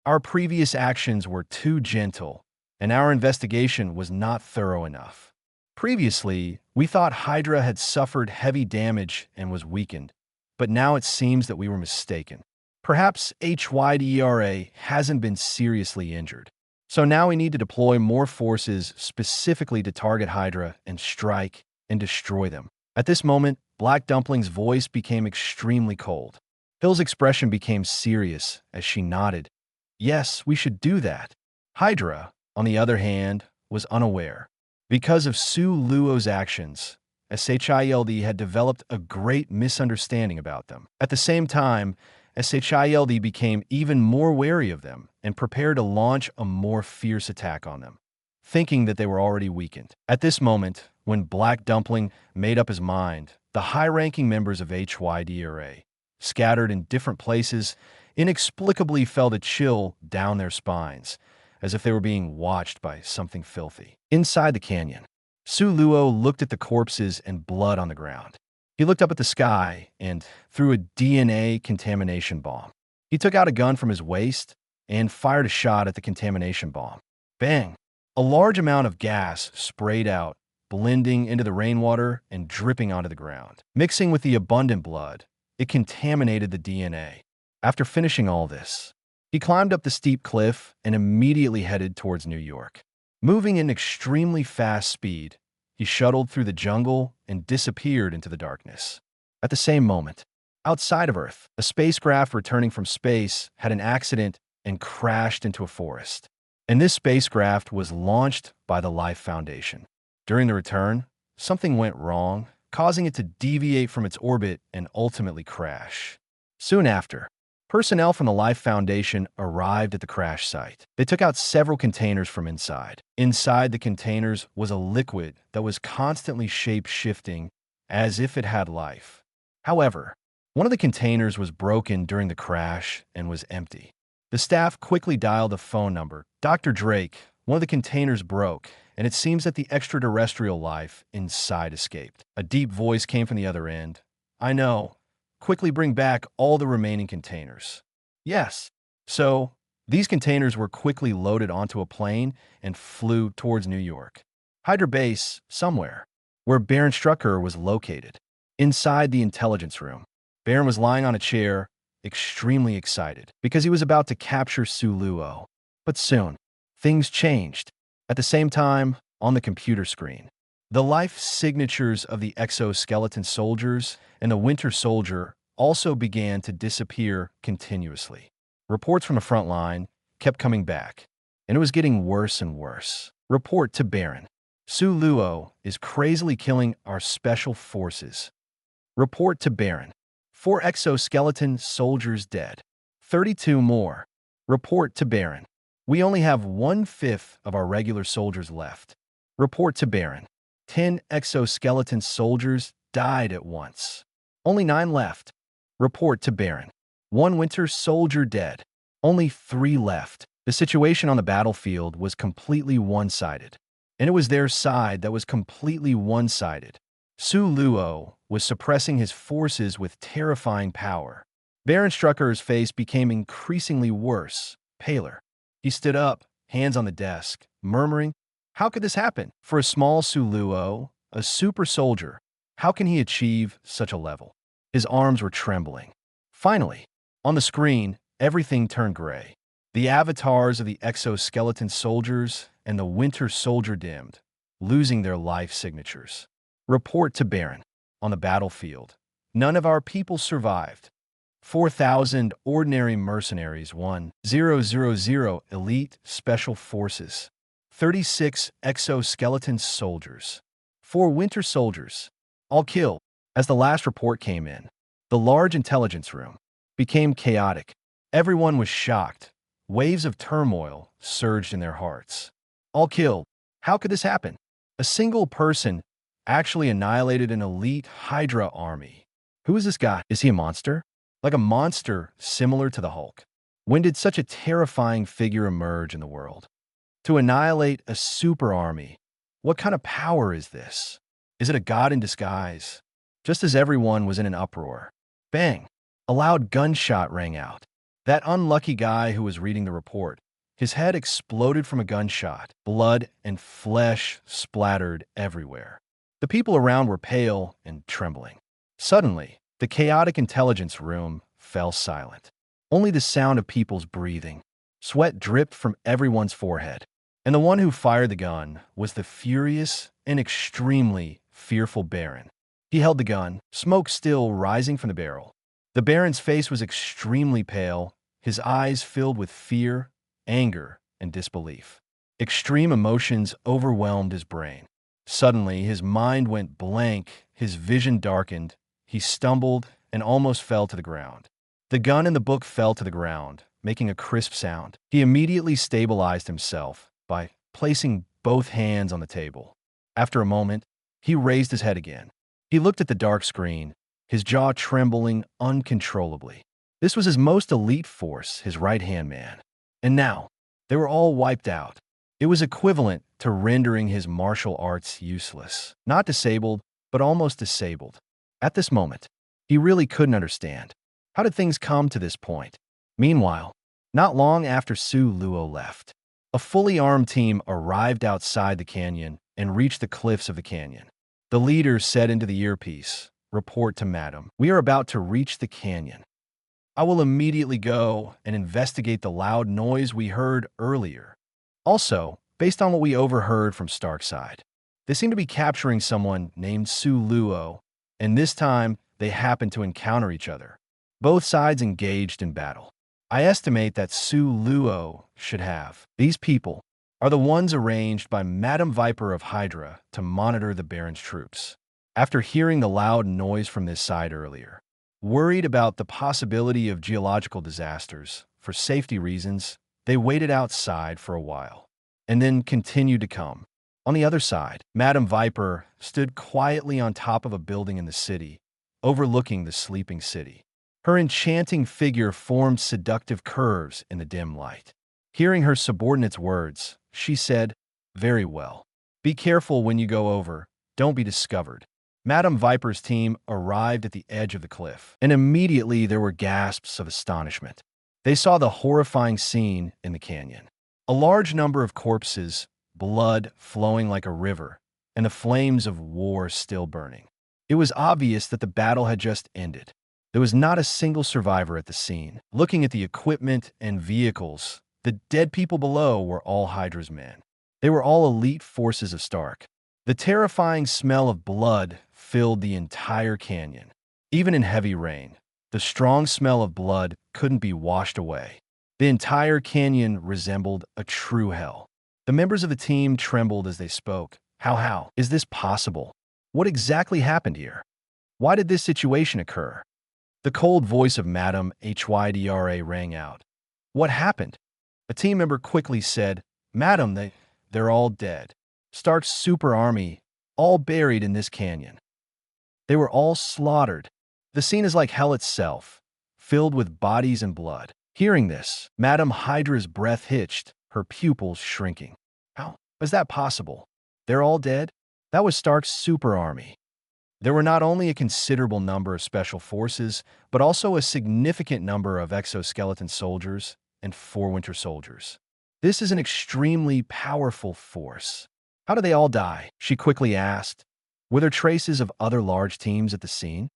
Our previous actions were too gentle, and our investigation was not thorough enough. Previously, we thought HYDRA had suffered heavy damage and was weakened, but now it seems that we were mistaken. Perhaps HYDRA hasn't been seriously injured. So now we need to deploy more forces specifically to target HYDRA and strike and destroy them." At this moment, Black Dumpling's voice became extremely cold. Hill's expression became serious as she nodded. "Yes, we should do that." HYDRA, on the other hand, was unaware. Because of Luo's actions, SHILD had developed a great misunderstanding about them. At the same time, SHILD became even more wary of them and prepared to launch a more fierce attack on them, thinking that they were already weakened. At this moment, when Black Dumpling made up his mind, the high-ranking members of HYDRA, scattered in different places, inexplicably felt a chill down their spines, as if they were being watched by something filthy. Inside the canyon, Luo looked at the corpses and blood on the ground. He looked up at the sky and threw a DNA contamination bomb. He took out a gun from his waist and fired a shot at the contamination bomb. Bang! A large amount of gas sprayed out, blending into the rainwater and dripping onto the ground. Mixing with the abundant blood, it contaminated the DNA. After finishing all this, he climbed up the steep cliff and immediately headed towards New York. Moving in extremely fast speed, he shuttled through the jungle and disappeared into the darkness. At the same moment, outside of Earth, a spacecraft returning from space had an accident and crashed into a forest. And this spacecraft was launched by the Life Foundation. During the return, something went wrong, causing it to deviate from its orbit and ultimately crash. Soon after, personnel from the Life Foundation arrived at the crash site. They took out several containers from inside. Inside the containers was a liquid that was constantly shape-shifting as if it had life. However, one of the containers was broken during the crash and was empty. The staff quickly dialed a phone number. "Dr. Drake, one of the containers broke, and it seems that the extraterrestrial life inside escaped." A deep voice came from the other end. "I know. Quickly bring back all the remaining containers." Yes. So, these containers were quickly loaded onto a plane and flew towards New York. HYDRA base, somewhere, where Baron Strucker was located. Inside the intelligence room, Baron was lying on a chair, extremely excited, because he was about to capture Luo. But soon, things changed. At the same time, on the computer screen, the life signatures of the exoskeleton soldiers and the Winter Soldier also began to disappear continuously. Reports from the front line kept coming back, and it was getting worse and worse. Report to Baron. Su Luo is crazily killing our special forces. Report to Baron. 4 exoskeleton soldiers dead. 32 more. Report to Baron. We only have 1/5 of our regular soldiers left. Report to Baron. 10 exoskeleton soldiers died at once. Only 9 left. Report to Baron. 1 winter soldier dead. Only 3 left. The situation on the battlefield was completely one-sided. And it was their side that was completely one-sided. Su Luo was suppressing his forces with terrifying power. Baron Strucker's face became increasingly worse, paler. He stood up, hands on the desk, murmuring, "How could this happen? For a small Su Luo, a super soldier, how can he achieve such a level?" His arms were trembling. Finally, on the screen, everything turned gray. The avatars of the exoskeleton soldiers and the winter soldier dimmed, losing their life signatures. Report to Baron. On the battlefield, none of our people survived. 4,000 ordinary mercenaries, 1,000 elite special forces, 36 exoskeleton soldiers, 4 winter soldiers, all killed. As the last report came in, the large intelligence room became chaotic. Everyone was shocked. Waves of turmoil surged in their hearts. All killed. How could this happen? A single person actually annihilated an elite HYDRA army. Who is this guy? Is he a monster? Like a monster similar to the Hulk? When did such a terrifying figure emerge in the world? To annihilate a super army, what kind of power is this? Is it a god in disguise? Just as everyone was in an uproar, bang! A loud gunshot rang out. That unlucky guy who was reading the report, his head exploded from a gunshot. Blood and flesh splattered everywhere. The people around were pale and trembling. Suddenly, the chaotic intelligence room fell silent. Only the sound of people's breathing. Sweat dripped from everyone's forehead. And the one who fired the gun was the furious and extremely fearful Baron. He held the gun, smoke still rising from the barrel. The Baron's face was extremely pale, his eyes filled with fear, anger, and disbelief. Extreme emotions overwhelmed his brain. Suddenly, his mind went blank, his vision darkened, he stumbled and almost fell to the ground. The gun and the book fell to the ground, making a crisp sound. He immediately stabilized himself by placing both hands on the table. After a moment, he raised his head again. He looked at the dark screen, his jaw trembling uncontrollably. This was his most elite force, his right-hand man. And now, they were all wiped out. It was equivalent to rendering his martial arts useless. Not disabled, but almost disabled. At this moment, he really couldn't understand. How did things come to this point? Meanwhile, not long after Su Luo left, a fully armed team arrived outside the canyon and reached the cliffs of the canyon. The leader said into the earpiece, "Report to Madam. We are about to reach the canyon. I will immediately go and investigate the loud noise we heard earlier. Also, based on what we overheard from Stark's side, they seem to be capturing someone named Su Luo, and this time they happened to encounter each other. Both sides engaged in battle. I estimate that Su Luo should have. These people are the ones arranged by Madam Viper of HYDRA to monitor the Baron's troops. After hearing the loud noise from this side earlier, worried about the possibility of geological disasters, for safety reasons, they waited outside for a while, and then continued to come. On the other side, Madam Viper stood quietly on top of a building in the city, overlooking the sleeping city. Her enchanting figure formed seductive curves in the dim light. Hearing her subordinate's words, she said, "Very well. Be careful when you go over. Don't be discovered." Madam Viper's team arrived at the edge of the cliff, and immediately there were gasps of astonishment. They saw the horrifying scene in the canyon. A large number of corpses, blood flowing like a river, and the flames of war still burning. It was obvious that the battle had just ended. There was not a single survivor at the scene. Looking at the equipment and vehicles, the dead people below were all HYDRA's men. They were all elite forces of Stark. The terrifying smell of blood filled the entire canyon. Even in heavy rain, the strong smell of blood couldn't be washed away. The entire canyon resembled a true hell. The members of the team trembled as they spoke. How is this possible? What exactly happened here? Why did this situation occur? The cold voice of Madam HYDRA rang out. What happened? A team member quickly said, Madam, they're all dead. Stark's super army, all buried in this canyon. They were all slaughtered. The scene is like hell itself, filled with bodies and blood. Hearing this, Madam Hydra's breath hitched, her pupils shrinking. How is that possible? They're all dead? That was Stark's super army. There were not only a considerable number of special forces, but also a significant number of exoskeleton soldiers and 4 Winter Soldiers. This is an extremely powerful force. How did they all die? She quickly asked. Were there traces of other large teams at the scene?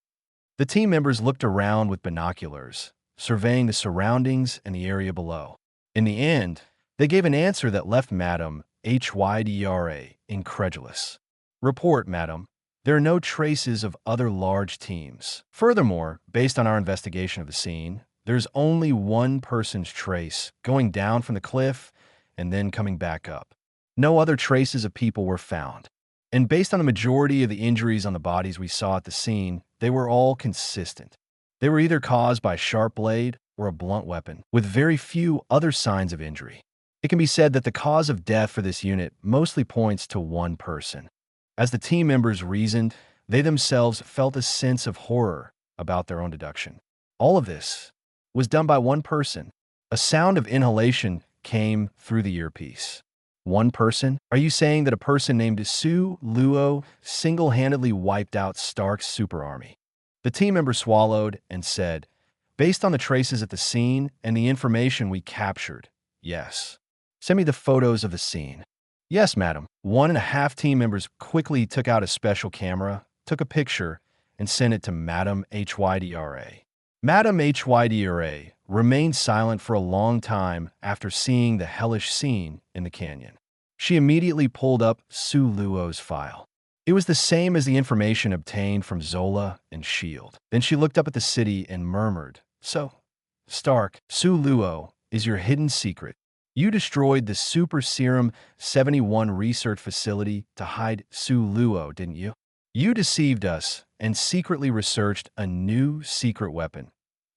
The team members looked around with binoculars, surveying the surroundings and the area below. In the end, they gave an answer that left Madam HYDRA incredulous. Report, Madam. There are no traces of other large teams. Furthermore, based on our investigation of the scene, there's only one person's trace going down from the cliff and then coming back up. No other traces of people were found. And based on the majority of the injuries on the bodies we saw at the scene, they were all consistent. They were either caused by a sharp blade or a blunt weapon, with very few other signs of injury. It can be said that the cause of death for this unit mostly points to one person. As the team members reasoned, they themselves felt a sense of horror about their own deduction. All of this was done by one person. A sound of inhalation came through the earpiece. One person? Are you saying that a person named Su Luo single-handedly wiped out Stark's super army? The team member swallowed and said, based on the traces at the scene and the information we captured, yes. Send me the photos of the scene. Yes, madam. 1.5 team members quickly took out a special camera, took a picture, and sent it to Madam HYDRA. Madam HYDRA remained silent for a long time after seeing the hellish scene in the canyon. She immediately pulled up Su Luo's file. It was the same as the information obtained from Zola and S.H.I.E.L.D. Then she looked up at the city and murmured, So, Stark, Su Luo is your hidden secret. You destroyed the Super Serum 71 research facility to hide Su Luo, didn't you? You deceived us and secretly researched a new secret weapon,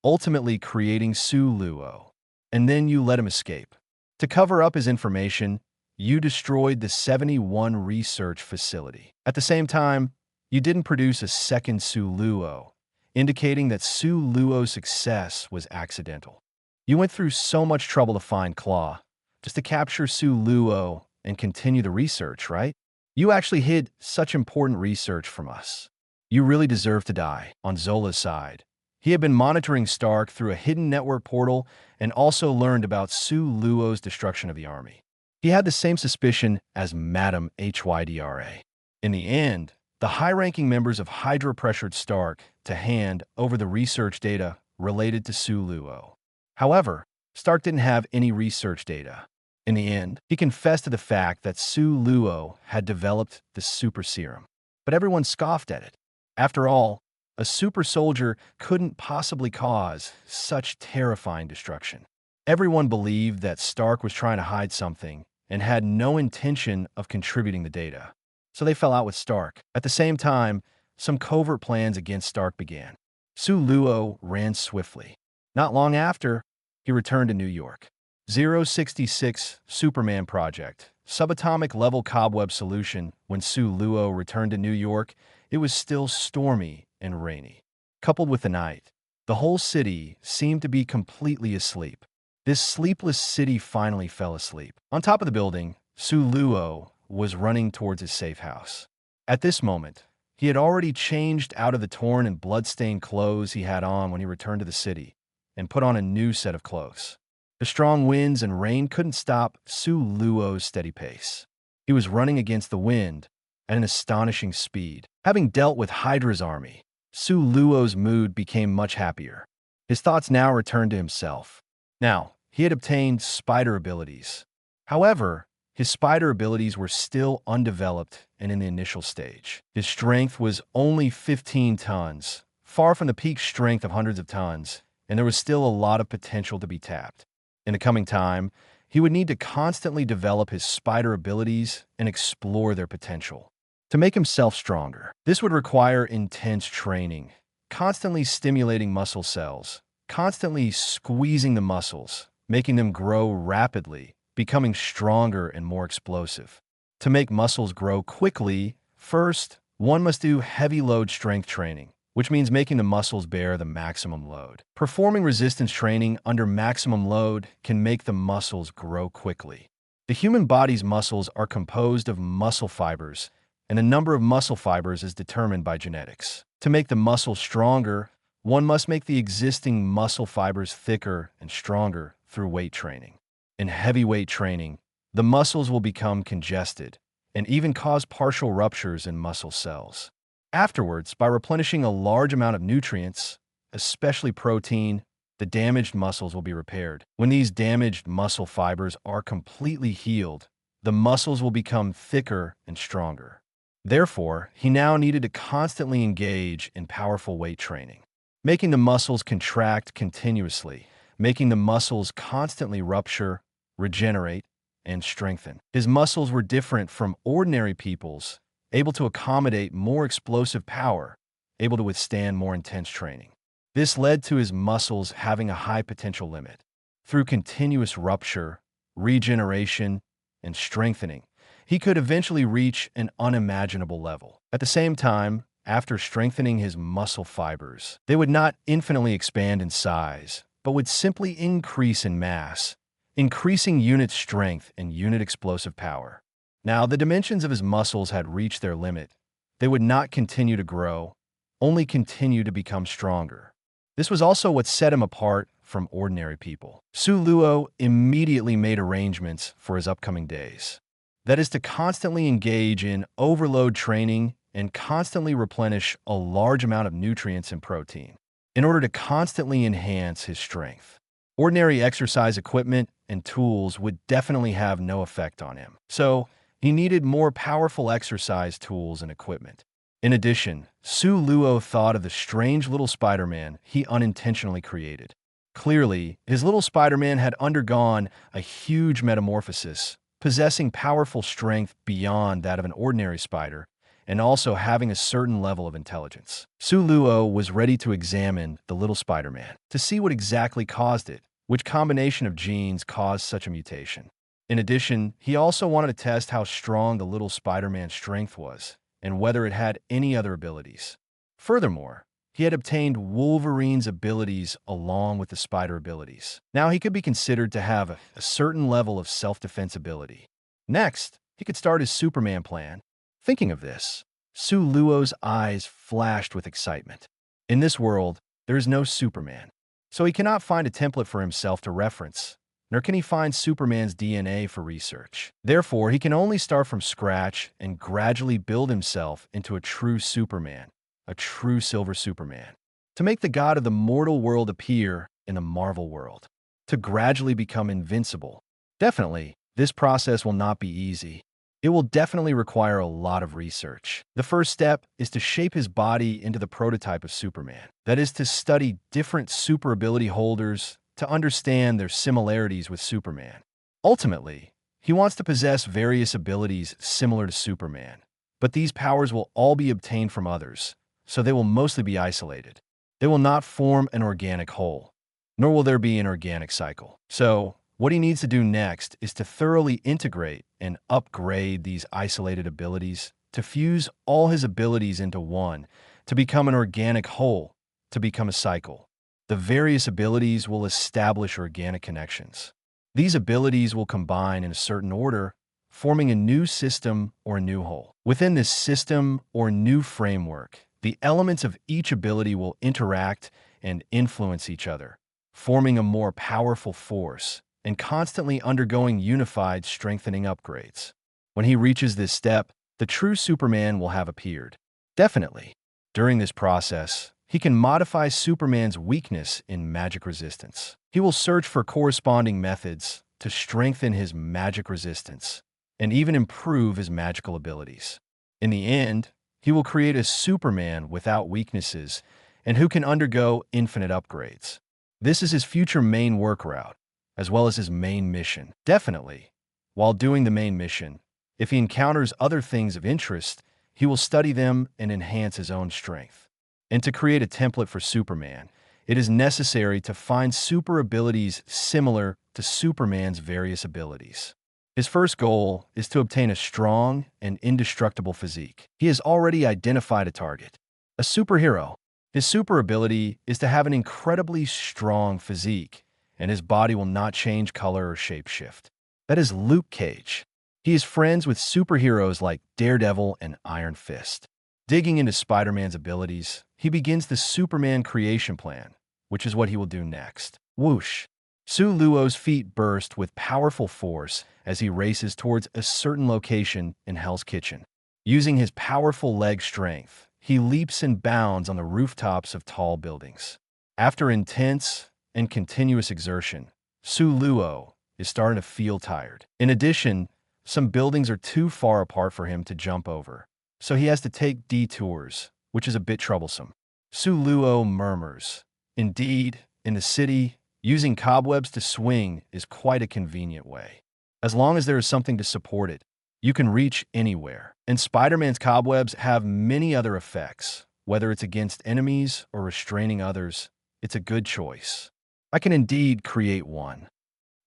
ultimately creating Su Luo. And then you let him escape. To cover up his information, you destroyed the 71 research facility. At the same time, you didn't produce a second Su Luo, indicating that Su Luo's success was accidental. You went through so much trouble to find Claw, just to capture Su Luo and continue the research, right? You actually hid such important research from us. You really deserve to die. On Zola's side, he had been monitoring Stark through a hidden network portal and also learned about Su Luo's destruction of the army. He had the same suspicion as Madam HYDRA. In the end, the high-ranking members of HYDRA pressured Stark to hand over the research data related to Su Luo. However, Stark didn't have any research data. In the end, he confessed to the fact that Su Luo had developed the super serum. But everyone scoffed at it. After all, a super soldier couldn't possibly cause such terrifying destruction. Everyone believed that Stark was trying to hide something and had no intention of contributing the data. So they fell out with Stark. At the same time, some covert plans against Stark began. Su Luo ran swiftly. Not long after, he returned to New York. 066 Superman Project, subatomic level cobweb solution. When Su Luo returned to New York, it was still stormy and rainy. Coupled with the night, the whole city seemed to be completely asleep. This sleepless city finally fell asleep. On top of the building, Su Luo was running towards his safe house. At this moment, he had already changed out of the torn and blood-stained clothes he had on when he returned to the city and put on a new set of clothes. The strong winds and rain couldn't stop Su Luo's steady pace. He was running against the wind at an astonishing speed. Having dealt with HYDRA's army, Su Luo's mood became much happier. His thoughts now returned to himself. Now, he had obtained spider abilities. However, his spider abilities were still undeveloped and in the initial stage. His strength was only 15 tons, far from the peak strength of hundreds of tons, and there was still a lot of potential to be tapped. In the coming time, he would need to constantly develop his spider abilities and explore their potential. To make himself stronger, this would require intense training, constantly stimulating muscle cells, constantly squeezing the muscles, making them grow rapidly, becoming stronger and more explosive. To make muscles grow quickly, first, one must do heavy load strength training, which means making the muscles bear the maximum load. Performing resistance training under maximum load can make the muscles grow quickly. The human body's muscles are composed of muscle fibers, and the number of muscle fibers is determined by genetics. To make the muscle stronger, one must make the existing muscle fibers thicker and stronger through weight training. In heavy weight training, the muscles will become congested and even cause partial ruptures in muscle cells. Afterwards, by replenishing a large amount of nutrients, especially protein, the damaged muscles will be repaired. When these damaged muscle fibers are completely healed, the muscles will become thicker and stronger. Therefore, he now needed to constantly engage in powerful weight training, making the muscles contract continuously, making the muscles constantly rupture, regenerate, and strengthen. His muscles were different from ordinary people's, able to accommodate more explosive power, able to withstand more intense training. This led to his muscles having a high potential limit. Through continuous rupture, regeneration, and strengthening, he could eventually reach an unimaginable level. At the same time, after strengthening his muscle fibers, they would not infinitely expand in size, but would simply increase in mass, increasing unit strength and unit explosive power. Now, the dimensions of his muscles had reached their limit. They would not continue to grow, only continue to become stronger. This was also what set him apart from ordinary people. Su Luo immediately made arrangements for his upcoming days. That is to constantly engage in overload training and constantly replenish a large amount of nutrients and protein in order to constantly enhance his strength. Ordinary exercise equipment and tools would definitely have no effect on him. So, he needed more powerful exercise tools and equipment. In addition, Su Luo thought of the strange little Spider-Man he unintentionally created. Clearly, his little Spider-Man had undergone a huge metamorphosis, possessing powerful strength beyond that of an ordinary spider, and also having a certain level of intelligence. Su Luo was ready to examine the little Spider-Man to see what exactly caused it, which combination of genes caused such a mutation. In addition, he also wanted to test how strong the little Spider-Man's strength was, and whether it had any other abilities. Furthermore, he had obtained Wolverine's abilities along with the spider abilities. Now he could be considered to have a certain level of self-defense ability. Next, he could start his Superman plan. Thinking of this, Su Luo's eyes flashed with excitement. In this world, there is no Superman, so he cannot find a template for himself to reference, nor can he find Superman's DNA for research. Therefore, he can only start from scratch and gradually build himself into a true Superman, a true Silver Superman, to make the god of the mortal world appear in the Marvel world, to gradually become invincible. Definitely, this process will not be easy. It will definitely require a lot of research. The first step is to shape his body into the prototype of Superman. That is to study different super ability holders to understand their similarities with Superman. Ultimately, he wants to possess various abilities similar to Superman, but these powers will all be obtained from others, so they will mostly be isolated. They will not form an organic whole, nor will there be an organic cycle. So, what he needs to do next is to thoroughly integrate and upgrade these isolated abilities, to fuse all his abilities into one, to become an organic whole, to become a cycle. The various abilities will establish organic connections. These abilities will combine in a certain order, forming a new system or a new whole. Within this system or new framework, the elements of each ability will interact and influence each other, forming a more powerful force and constantly undergoing unified strengthening upgrades. When he reaches this step, the true Superman will have appeared. Definitely, during this process, he can modify Superman's weakness in magic resistance. He will search for corresponding methods to strengthen his magic resistance and even improve his magical abilities. In the end, he will create a Superman without weaknesses and who can undergo infinite upgrades. This is his future main work route, as well as his main mission. Definitely, while doing the main mission, if he encounters other things of interest, he will study them and enhance his own strength. And to create a template for Superman, it is necessary to find super abilities similar to Superman's various abilities. His first goal is to obtain a strong and indestructible physique. He has already identified a target, a superhero. His super ability is to have an incredibly strong physique, and his body will not change color or shapeshift. That is Luke Cage. He is friends with superheroes like Daredevil and Iron Fist. Digging into Spider-Man's abilities, he begins the Superman creation plan, which is what he will do next. Whoosh! Sue Luo's feet burst with powerful force as he races towards a certain location in Hell's Kitchen. Using his powerful leg strength, he leaps and bounds on the rooftops of tall buildings. After intense and continuous exertion, Sue Luo is starting to feel tired. In addition, some buildings are too far apart for him to jump over, so he has to take detours, which is a bit troublesome. Sue Luo murmurs, "Indeed, in the city, using cobwebs to swing is quite a convenient way. As long as there is something to support it, you can reach anywhere." And Spider-Man's cobwebs have many other effects. Whether it's against enemies or restraining others, it's a good choice. I can indeed create one.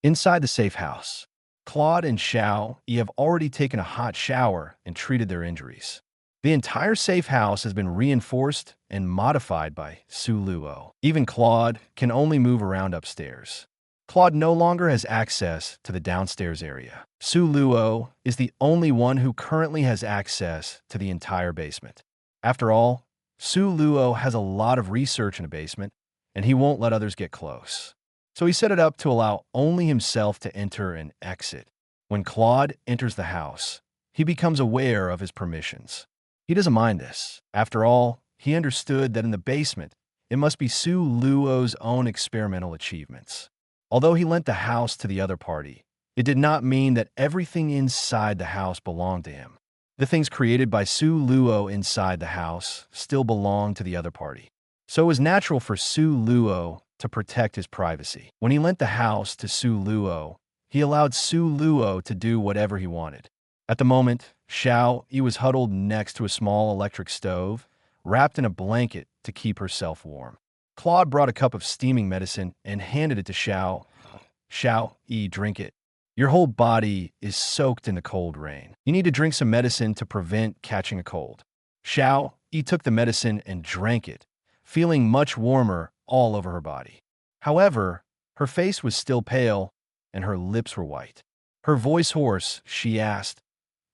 Inside the safe house, Claude and Xiao Yi have already taken a hot shower and treated their injuries. The entire safe house has been reinforced and modified by Sue Luo. Even Claude can only move around upstairs. Claude no longer has access to the downstairs area. Sue Luo is the only one who currently has access to the entire basement. After all, Sue Luo has a lot of research in the basement, and he won't let others get close. So he set it up to allow only himself to enter and exit. When Claude enters the house, he becomes aware of his permissions. He doesn't mind this. After all, he understood that in the basement, it must be Sue Luo's own experimental achievements. Although he lent the house to the other party, it did not mean that everything inside the house belonged to him. The things created by Sue Luo inside the house still belonged to the other party. So it was natural for Sue Luo to protect his privacy. When he lent the house to Sue Luo, he allowed Sue Luo to do whatever he wanted. At the moment, Xiao Yi was huddled next to a small electric stove, wrapped in a blanket to keep herself warm. Claude brought a cup of steaming medicine and handed it to Xiao. "Xiao Yi, drink it. Your whole body is soaked in the cold rain. You need to drink some medicine to prevent catching a cold." Xiao Yi took the medicine and drank it, feeling much warmer all over her body. However, her face was still pale and her lips were white. Her voice hoarse, she asked,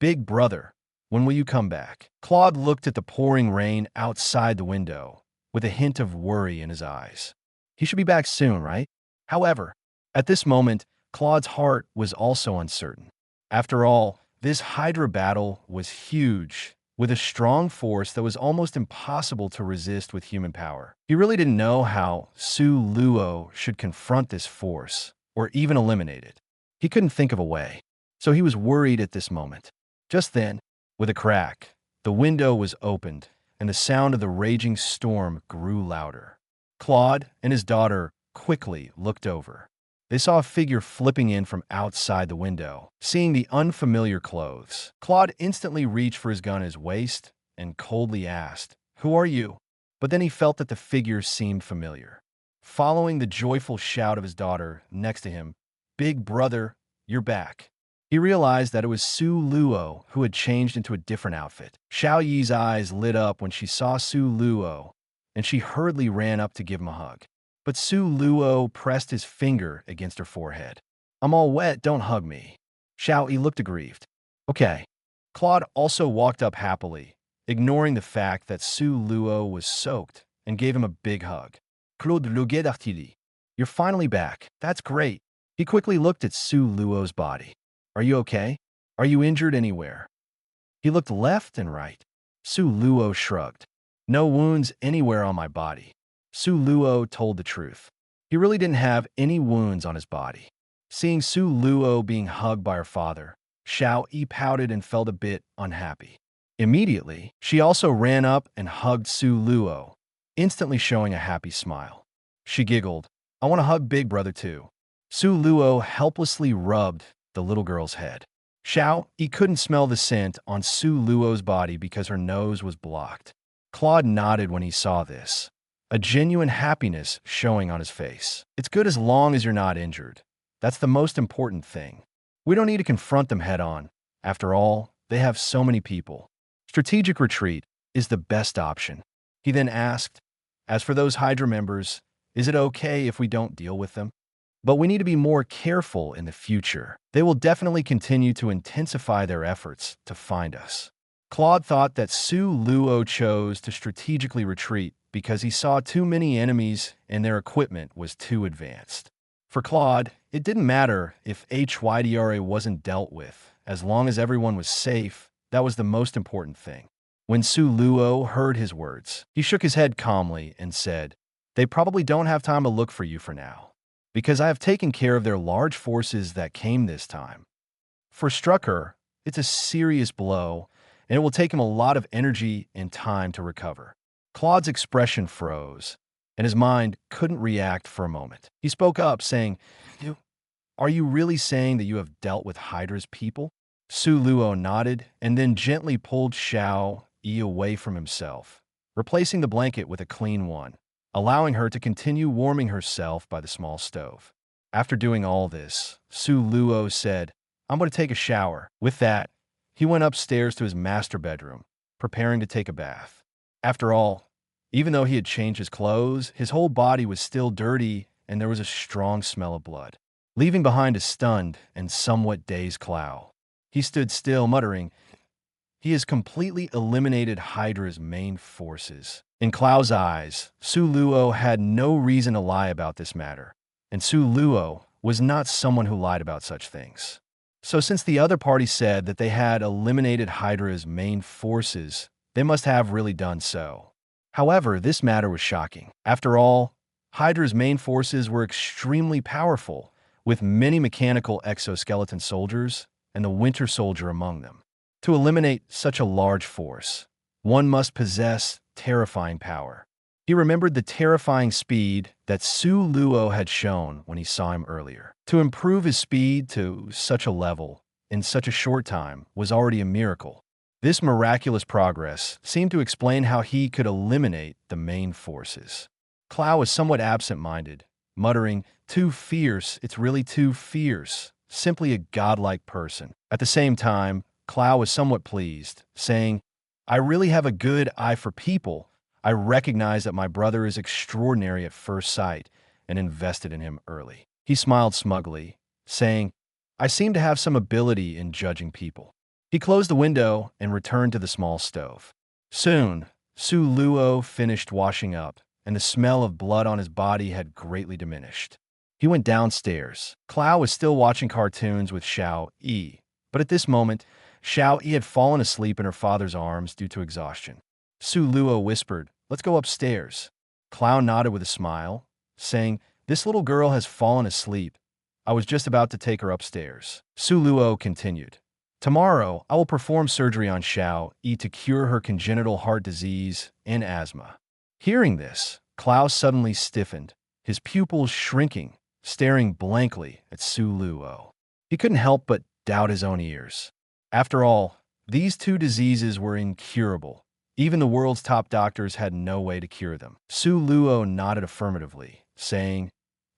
"Big brother, when will you come back?" Claude looked at the pouring rain outside the window with a hint of worry in his eyes. He should be back soon, right? However, at this moment, Claude's heart was also uncertain. After all, this HYDRA battle was huge, with a strong force that was almost impossible to resist with human power. He really didn't know how Sue Luo should confront this force, or even eliminate it. He couldn't think of a way, so he was worried at this moment. Just then, with a crack, the window was opened, and the sound of the raging storm grew louder. Claude and his daughter quickly looked over. They saw a figure flipping in from outside the window. Seeing the unfamiliar clothes, Claude instantly reached for his gun at his waist and coldly asked, "Who are you?" But then he felt that the figure seemed familiar. Following the joyful shout of his daughter next to him, "Big brother, you're back." He realized that it was Sue Luo who had changed into a different outfit. Xiao Yi's eyes lit up when she saw Sue Luo, and she hurriedly ran up to give him a hug. But Sue Luo pressed his finger against her forehead. "I'm all wet, don't hug me." Xiao Yi looked aggrieved. "Okay." Claude also walked up happily, ignoring the fact that Sue Luo was soaked, and gave him a big hug. "Claude Luguet-Artilly, you're finally back. That's great." He quickly looked at Sue Luo's body. "Are you okay? Are you injured anywhere?" He looked left and right. Sue Luo shrugged. "No wounds anywhere on my body." Sue Luo told the truth. He really didn't have any wounds on his body. Seeing Sue Luo being hugged by her father, Xiao Yi pouted and felt a bit unhappy. Immediately, she also ran up and hugged Sue Luo, instantly showing a happy smile. She giggled, "I want to hug Big Brother too." Su Luo helplessly rubbed the little girl's head. Xiao Yi couldn't smell the scent on Su Luo's body because her nose was blocked. Claude nodded when he saw this, a genuine happiness showing on his face. It's good as long as you're not injured. That's the most important thing. We don't need to confront them head on. After all, they have so many people. Strategic retreat is the best option. He then asked, as for those HYDRA members, is it okay if we don't deal with them? But we need to be more careful in the future. They will definitely continue to intensify their efforts to find us. Claude thought that Su Luo chose to strategically retreat because he saw too many enemies and their equipment was too advanced. For Claude, it didn't matter if HYDRA wasn't dealt with. As long as everyone was safe, that was the most important thing. When Su Luo heard his words, he shook his head calmly and said, "They probably don't have time to look for you for now, because I have taken care of their large forces that came this time. For Strucker, it's a serious blow, and it will take him a lot of energy and time to recover." Claude's expression froze, and his mind couldn't react for a moment. He spoke up, saying, "Are you really saying that you have dealt with HYDRA's people?" Su Luo nodded and then gently pulled Xiao Yi away from himself, replacing the blanket with a clean one, allowing her to continue warming herself by the small stove. After doing all this, Su Luo said, "I'm going to take a shower." With that, he went upstairs to his master bedroom, preparing to take a bath. After all, even though he had changed his clothes, his whole body was still dirty and there was a strong smell of blood, leaving behind a stunned and somewhat dazed Clow. He stood still, muttering, "He has completely eliminated HYDRA's main forces." In Clow's eyes, Su Luo had no reason to lie about this matter, and Su Luo was not someone who lied about such things. So since the other party said that they had eliminated HYDRA's main forces, they must have really done so. However, this matter was shocking. After all, HYDRA's main forces were extremely powerful, with many mechanical exoskeleton soldiers and the Winter Soldier among them. To eliminate such a large force, one must possess terrifying power. He remembered the terrifying speed that Su Luo had shown when he saw him earlier. To improve his speed to such a level in such a short time was already a miracle. This miraculous progress seemed to explain how he could eliminate the main forces. Clow was somewhat absent-minded, muttering, "Too fierce, it's really too fierce. Simply a godlike person." At the same time, Clow was somewhat pleased, saying, "I really have a good eye for people. I recognize that my brother is extraordinary at first sight and invested in him early." He smiled smugly, saying, "I seem to have some ability in judging people." He closed the window and returned to the small stove. Soon, Su Luo finished washing up, and the smell of blood on his body had greatly diminished. He went downstairs. Clow was still watching cartoons with Xiao Yi, but at this moment, Xiao Yi had fallen asleep in her father's arms due to exhaustion. Su Luo whispered, "Let's go upstairs." Clow nodded with a smile, saying, "This little girl has fallen asleep. I was just about to take her upstairs." Su Luo continued, "Tomorrow, I will perform surgery on Xiao Yi to cure her congenital heart disease and asthma." Hearing this, Clow suddenly stiffened, his pupils shrinking, staring blankly at Su Luo. He couldn't help but doubt his own ears. After all, these two diseases were incurable. Even the world's top doctors had no way to cure them. Su Luo nodded affirmatively, saying,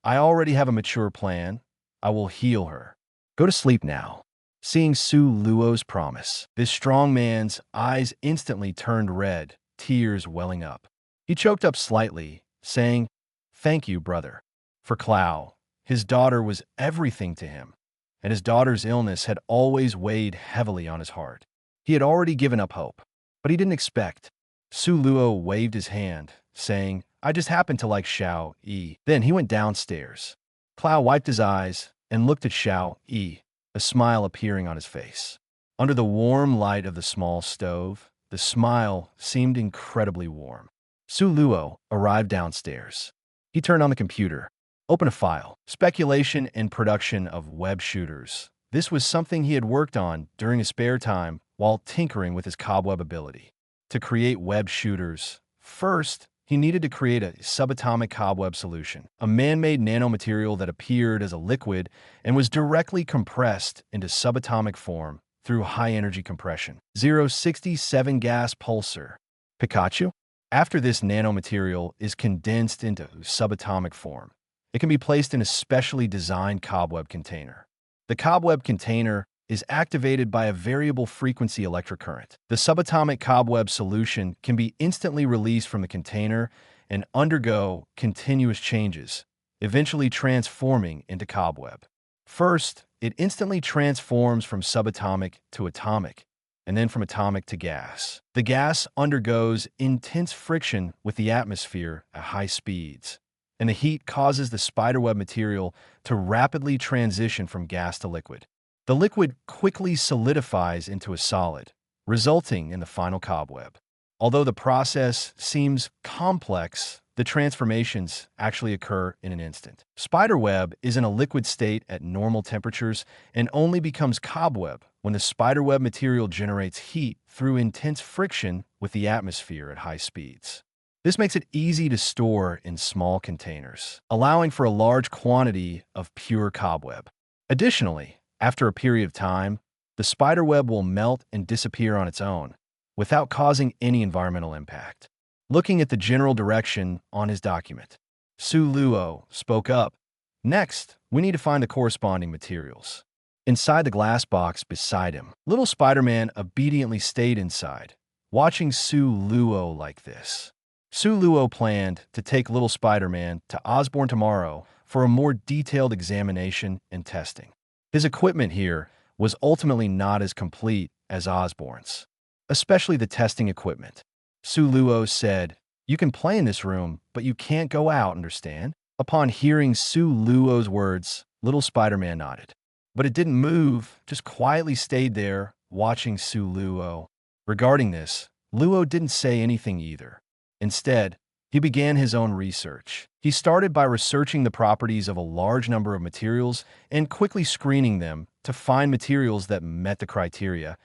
"I already have a mature plan. I will heal her. Go to sleep now." Seeing Su Luo's promise, this strong man's eyes instantly turned red, tears welling up. He choked up slightly, saying, "Thank you, brother." For Clow, his daughter was everything to him, and his daughter's illness had always weighed heavily on his heart. He had already given up hope, but he didn't expect. Su Luo waved his hand, saying, "I just happen to like Xiao Yi." Then he went downstairs. Clow wiped his eyes and looked at Xiao Yi, a smile appearing on his face. Under the warm light of the small stove, the smile seemed incredibly warm. Su Luo arrived downstairs. He turned on the computer, opened a file, speculation and production of web shooters. This was something he had worked on during his spare time while tinkering with his cobweb ability. To create web shooters, first, he needed to create a subatomic cobweb solution, a man-made nanomaterial that appeared as a liquid and was directly compressed into subatomic form through high-energy compression. 067 gas pulsar. Pikachu? After this nanomaterial is condensed into subatomic form, it can be placed in a specially designed cobweb container. The cobweb container is activated by a variable frequency electric current. The subatomic cobweb solution can be instantly released from the container and undergo continuous changes, eventually transforming into cobweb. First, it instantly transforms from subatomic to atomic, and then from atomic to gas. The gas undergoes intense friction with the atmosphere at high speeds, and the heat causes the spiderweb material to rapidly transition from gas to liquid. The liquid quickly solidifies into a solid, resulting in the final cobweb. Although the process seems complex, the transformations actually occur in an instant. Spiderweb is in a liquid state at normal temperatures and only becomes cobweb when the spiderweb material generates heat through intense friction with the atmosphere at high speeds. This makes it easy to store in small containers, allowing for a large quantity of pure cobweb. Additionally, after a period of time, the spiderweb will melt and disappear on its own, without causing any environmental impact. Looking at the general direction on his document, Su Luo spoke up. Next, we need to find the corresponding materials. Inside the glass box beside him, little Spider-Man obediently stayed inside, watching Su Luo like this. Su Luo planned to take little Spider-Man to Osborn tomorrow for a more detailed examination and testing. His equipment here was ultimately not as complete as Osborn's, especially the testing equipment. Su Luo said, "You can play in this room, but you can't go out, understand?" Upon hearing Su Luo's words, little Spider-Man nodded. But it didn't move, just quietly stayed there, watching Su Luo. Regarding this, Luo didn't say anything either. Instead, he began his own research. He started by researching the properties of a large number of materials and quickly screening them to find materials that met the criteria,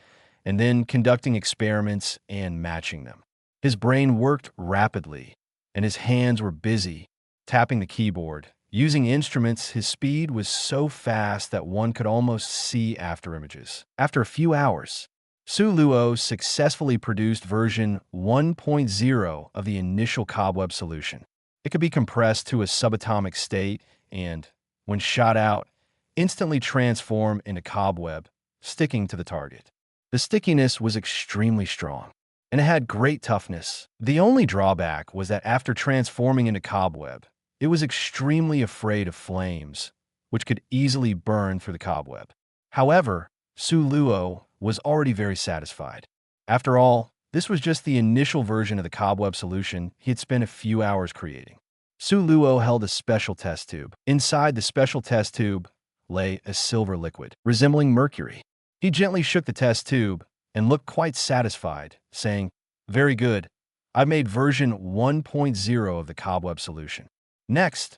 and then conducting experiments and matching them. His brain worked rapidly, and his hands were busy, tapping the keyboard. Using instruments, his speed was so fast that one could almost see after images. After a few hours, Su Luo successfully produced version 1.0 of the initial cobweb solution. It could be compressed to a subatomic state and, when shot out, instantly transform into cobweb, sticking to the target. The stickiness was extremely strong, and it had great toughness. The only drawback was that after transforming into cobweb, it was extremely afraid of flames, which could easily burn through the cobweb. However, Su Luo was already very satisfied. After all, this was just the initial version of the cobweb solution he had spent a few hours creating. Su Luo held a special test tube. Inside the special test tube lay a silver liquid, resembling mercury. He gently shook the test tube and looked quite satisfied, saying, "Very good. I've made version 1.0 of the cobweb solution. Next,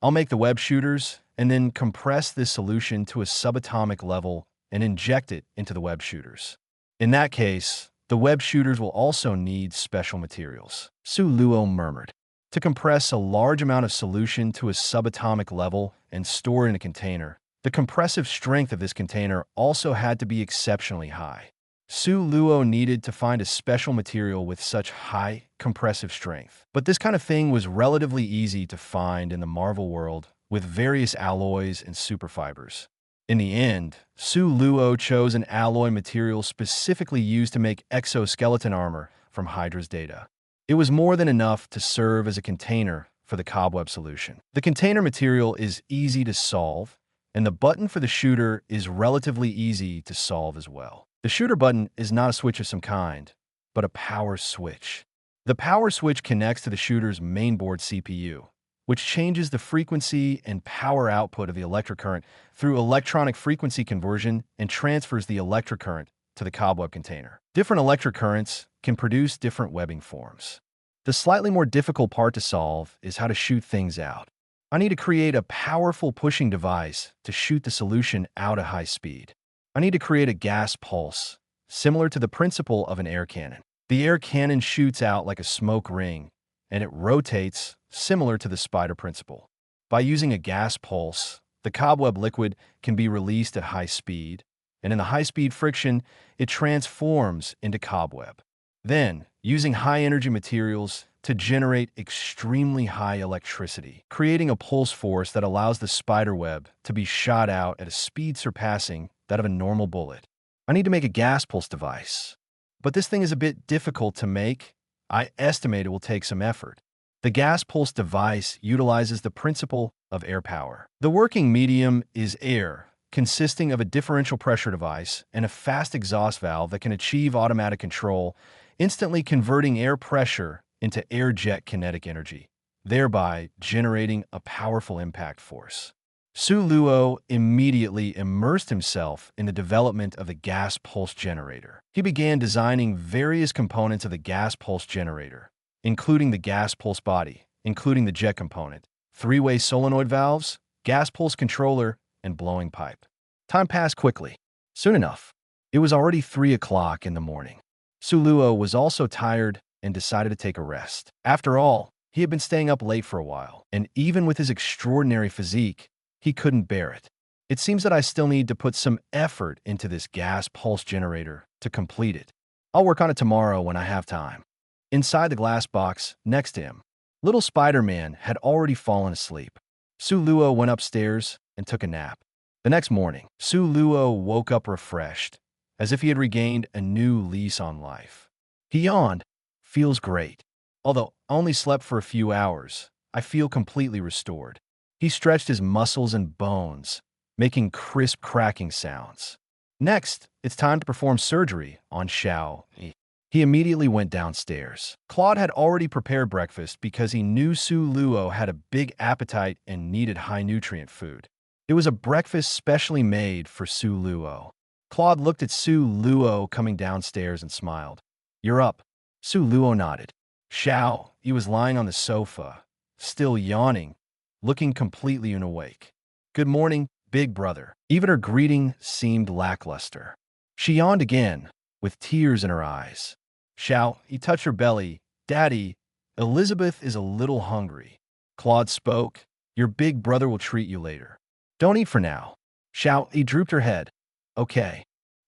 I'll make the web shooters and then compress this solution to a subatomic level and inject it into the web shooters. In that case, the web shooters will also need special materials." Su Luo murmured. To compress a large amount of solution to a subatomic level and store in a container, the compressive strength of this container also had to be exceptionally high. Su Luo needed to find a special material with such high compressive strength. But this kind of thing was relatively easy to find in the Marvel world with various alloys and superfibers. In the end, Su Luo chose an alloy material specifically used to make exoskeleton armor from HYDRA's data. It was more than enough to serve as a container for the cobweb solution. The container material is easy to solve, and the button for the shooter is relatively easy to solve as well. The shooter button is not a switch of some kind, but a power switch. The power switch connects to the shooter's mainboard CPU, which changes the frequency and power output of the electric current through electronic frequency conversion and transfers the electric current to the cobweb container. Different electric currents can produce different webbing forms. The slightly more difficult part to solve is how to shoot things out. I need to create a powerful pushing device to shoot the solution out at high speed. I need to create a gas pulse, similar to the principle of an air cannon. The air cannon shoots out like a smoke ring, and it rotates, similar to the spider principle. By using a gas pulse, the cobweb liquid can be released at high speed, and in the high-speed friction, it transforms into cobweb. Then, using high-energy materials to generate extremely high electricity, creating a pulse force that allows the spider web to be shot out at a speed surpassing that of a normal bullet. I need to make a gas pulse device, but this thing is a bit difficult to make. I estimate it will take some effort. The gas pulse device utilizes the principle of air power. The working medium is air, consisting of a differential pressure device and a fast exhaust valve that can achieve automatic control, instantly converting air pressure into air jet kinetic energy, thereby generating a powerful impact force. Su Luo immediately immersed himself in the development of the gas pulse generator. He began designing various components of the gas pulse generator, including the gas pulse body, including the jet component, three-way solenoid valves, gas pulse controller, and blowing pipe. Time passed quickly. Soon enough, it was already 3 o'clock in the morning. Su Luo was also tired and decided to take a rest. After all, he had been staying up late for a while, and even with his extraordinary physique, he couldn't bear it. It seems that I still need to put some effort into this gas pulse generator to complete it. I'll work on it tomorrow when I have time. Inside the glass box, next to him, little Spider-Man had already fallen asleep. Su Luo went upstairs and took a nap. The next morning, Su Luo woke up refreshed, as if he had regained a new lease on life. He yawned. Feels great. Although I only slept for a few hours, I feel completely restored. He stretched his muscles and bones, making crisp cracking sounds. Next, it's time to perform surgery on Xiao Yi. He immediately went downstairs. Claude had already prepared breakfast because he knew Su Luo had a big appetite and needed high-nutrient food. It was a breakfast specially made for Su Luo. Claude looked at Su Luo coming downstairs and smiled. "You're up." Su Luo nodded. Xiao Yi was lying on the sofa, still yawning, looking completely unawake. "Good morning, big brother." Even her greeting seemed lackluster. She yawned again, with tears in her eyes. Xiao Yi touched her belly. "Daddy, Elizabeth is a little hungry." Claude spoke. "Your big brother will treat you later. Don't eat for now." Xiao Yi drooped her head. "Okay."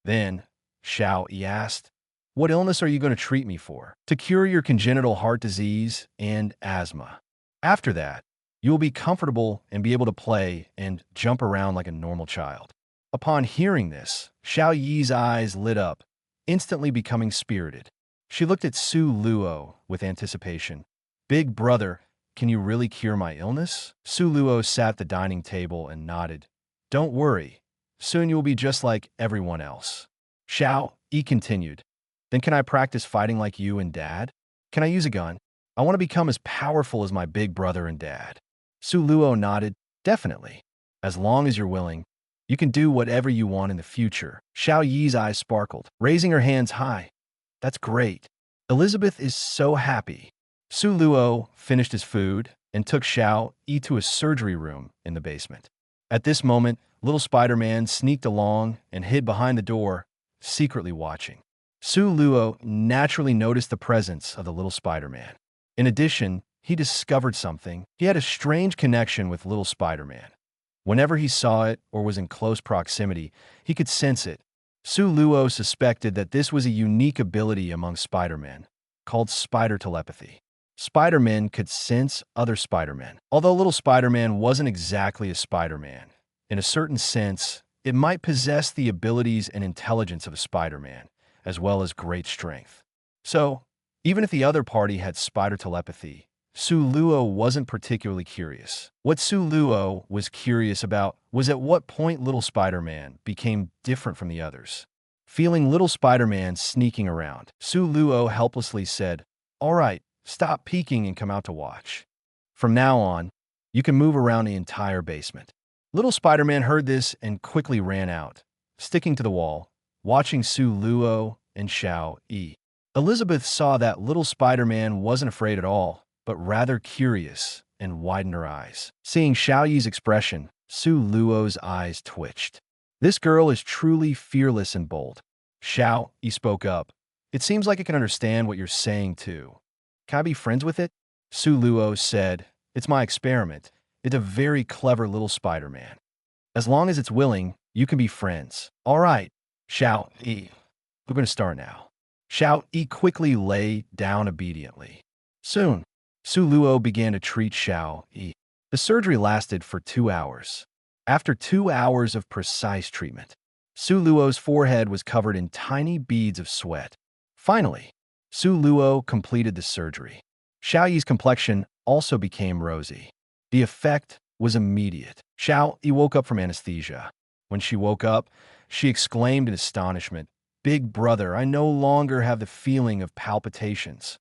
Then, Xiao Yi asked, "What illness are you going to treat me for?" "To cure your congenital heart disease and asthma. After that, you will be comfortable and be able to play and jump around like a normal child." Upon hearing this, Xiao Yi's eyes lit up, instantly becoming spirited. She looked at Su Luo with anticipation. "Big brother, can you really cure my illness?" Su Luo sat at the dining table and nodded. "Don't worry. Soon you will be just like everyone else." Xiao Yi continued. "Then can I practice fighting like you and Dad? Can I use a gun? I want to become as powerful as my big brother and Dad." Su Luo nodded. "Definitely. As long as you're willing, you can do whatever you want in the future." Xiao Yi's eyes sparkled, raising her hands high. "That's great. Elizabeth is so happy." Su Luo finished his food and took Xiao Yi to a surgery room in the basement. At this moment, little Spider-Man sneaked along and hid behind the door, secretly watching. Su Luo naturally noticed the presence of the little Spider-Man. In addition, he discovered something. He had a strange connection with little Spider-Man. Whenever he saw it or was in close proximity, he could sense it. Su Luo suspected that this was a unique ability among Spider-Men, called spider telepathy. Spider-Men could sense other Spider-Men. Although little Spider-Man wasn't exactly a Spider-Man, in a certain sense, it might possess the abilities and intelligence of a Spider-Man, as well as great strength. So, even if the other party had spider telepathy, Su Luo wasn't particularly curious. What Su Luo was curious about was at what point little Spider-Man became different from the others. Feeling little Spider-Man sneaking around, Su Luo helplessly said, "All right, stop peeking and come out to watch. From now on, you can move around the entire basement." Little Spider-Man heard this and quickly ran out, sticking to the wall, watching Su Luo and Xiao Yi. Elizabeth saw that little Spider-Man wasn't afraid at all, but rather curious, and widened her eyes. Seeing Xiao Yi's expression, Su Luo's eyes twitched. "This girl is truly fearless and bold." Xiao Yi spoke up. "It seems like it can understand what you're saying too. Can I be friends with it?" Luo said, "It's my experiment. It's a very clever little Spider-Man. As long as it's willing, you can be friends." "All right, Xiao Yi. We're going to start now." Xiao Yi quickly lay down obediently. Soon, Luo began to treat Xiao Yi. The surgery lasted for 2 hours. After 2 hours of precise treatment, Luo's forehead was covered in tiny beads of sweat. Finally, Luo completed the surgery. Xiao Yi's complexion also became rosy. The effect was immediate. Xiao Yi woke up from anesthesia. When she woke up, she exclaimed in astonishment, "Big brother, I no longer have the feeling of palpitations."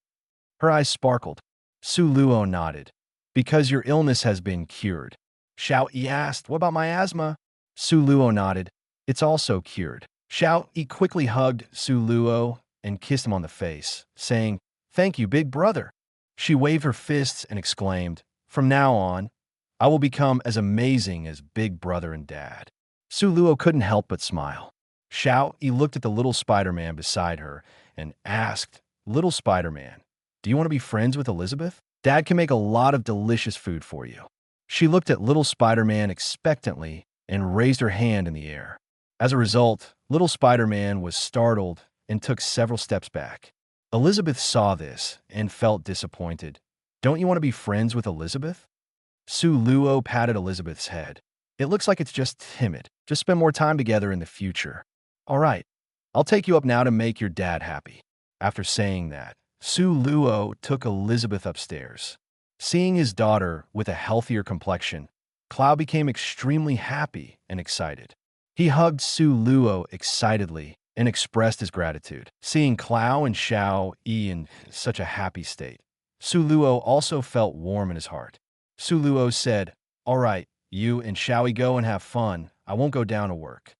Her eyes sparkled. Luo nodded. "Because your illness has been cured." Xiao Yi asked, "What about my asthma?" Luo nodded. "It's also cured." Xiao Yi quickly hugged Luo and kissed him on the face, saying, "Thank you, big brother." She waved her fists and exclaimed, "From now on, I will become as amazing as big brother and dad." Luo couldn't help but smile. Xiao Yi looked at the little Spider-Man beside her and asked, "Little Spider-Man, do you want to be friends with Elizabeth? Dad can make a lot of delicious food for you." She looked at little Spider-Man expectantly and raised her hand in the air. As a result, little Spider-Man was startled and took several steps back. Elizabeth saw this and felt disappointed. "Don't you want to be friends with Elizabeth?" Luo patted Elizabeth's head. "It looks like it's just timid. Just spend more time together in the future." "All right, I'll take you up now to make your dad happy." After saying that, Luo took Elizabeth upstairs. Seeing his daughter with a healthier complexion, Cloud became extremely happy and excited. He hugged Luo excitedly and expressed his gratitude. Seeing Cloud and Xiao Yi in such a happy state, Luo also felt warm in his heart. Luo said, "All right, you and Xiao Yi go and have fun. I won't go down to work."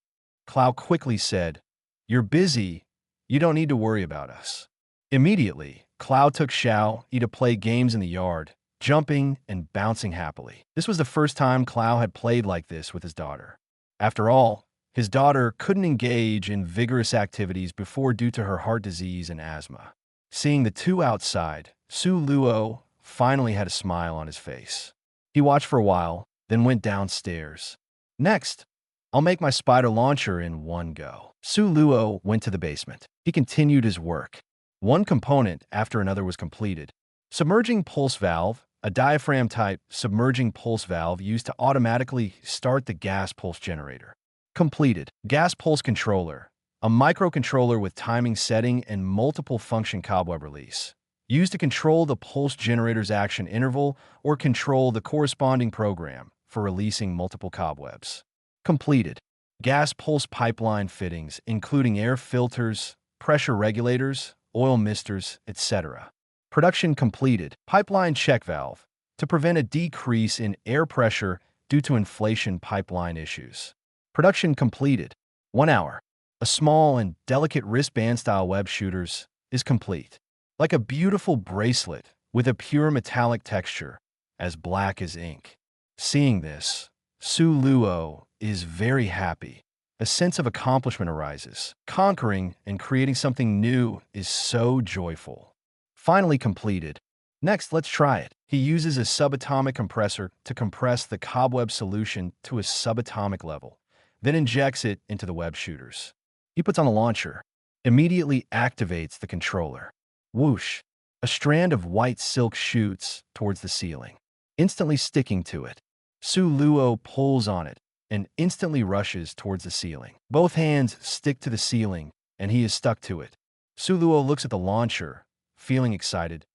Cloud quickly said, "You're busy. You don't need to worry about us." Immediately, Cloud took Xiao Yi to play games in the yard, jumping and bouncing happily. This was the first time Cloud had played like this with his daughter. After all, his daughter couldn't engage in vigorous activities before due to her heart disease and asthma. Seeing the two outside, Luo finally had a smile on his face. He watched for a while, then went downstairs. "Next, I'll make my spider launcher in one go." Luo went to the basement. He continued his work. One component after another was completed. Submerging pulse valve, a diaphragm-type submerging pulse valve used to automatically start the gas pulse generator. Completed. Gas pulse controller, a microcontroller with timing setting and multiple function cobweb release, used to control the pulse generator's action interval or control the corresponding program for releasing multiple cobwebs. Completed. Gas pulse pipeline fittings, including air filters, pressure regulators, oil misters, etc. Production completed. Pipeline check valve, to prevent a decrease in air pressure due to inflation pipeline issues. Production completed. 1 hour. A small and delicate wristband-style web shooters is complete. Like a beautiful bracelet with a pure metallic texture, as black as ink. Seeing this, Luo is very happy. A sense of accomplishment arises. Conquering and creating something new is so joyful. Finally completed. Next, let's try it. He uses a subatomic compressor to compress the cobweb solution to a subatomic level, then injects it into the web shooters. He puts on the launcher, immediately activates the controller. Whoosh! A strand of white silk shoots towards the ceiling, instantly sticking to it. Luo pulls on it and instantly rushes towards the ceiling. Both hands stick to the ceiling, and he is stuck to it. Luo looks at the launcher, feeling excited.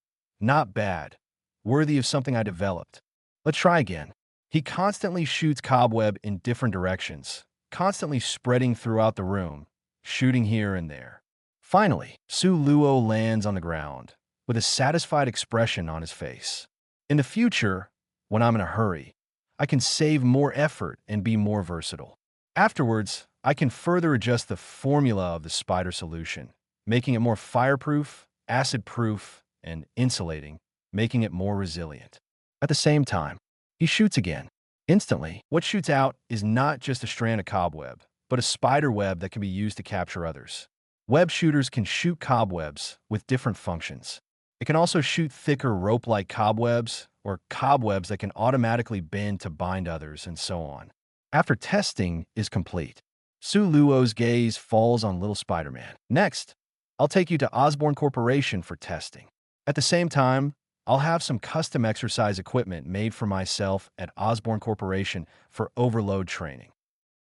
Not bad. Worthy of something I developed. Let's try again. He constantly shoots cobweb in different directions, constantly spreading throughout the room, shooting here and there. Finally, Luo lands on the ground, with a satisfied expression on his face. In the future, when I'm in a hurry, I can save more effort and be more versatile. Afterwards, I can further adjust the formula of the spider solution, making it more fireproof, acid-proof, and insulating, making it more resilient. At the same time, he shoots again. Instantly, what shoots out is not just a strand of cobweb, but a spider web that can be used to capture others. Web shooters can shoot cobwebs with different functions. It can also shoot thicker rope-like cobwebs or cobwebs that can automatically bend to bind others, and so on. After testing is complete, Sue Luo's gaze falls on little Spider-Man. Next, I'll take you to Osborne Corporation for testing. At the same time, I'll have some custom exercise equipment made for myself at Osborne Corporation for overload training.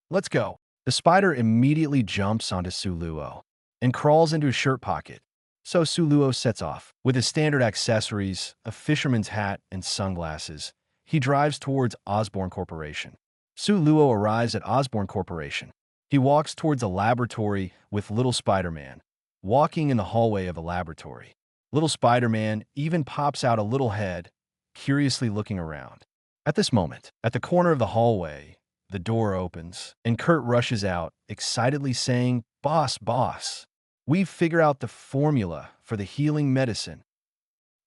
Let's go. The spider immediately jumps onto Sue Luo and crawls into his shirt pocket. So Sue Luo sets off. With his standard accessories, a fisherman's hat, and sunglasses, he drives towards Osborne Corporation. Sue Luo arrives at Osborne Corporation. He walks towards a laboratory with little Spider-Man, walking in the hallway of a laboratory. Little Spider-Man even pops out a little head, curiously looking around. At this moment, at the corner of the hallway, the door opens, and Kurt rushes out, excitedly saying, "Boss, boss, we've figured out the formula for the healing medicine."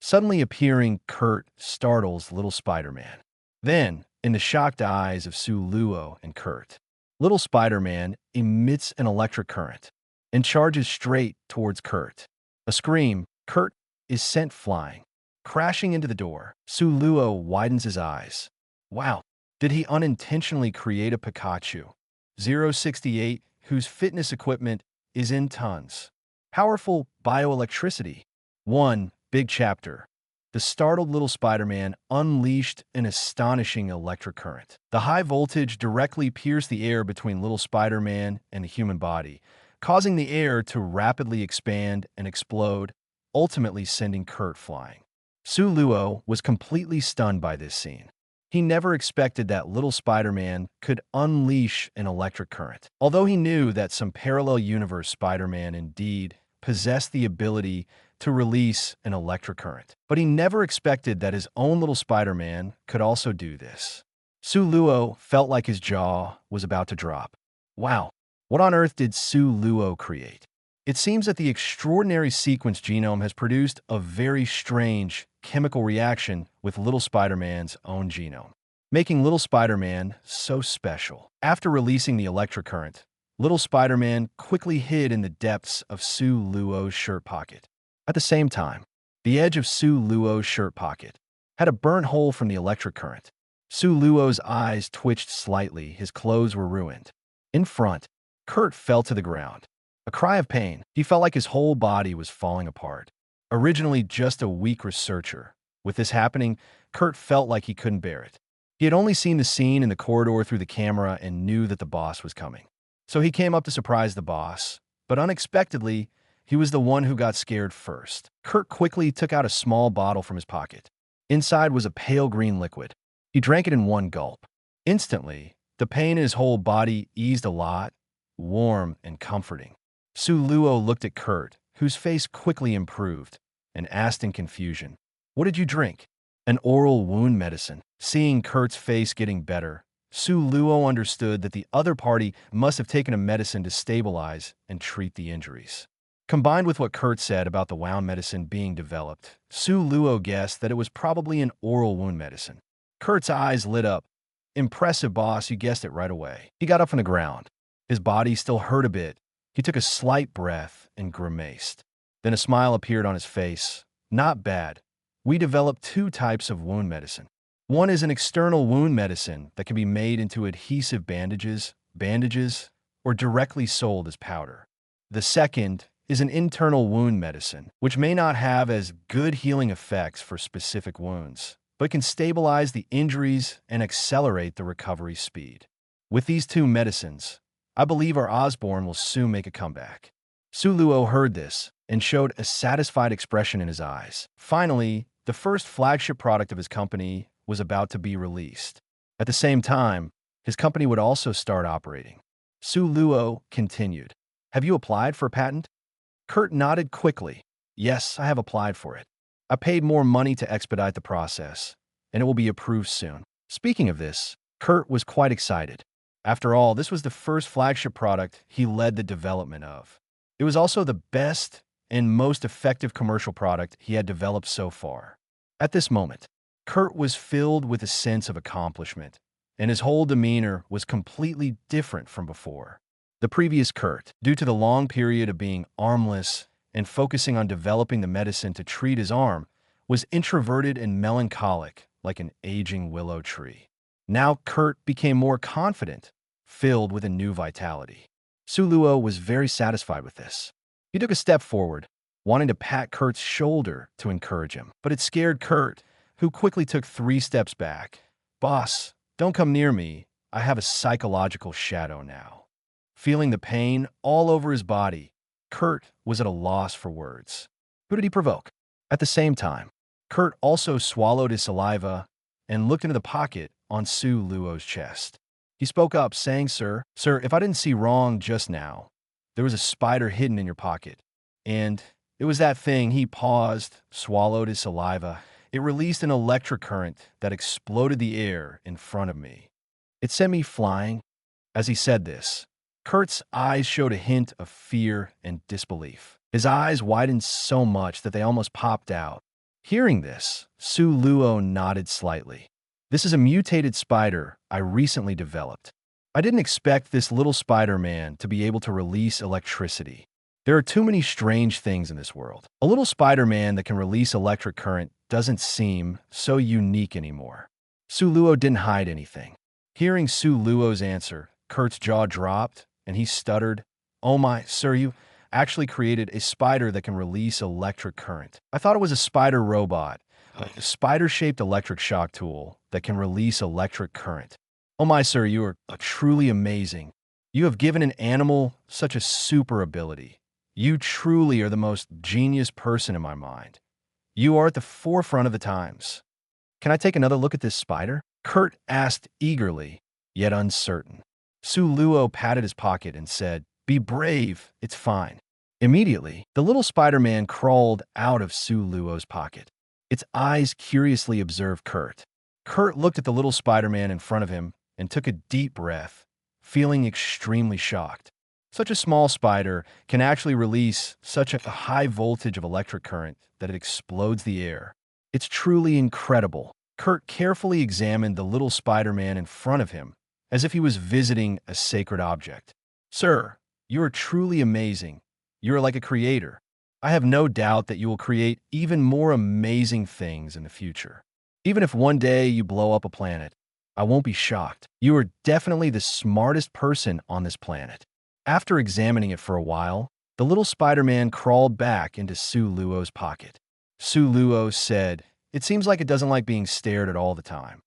Suddenly appearing Kurt startles little Spider-Man. Then, in the shocked eyes of Sue Luo and Kurt, little Spider-Man emits an electric current and charges straight towards Kurt. A scream, Kurt is sent flying, crashing into the door. Sue Luo widens his eyes. Wow, did he unintentionally create a Pikachu 068 whose fitness equipment is in tons? Powerful bioelectricity. One big chapter. The startled little Spider-Man unleashed an astonishing electric current. The high voltage directly pierced the air between little Spider-Man and the human body, causing the air to rapidly expand and explode, ultimately sending Kurt flying. Sue Luo was completely stunned by this scene. He never expected that little Spider-Man could unleash an electric current. Although he knew that some parallel universe Spider-Man indeed possessed the ability to release an electric current, but he never expected that his own little Spider-Man could also do this. Sue Luo felt like his jaw was about to drop. Wow, what on earth did Sue Luo create? It seems that the extraordinary sequence genome has produced a very strange chemical reaction with little Spider-Man's own genome, making little Spider-Man so special. After releasing the electric current, little Spider-Man quickly hid in the depths of Sue Luo's shirt pocket. At the same time, the edge of Sue Luo's shirt pocket had a burnt hole from the electric current. Sue Luo's eyes twitched slightly. His clothes were ruined. In front, Kurt fell to the ground. A cry of pain. He felt like his whole body was falling apart. Originally just a weak researcher, with this happening, Kurt felt like he couldn't bear it. He had only seen the scene in the corridor through the camera and knew that the boss was coming. So he came up to surprise the boss, but unexpectedly, he was the one who got scared first. Kurt quickly took out a small bottle from his pocket. Inside was a pale green liquid. He drank it in one gulp. Instantly, the pain in his whole body eased a lot, warm and comforting. Sue Luo looked at Kurt, whose face quickly improved, and asked in confusion, "What did you drink?" "An oral wound medicine." Seeing Kurt's face getting better, Sue Luo understood that the other party must have taken a medicine to stabilize and treat the injuries. Combined with what Kurt said about the wound medicine being developed, Sue Luo guessed that it was probably an oral wound medicine. Kurt's eyes lit up. "Impressive, boss, you guessed it right away." He got up from the ground. His body still hurt a bit. He took a slight breath and grimaced. Then a smile appeared on his face. "Not bad. We developed two types of wound medicine. One is an external wound medicine that can be made into adhesive bandages, or directly sold as powder. The second is an internal wound medicine, which may not have as good healing effects for specific wounds, but can stabilize the injuries and accelerate the recovery speed. With these two medicines, I believe our Osborne will soon make a comeback." Sue Luo heard this and showed a satisfied expression in his eyes. Finally, the first flagship product of his company was about to be released. At the same time, his company would also start operating. Sue Luo continued, "Have you applied for a patent?" Kurt nodded quickly. "Yes, I have applied for it. I paid more money to expedite the process, and it will be approved soon." Speaking of this, Kurt was quite excited. After all, this was the first flagship product he led the development of. It was also the best and most effective commercial product he had developed so far. At this moment, Kurt was filled with a sense of accomplishment, and his whole demeanor was completely different from before. The previous Kurt, due to the long period of being armless and focusing on developing the medicine to treat his arm, was introverted and melancholic like an aging willow tree. Now Kurt became more confident, filled with a new vitality. Suluo was very satisfied with this. He took a step forward, wanting to pat Kurt's shoulder to encourage him, but it scared Kurt, who quickly took 3 steps back. "Boss, don't come near me. I have a psychological shadow now." Feeling the pain all over his body, Kurt was at a loss for words. Who did he provoke? At the same time, Kurt also swallowed his saliva and looked into the pocket on Su Luo's chest. He spoke up, saying, Sir, if I didn't see wrong just now, there was a spider hidden in your pocket. And it was that thing." He paused, swallowed his saliva. "It released an electric current that exploded the air in front of me. It sent me flying." As he said this, Kurt's eyes showed a hint of fear and disbelief. His eyes widened so much that they almost popped out. Hearing this, Su Luo nodded slightly. "This is a mutated spider I recently developed. I didn't expect this little Spider-Man to be able to release electricity. There are too many strange things in this world. A little Spider-Man that can release electric current doesn't seem so unique anymore." Su Luo didn't hide anything. Hearing Su Luo's answer, Kurt's jaw dropped, and he stuttered, "Oh my, sir, you actually created a spider that can release electric current. I thought it was a spider robot, a spider-shaped electric shock tool that can release electric current. Oh my, sir, you are truly amazing. You have given an animal such a super ability. You truly are the most genius person in my mind. You are at the forefront of the times. Can I take another look at this spider?" Kurt asked eagerly, yet uncertain. Su Luo patted his pocket and said, "Be brave, it's fine." Immediately, the little Spider-Man crawled out of Su Luo's pocket. Its eyes curiously observed Kurt. Kurt looked at the little Spider-Man in front of him and took a deep breath, feeling extremely shocked. Such a small spider can actually release such a high voltage of electric current that it explodes the air. It's truly incredible. Kurt carefully examined the little Spider-Man in front of him, as if he was visiting a sacred object. "Sir, you are truly amazing. You are like a creator. I have no doubt that you will create even more amazing things in the future. Even if one day you blow up a planet, I won't be shocked. You are definitely the smartest person on this planet." After examining it for a while, the little Spider-Man crawled back into Su Luo's pocket. Su Luo said, "It seems like it doesn't like being stared at all the time.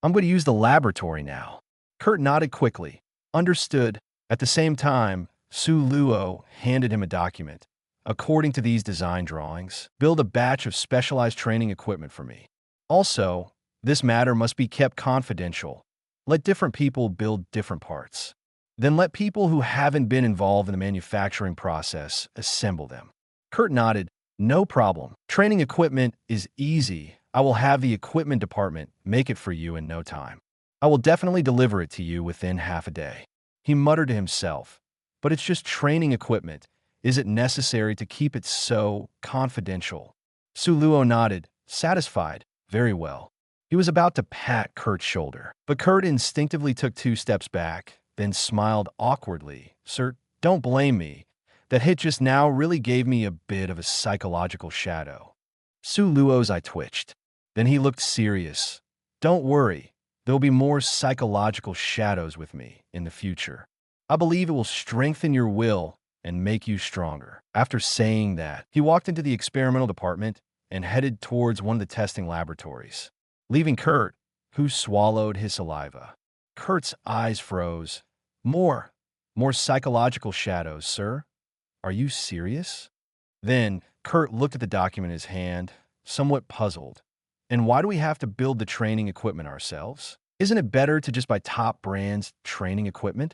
I'm going to use the laboratory now." Kurt nodded quickly, understood. At the same time, Su Luo handed him a document. "According to these design drawings, build a batch of specialized training equipment for me. Also, this matter must be kept confidential. Let different people build different parts. Then let people who haven't been involved in the manufacturing process assemble them." Kurt nodded. "No problem. Training equipment is easy. I will have the equipment department make it for you in no time. I will definitely deliver it to you within half a day." He muttered to himself, "But it's just training equipment. Is it necessary to keep it so confidential?" Su Luo nodded, satisfied. "Very well." He was about to pat Kurt's shoulder, but Kurt instinctively took 2 steps back, then smiled awkwardly. "Sir, don't blame me. That hit just now really gave me a bit of a psychological shadow." Su Luo's eye twitched. Then he looked serious. "Don't worry. There will be more psychological shadows with me in the future. I believe it will strengthen your will and make you stronger." After saying that, he walked into the experimental department and headed towards one of the testing laboratories, leaving Kurt, who swallowed his saliva. Kurt's eyes froze. More psychological shadows, sir? Are you serious?" Then Kurt looked at the document in his hand, somewhat puzzled. "And why do we have to build the training equipment ourselves? Isn't it better to just buy top brands training equipment?"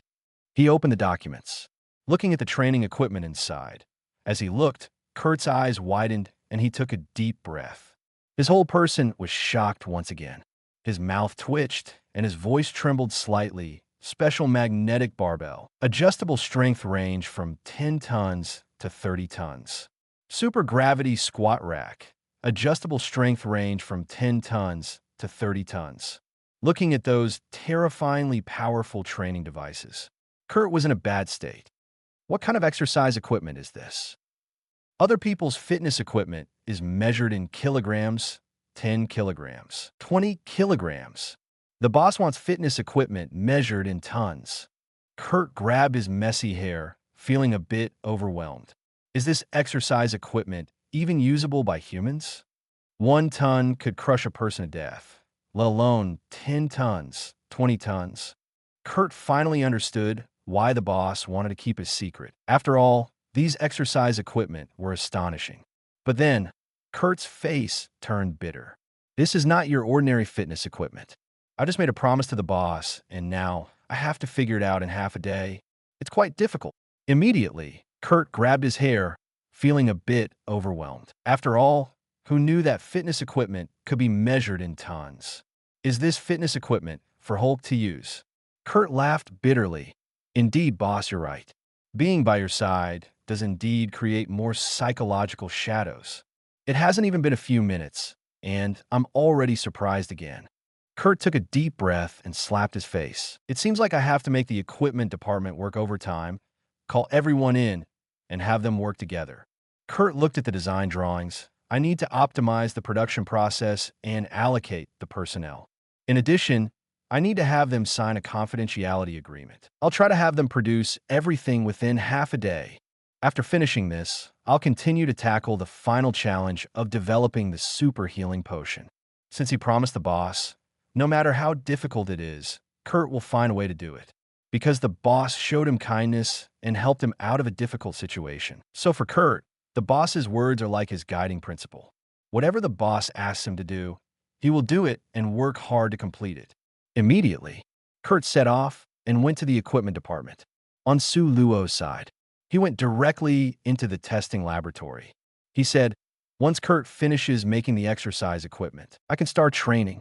He opened the documents, looking at the training equipment inside. As he looked, Kurt's eyes widened and he took a deep breath. His whole person was shocked once again. His mouth twitched and his voice trembled slightly. Special magnetic barbell. Adjustable strength range from 10 tons to 30 tons. Super gravity squat rack. Adjustable strength range from 10 tons to 30 tons. Looking at those terrifyingly powerful training devices, Kurt was in a bad state. What kind of exercise equipment is this? Other people's fitness equipment is measured in kilograms, 10 kilograms, 20 kilograms. The boss wants fitness equipment measured in tons. Kurt grabbed his messy hair, feeling a bit overwhelmed. Is this exercise equipment even usable by humans? 1 ton could crush a person to death, let alone 10 tons, 20 tons. Kurt finally understood why the boss wanted to keep his secret. After all, these exercise equipment were astonishing. But then, Kurt's face turned bitter. This is not your ordinary fitness equipment. I just made a promise to the boss, and now I have to figure it out in half a day. It's quite difficult. Immediately, Kurt grabbed his hair, feeling a bit overwhelmed. After all, who knew that fitness equipment could be measured in tons? Is this fitness equipment for Hulk to use? Kurt laughed bitterly. Indeed, boss, you're right. Being by your side does indeed create more psychological shadows. It hasn't even been a few minutes, and I'm already surprised again. Kurt took a deep breath and slapped his face. It seems like I have to make the equipment department work overtime, call everyone in, and have them work together. Kurt looked at the design drawings. I need to optimize the production process and allocate the personnel. In addition, I need to have them sign a confidentiality agreement. I'll try to have them produce everything within half a day. After finishing this, I'll continue to tackle the final challenge of developing the super healing potion. Since he promised the boss, no matter how difficult it is, Kurt will find a way to do it. Because the boss showed him kindness and helped him out of a difficult situation. So for Kurt, the boss's words are like his guiding principle. Whatever the boss asks him to do, he will do it and work hard to complete it. Immediately, Kurt set off and went to the equipment department. On Su Luo's side, he went directly into the testing laboratory. He said, once Kurt finishes making the exercise equipment, I can start training.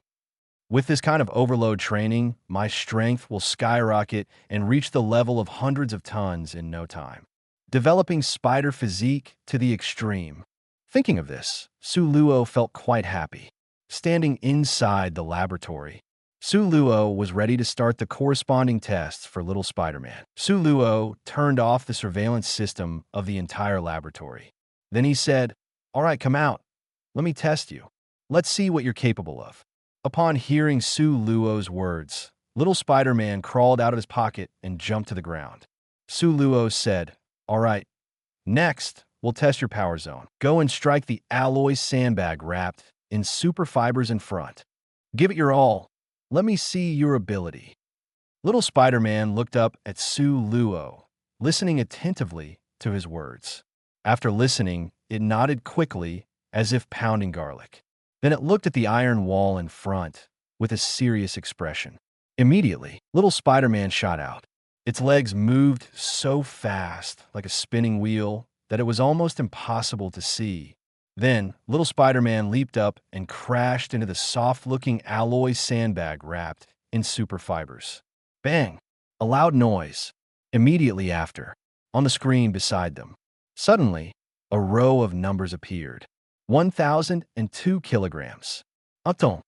With this kind of overload training, my strength will skyrocket and reach the level of hundreds of tons in no time. Developing spider physique to the extreme. Thinking of this, Su Luo felt quite happy. Standing inside the laboratory, Su Luo was ready to start the corresponding tests for little Spider-Man. Su Luo turned off the surveillance system of the entire laboratory. Then he said, "All right, come out. Let me test you. Let's see what you're capable of." Upon hearing Su Luo's words, little Spider-Man crawled out of his pocket and jumped to the ground. Su Luo said, "All right, next, we'll test your power zone. Go and strike the alloy sandbag wrapped in super fibers in front. Give it your all. Let me see your ability." Little Spider-Man looked up at Su Luo, listening attentively to his words. After listening, it nodded quickly, as if pounding garlic. Then it looked at the iron wall in front with a serious expression. Immediately, little Spider-Man shot out. Its legs moved so fast, like a spinning wheel, that it was almost impossible to see. Then, little Spider-Man leaped up and crashed into the soft-looking alloy sandbag wrapped in super fibers. Bang! A loud noise. Immediately after, on the screen beside them, suddenly, a row of numbers appeared. 1,002 kilograms.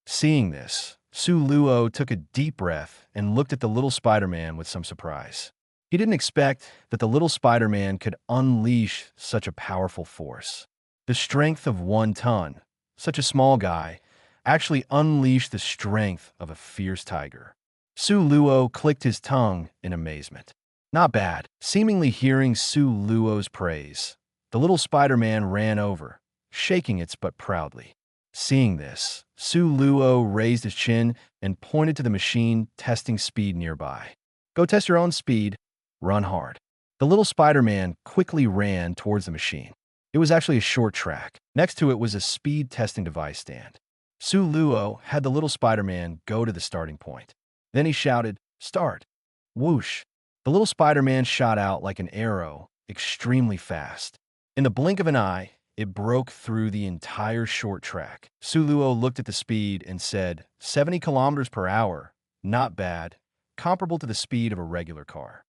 Seeing this, Su Luo took a deep breath and looked at the little Spider-Man with some surprise. He didn't expect that the little Spider-Man could unleash such a powerful force. The strength of 1 ton, such a small guy, actually unleashed the strength of a fierce tiger. Su Luo clicked his tongue in amazement. Not bad. Seemingly hearing Su Luo's praise, the little Spider-Man ran over, shaking its butt proudly. Seeing this, Su Luo raised his chin and pointed to the machine testing speed nearby. Go test your own speed. Run hard. The little Spider-Man quickly ran towards the machine. It was actually a short track. Next to it was a speed testing device stand. Su Luo had the little Spider-Man go to the starting point. Then he shouted, "Start!" Whoosh! The little Spider-Man shot out like an arrow, extremely fast. In the blink of an eye, it broke through the entire short track. Su Luo looked at the speed and said, 70 kilometers per hour. Not bad. Comparable to the speed of a regular car.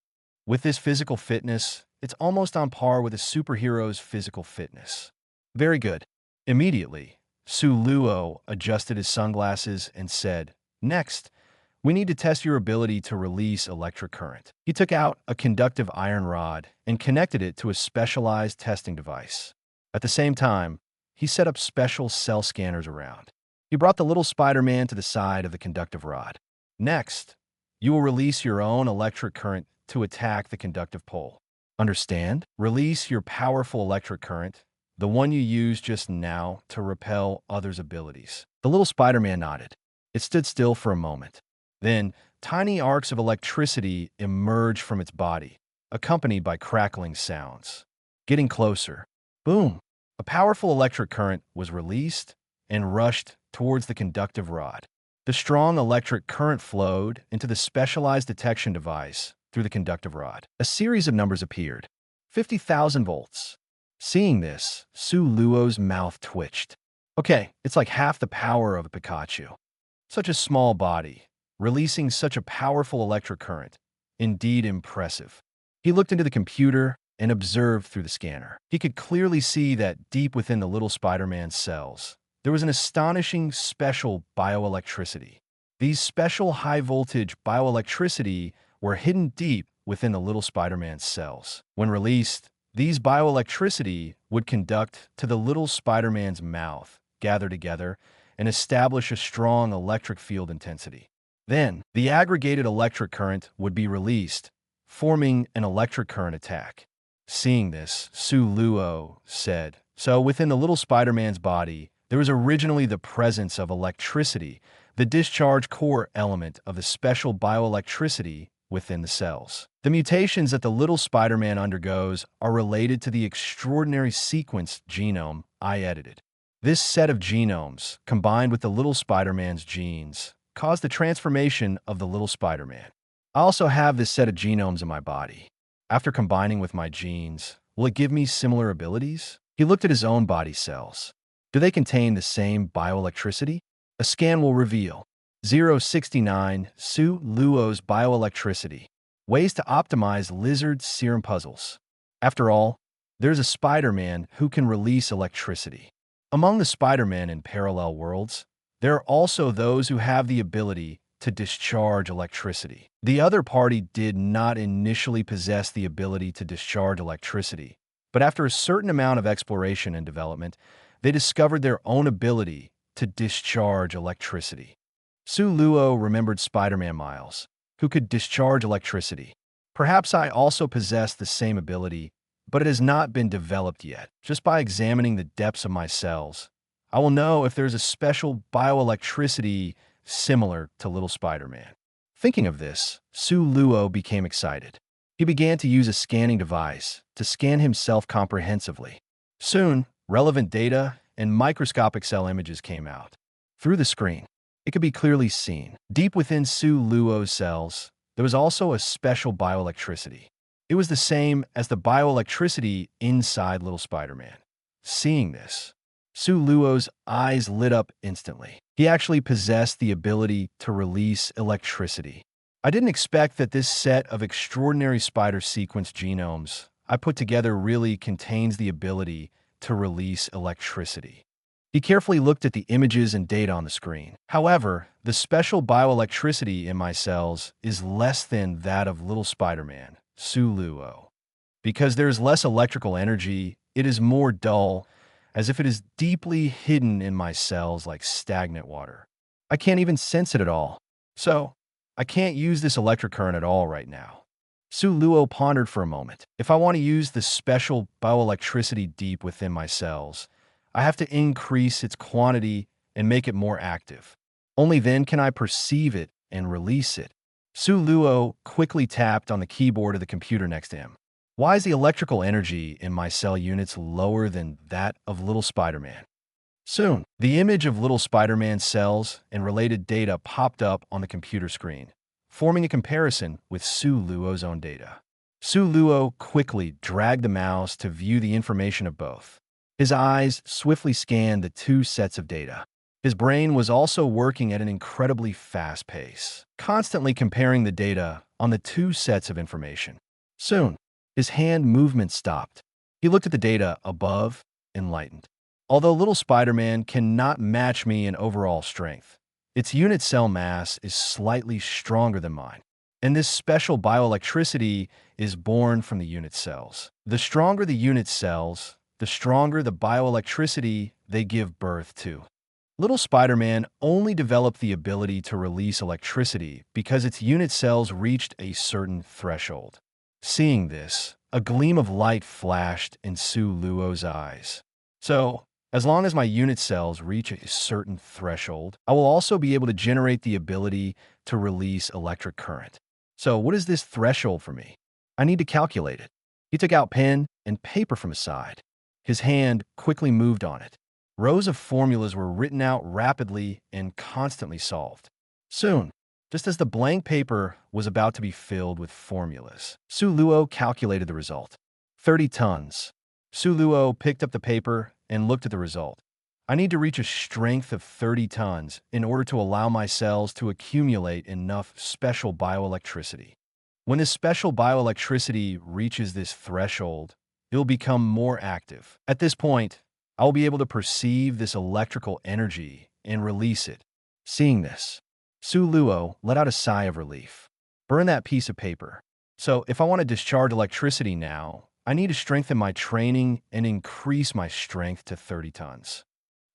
With this physical fitness, it's almost on par with a superhero's physical fitness. Very good. Immediately, Su Luo adjusted his sunglasses and said, "Next, we need to test your ability to release electric current." He took out a conductive iron rod and connected it to a specialized testing device. At the same time, he set up special cell scanners around. He brought the little Spider-Man to the side of the conductive rod. Next, you will release your own electric current to attack the conductive pole. Understand? Release your powerful electric current, the one you used just now, to repel others' abilities. The little Spider-Man nodded. It stood still for a moment. Then, tiny arcs of electricity emerged from its body, accompanied by crackling sounds. Getting closer. Boom! A powerful electric current was released and rushed towards the conductive rod. The strong electric current flowed into the specialized detection device through the conductive rod. A series of numbers appeared. 50,000 volts. Seeing this, Su Luo's mouth twitched. Okay, it's like half the power of a Pikachu. Such a small body, releasing such a powerful electric current. Indeed impressive. He looked into the computer and observed through the scanner. He could clearly see that deep within the little Spider-Man's cells, there was an astonishing special bioelectricity. These special high-voltage bioelectricity were hidden deep within the little Spider-Man's cells. When released, these bioelectricity would conduct to the little Spider-Man's mouth, gather together, and establish a strong electric field intensity. Then, the aggregated electric current would be released, forming an electric current attack. Seeing this, Su Luo said, "So within the little Spider-Man's body, there was originally the presence of electricity, the discharge core element of the special bioelectricity within the cells. The mutations that the little Spider-Man undergoes are related to the extraordinary sequenced genome I edited. This set of genomes, combined with the little Spider-Man's genes, caused the transformation of the little Spider-Man. I also have this set of genomes in my body. After combining with my genes, will it give me similar abilities?" He looked at his own body cells. Do they contain the same bioelectricity? A scan will reveal. 069 Su Luo's bioelectricity. Ways to optimize lizard serum puzzles. After all, there's a Spider-Man who can release electricity. Among the Spider-Men in parallel worlds, there are also those who have the ability to discharge electricity. The other party did not initially possess the ability to discharge electricity, but after a certain amount of exploration and development, they discovered their own ability to discharge electricity. Su Luo remembered Spider-Man Miles, who could discharge electricity. Perhaps I also possess the same ability, but it has not been developed yet. Just by examining the depths of my cells, I will know if there's a special bioelectricity similar to little Spider-Man. Thinking of this, Su Luo became excited. He began to use a scanning device to scan himself comprehensively. Soon, relevant data and microscopic cell images came out. Through the screen, it could be clearly seen. Deep within Su Luo's cells, there was also a special bioelectricity. It was the same as the bioelectricity inside little Spider-Man. Seeing this, Su Luo's eyes lit up instantly. He actually possessed the ability to release electricity. I didn't expect that this set of extraordinary spider sequence genomes I put together really contains the ability to release electricity. He carefully looked at the images and data on the screen. However, the special bioelectricity in my cells is less than that of little Spider-Man, Su Luo. Because there is less electrical energy, it is more dull, as if it is deeply hidden in my cells like stagnant water. I can't even sense it at all. So, I can't use this electric current at all right now. Su Luo pondered for a moment. If I want to use the special bioelectricity deep within my cells, I have to increase its quantity and make it more active. Only then can I perceive it and release it. Su Luo quickly tapped on the keyboard of the computer next to him. Why is the electrical energy in my cell units lower than that of little Spider-Man? Soon, the image of little Spider-Man's cells and related data popped up on the computer screen, forming a comparison with Su Luo's own data. Su Luo quickly dragged the mouse to view the information of both. His eyes swiftly scanned the two sets of data. His brain was also working at an incredibly fast pace, constantly comparing the data on the two sets of information. Soon, his hand movement stopped. He looked at the data above, enlightened. Although little Spider-Man cannot match me in overall strength, its unit cell mass is slightly stronger than mine, and this special bioelectricity is born from the unit cells. The stronger the unit cells, the stronger the bioelectricity they give birth to. Little Spider-Man only developed the ability to release electricity because its unit cells reached a certain threshold. Seeing this, a gleam of light flashed in Su Luo's eyes. So, as long as my unit cells reach a certain threshold, I will also be able to generate the ability to release electric current. So, what is this threshold for me? I need to calculate it. He took out pen and paper from his side. His hand quickly moved on it. Rows of formulas were written out rapidly and constantly solved. Soon, just as the blank paper was about to be filled with formulas, Su Luo calculated the result. 30 tons. Su Luo picked up the paper and looked at the result. I need to reach a strength of 30 tons in order to allow my cells to accumulate enough special bioelectricity. When this special bioelectricity reaches this threshold, it will become more active. At this point, I will be able to perceive this electrical energy and release it. Seeing this, Su Luo let out a sigh of relief. Burn that piece of paper. So if I want to discharge electricity now, I need to strengthen my training and increase my strength to 30 tons.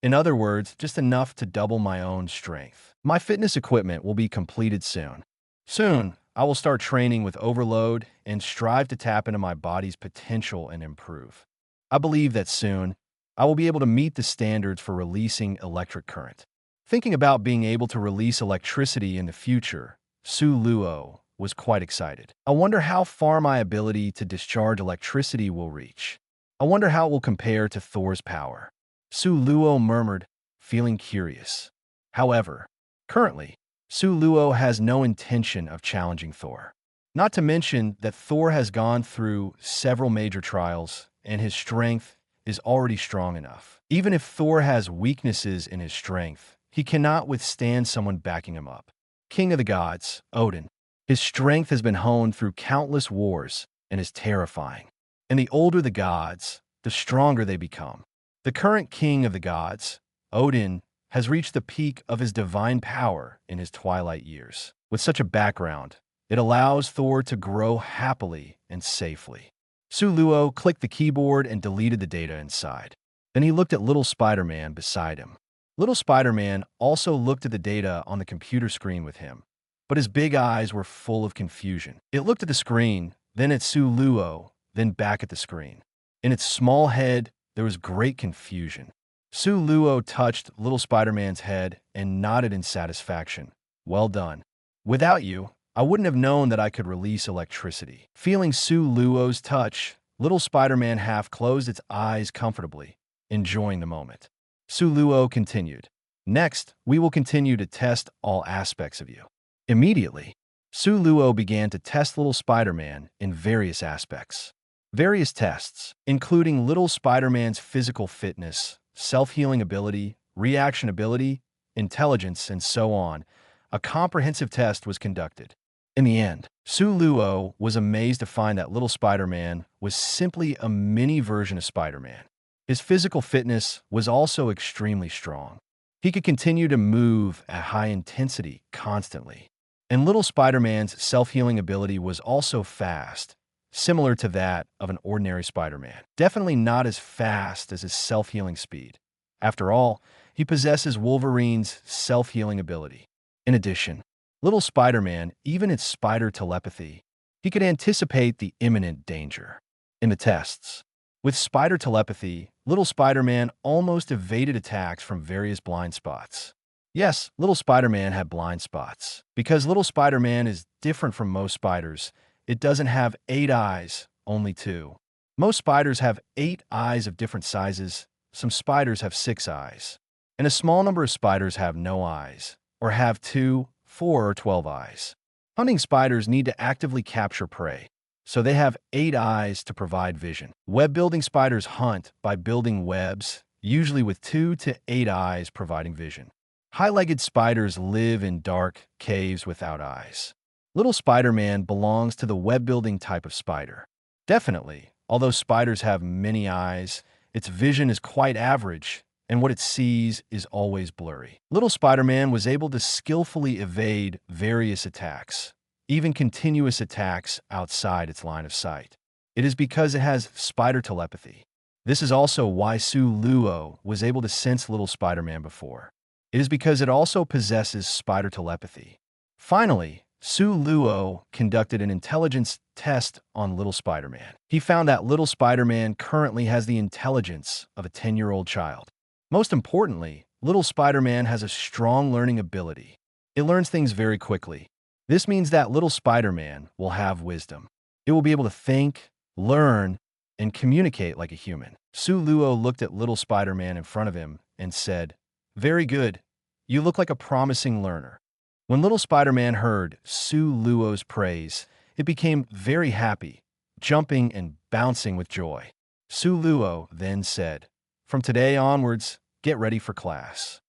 In other words, just enough to double my own strength. My fitness equipment will be completed soon. Soon, I will start training with overload and strive to tap into my body's potential and improve. I believe that soon, I will be able to meet the standards for releasing electric current. Thinking about being able to release electricity in the future, Su Luo was quite excited. I wonder how far my ability to discharge electricity will reach. I wonder how it will compare to Thor's power. Su Luo murmured, feeling curious. However, currently, Su Luo has no intention of challenging Thor. Not to mention that Thor has gone through several major trials, and his strength is already strong enough. Even if Thor has weaknesses in his strength, he cannot withstand someone backing him up. King of the gods, Odin. His strength has been honed through countless wars and is terrifying. And the older the gods, the stronger they become. The current king of the gods, Odin, has reached the peak of his divine power in his twilight years. With such a background, it allows Thor to grow happily and safely. Su Luo clicked the keyboard and deleted the data inside. Then he looked at Little Spider-Man beside him. Little Spider-Man also looked at the data on the computer screen with him, but his big eyes were full of confusion. It looked at the screen, then at Su Luo, then back at the screen. In its small head, there was great confusion. Su Luo touched Little Spider-Man's head and nodded in satisfaction. Well done. Without you, I wouldn't have known that I could release electricity. Feeling Su Luo's touch, Little Spider-Man half closed its eyes comfortably, enjoying the moment. Su Luo continued. Next, we will continue to test all aspects of you. Immediately, Su Luo began to test Little Spider-Man in various aspects. Various tests, including Little Spider-Man's physical fitness, self-healing ability, reaction ability, intelligence, and so on. A comprehensive test was conducted. In the end, Su Luo was amazed to find that Little Spider-Man was simply a mini version of Spider-Man. His physical fitness was also extremely strong. He could continue to move at high intensity constantly. And Little Spider-Man's self-healing ability was also fast, similar to that of an ordinary Spider-Man. Definitely not as fast as his self-healing speed. After all, he possesses Wolverine's self-healing ability. In addition, Little Spider-Man, even its spider telepathy, he could anticipate the imminent danger. In the tests, with spider telepathy, Little Spider-Man almost evaded attacks from various blind spots. Yes, Little Spider-Man had blind spots. Because Little Spider-Man is different from most spiders, it doesn't have 8 eyes, only 2. Most spiders have 8 eyes of different sizes, some spiders have 6 eyes. And a small number of spiders have no eyes, or have 2, 4, or 12 eyes. Hunting spiders need to actively capture prey, so they have 8 eyes to provide vision. Web-building spiders hunt by building webs, usually with 2 to 8 eyes providing vision. High-legged spiders live in dark caves without eyes. Little Spider-Man belongs to the web-building type of spider. Definitely, although spiders have many eyes, its vision is quite average, and what it sees is always blurry. Little Spider-Man was able to skillfully evade various attacks, even continuous attacks outside its line of sight. It is because it has spider telepathy. This is also why Sue Luo was able to sense little Spider-Man before. It is because it also possesses spider telepathy. Finally, Sue Luo conducted an intelligence test on little Spider-Man. He found that little Spider-Man currently has the intelligence of a 10-year-old child. Most importantly, little Spider-Man has a strong learning ability. It learns things very quickly. This means that little Spider-Man will have wisdom. It will be able to think, learn, and communicate like a human. Sue Luo looked at little Spider-Man in front of him and said, "Very good. You look like a promising learner." When little Spider-Man heard Sue Luo's praise, it became very happy, jumping and bouncing with joy. Sue Luo then said, "From today onwards, get ready for class.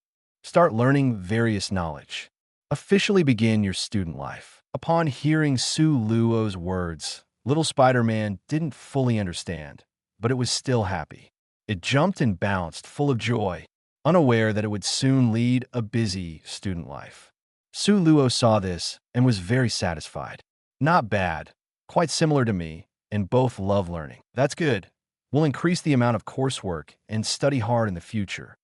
Start learning various knowledge. Officially begin your student life." Upon hearing Sue Luo's words, little Spider-Man didn't fully understand, but it was still happy. It jumped and bounced full of joy, unaware that it would soon lead a busy student life. Sue Luo saw this and was very satisfied. "Not bad. Quite similar to me, and both love learning. That's good. We'll increase the amount of coursework and study hard in the future.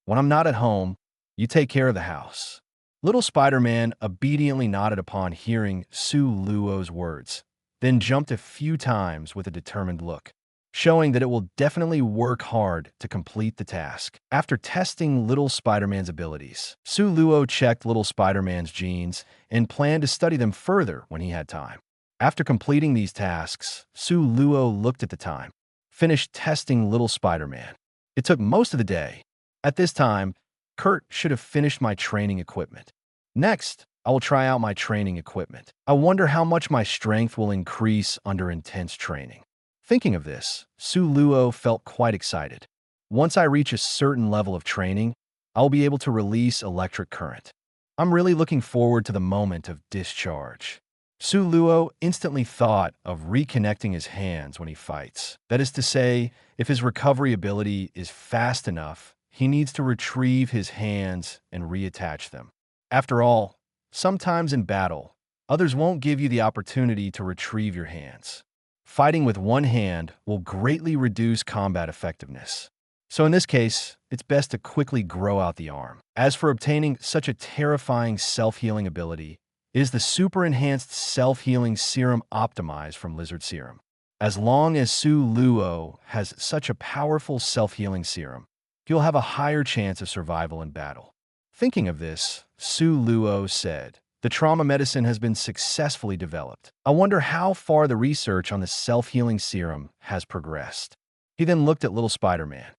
When I'm not at home, you take care of the house." Little Spider-Man obediently nodded upon hearing Sue Luo's words, then jumped a few times with a determined look, showing that it will definitely work hard to complete the task. After testing little Spider-Man's abilities, Sue Luo checked little Spider-Man's genes and planned to study them further when he had time. After completing these tasks, Sue Luo looked at the time, finished testing little Spider-Man. It took most of the day. At this time, Kurt should have finished my training equipment. Next, I will try out my training equipment. I wonder how much my strength will increase under intense training. Thinking of this, Sue Luo felt quite excited. Once I reach a certain level of training, I'll be able to release electric current. I'm really looking forward to the moment of discharge. Sue Luo instantly thought of reconnecting his hands when he fights. That is to say, if his recovery ability is fast enough, he needs to retrieve his hands and reattach them. After all, sometimes in battle, others won't give you the opportunity to retrieve your hands. Fighting with one hand will greatly reduce combat effectiveness. So in this case, it's best to quickly grow out the arm. As for obtaining such a terrifying self-healing ability, is the super enhanced self-healing serum optimized from Lizard Serum. As long as Sue Luo has such a powerful self-healing serum, he'll have a higher chance of survival in battle. Thinking of this, Sue Luo said, "The trauma medicine has been successfully developed. I wonder how far the research on the self-healing serum has progressed." He then looked at little Spider-Man.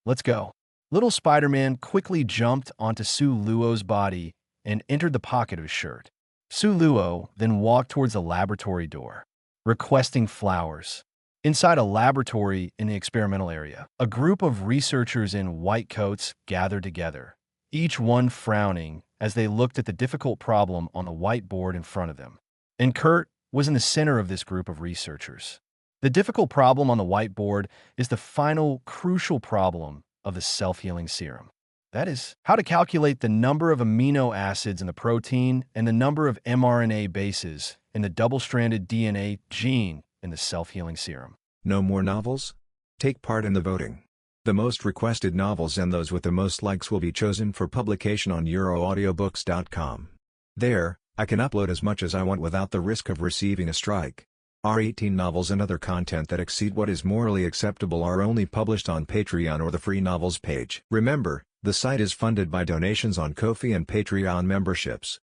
"Let's go." Little Spider-Man quickly jumped onto Sue Luo's body and entered the pocket of his shirt. Sue Luo then walked towards the laboratory door, requesting flowers. Inside a laboratory in the experimental area, a group of researchers in white coats gathered together, each one frowning as they looked at the difficult problem on the whiteboard in front of them. And Kurt was in the center of this group of researchers. The difficult problem on the whiteboard is the final crucial problem of the self-healing serum. That is, how to calculate the number of amino acids in the protein and the number of mRNA bases in the double-stranded DNA gene in the self-healing serum. No more novels? Take part in the voting. The most requested novels and those with the most likes will be chosen for publication on euroaudiobooks.com. There, I can upload as much as I want without the risk of receiving a strike. Our 18 novels and other content that exceed what is morally acceptable are only published on Patreon or the free novels page. Remember, the site is funded by donations on Ko-fi and Patreon memberships.